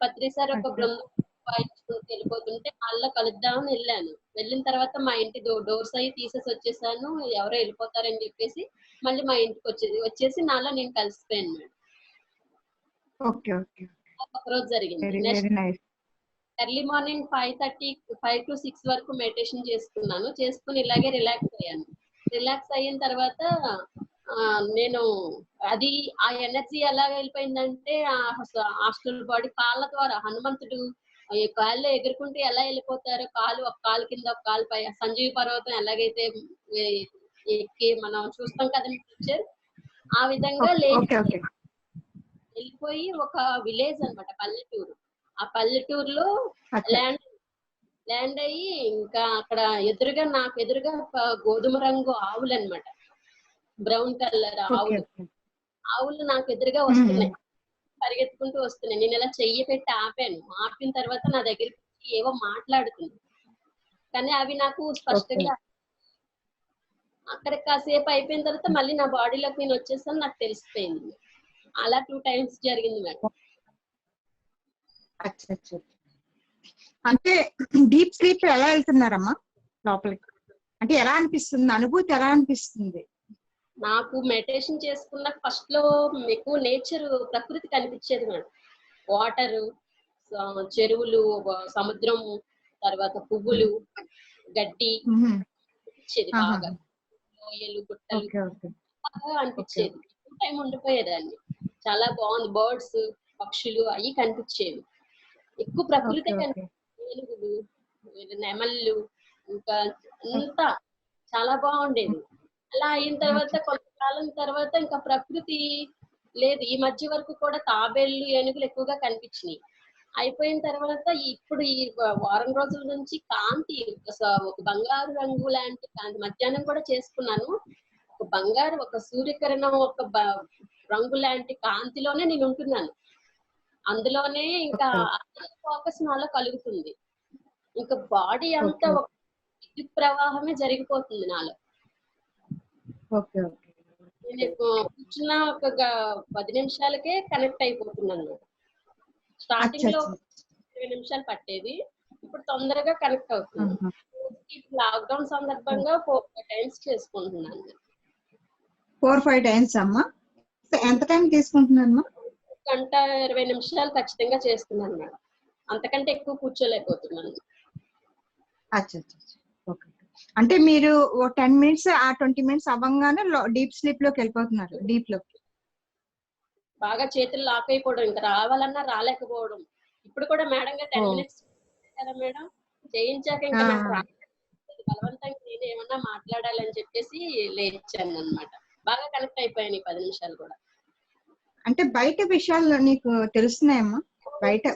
పత్రిసారి ఒక బృందం వాయించుకుంటూ వెళ్ళిపోతుంటే హాల్లో కలుద్దామని వెళ్ళాను. వెళ్ళిన తర్వాత మా ఇంటి డోర్స్ అవి తీసేసి వచ్చేసాను. ఎవరో వెళ్ళిపోతారని చెప్పేసి మళ్ళీ మా ఇంటికి వచ్చేసి నాలో నేను కలిసిపోయాను మేడం. ఓకే ఓకే ఒకరోజు జరిగింది. Very next very nice. Early morning 5 to 6 వరకు మెడిటేషన్ చేసుకున్నాను. చేసుకుని ఇలాగే రిలాక్స్ అయ్యాను. రిలాక్స్ అయిన తర్వాత నేను అది ఆ ఎనర్జీ ఎలా వెళ్ళిపోయిందంటే హాస్టల్ బాడీ కాళ్ళ ద్వారా హనుమంతుడు ఈ కాళ్ళు ఎగురుకుంటూ ఎలా వెళ్ళిపోతారో ఒక కాలు కింద ఒక కాలు పై సంజీవ పర్వతం ఎలాగైతే ఎక్కి మనం చూస్తాం కదండి పిక్చర్, ఆ విధంగా ఓకే ఓకే వెళ్ళిపోయి ఒక విలేజ్ అన్నమాట, పల్లెటూరు. ఆ పల్లెటూరులో ల్యాండ్ అయ్యి ఇంకా అక్కడ నాకు ఎదురుగా గోధుమ రంగు ఆవులు అన్నమాట, బ్రౌన్ కలర్ ఆవులు నాకు ఎదురుగా వస్తున్నాయి, పరిగెత్తుకుంటూ వస్తున్నాయి. నేను ఇలా చెయ్యి పెట్టి ఆపాను. ఆపిన తర్వాత నా దగ్గరికి ఏవో మాట్లాడుతుంది, కానీ అవి నాకు స్పష్టంగా అక్కడ కాసేపు అయిపోయిన తర్వాత మళ్ళీ నా బాడీలోకి నేను వచ్చేసాను, నాకు తెలిసిపోయింది. అలా 2 times జరిగింది మేడం. అంటే డీప్ స్లీప్ ఎలా వెళ్తున్నారమ్మా లోపలికి? అంటే ఎలా అనిపిస్తుంది, అనుభూతి ఎలా అనిపిస్తుంది? నాకు మెడిటేషన్ చేసుకున్న ఫస్ట్ లో ఎక్కువ నేచర్ ప్రకృతి కనిపించేది మేడం. వాటరు, చెరువులు, సముద్రము, తర్వాత పువ్వులు, గడ్డి అనిపించేది బాగా. లోయలు, గుట్టలు బాగా అనిపించేది. ఎక్కువ టైం ఉండిపోయేదాన్ని. చాలా బాగుంది. బర్డ్స్, పక్షులు అవి కనిపించేవి. ఎక్కువ ప్రకృతి ఏనుగులు, నెమళ్ళు, ఇంకా అంతా చాలా బాగుండేది. అలా అయిన తర్వాత కొంతకాలం తర్వాత ఇంకా ప్రకృతి లేదు. ఈ మధ్య వరకు కూడా తాబేళ్లు, ఏనుగులు ఎక్కువగా కనిపించినాయి. అయిపోయిన తర్వాత ఇప్పుడు ఈ వారం రోజుల నుంచి కాంతి, ఒక బంగారు రంగు లాంటి కాంతి. మధ్యాహ్నం కూడా చేసుకున్నాను. ఒక బంగారు, ఒక సూర్యకిరణం, ఒక రంగు లాంటి కాంతిలోనే నేను ఉంటున్నాను. అందులోనే ఇంకా ఫోకస్ నాలో కలుగుతుంది. ఇంకా బాడీ అంతా ఒక విద్యుత్ ప్రవాహమే జరిగిపోతుంది నాలో. నేను కూర్చున్న ఒక 10 నిమిషాలకే కనెక్ట్ అయిపోతున్నాను. స్టార్టింగ్ లో 20 నిమిషాలు పట్టేది, ఇప్పుడు తొందరగా కనెక్ట్ అవుతుంది. లాక్డౌన్ సందర్భంగా 4-5 times చేసుకుంటున్నాను. 4-5 times అమ్మా? ఎంత టైం తీసుకుంటున్నారమ్మా? 1 గంట 20 నిమిషాలు ఖచ్చితంగా చేస్తున్నాను మేడం. అంతకంటే ఎక్కువ కూర్చోలేకపోతున్నాను. అంటే మీరు 10 minutes ఆ 20 minutes అవ్వగానే డీప్ స్లీప్ లోకి వెళ్ళిపోతున్నారు. డీప్ లోకి బాగా చేతులు లాక్ అయిపోవడం, ఇంకా రావాలన్నా రాలేకపోవడం. ఇప్పుడు కూడా మేడం గా 10 minutes కదా మేడం చేయించాక ఇంకా నాకు బలవంతంగా నేను ఏమన్నా మాట్లాడాలని చెప్పేసి లేచాను అన్నమాట. బాగా కనెక్ట్ అయిపోయాను ఈ 10 నిమిషాలు కూడా. అంటే బయట విషయాలు నీకు తెలుస్తున్నాయమ్మా?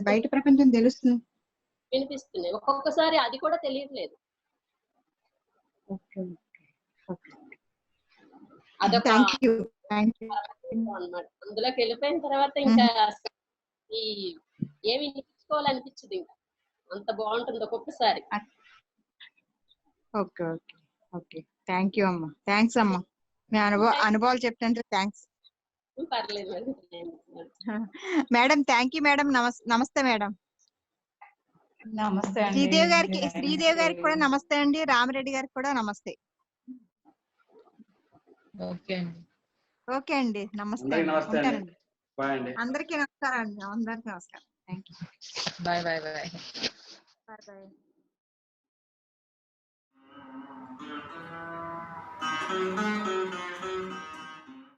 బయట ప్రపంచం తెలుస్తుంది, వినిపిస్తున్నాయి. ఒక్కొక్కసారి అది కూడా తెలియట్లేదు. అదొక అన్నమాట. అందులోకి వెళ్ళిపోయిన తర్వాత ఇంకా ఈ ఏమి వినిపించుకోవాలనిపించదు. ఇంకా అంత బాగుంటుంది ఒక్కొక్కసారి. Okay okay okay thank you అమ్మా. థ్యాంక్స్ అమ్మా, మీ అనుభవాలు చెప్తుంటే థ్యాంక్స్. పర్లేదు madam. Madam thank you madam. నమస్తే మేడం. నమస్తే అండి. శ్రీదేవి గారికి కూడా నమస్తే అండి. రామిరెడ్డి గారికి కూడా నమస్తే. ఓకే అండి, నమస్తే. ఉంటానండి. అందరికీ నమస్కారం అండి. అందరికీ నమస్కారం. Thank you. Bye bye bye bye.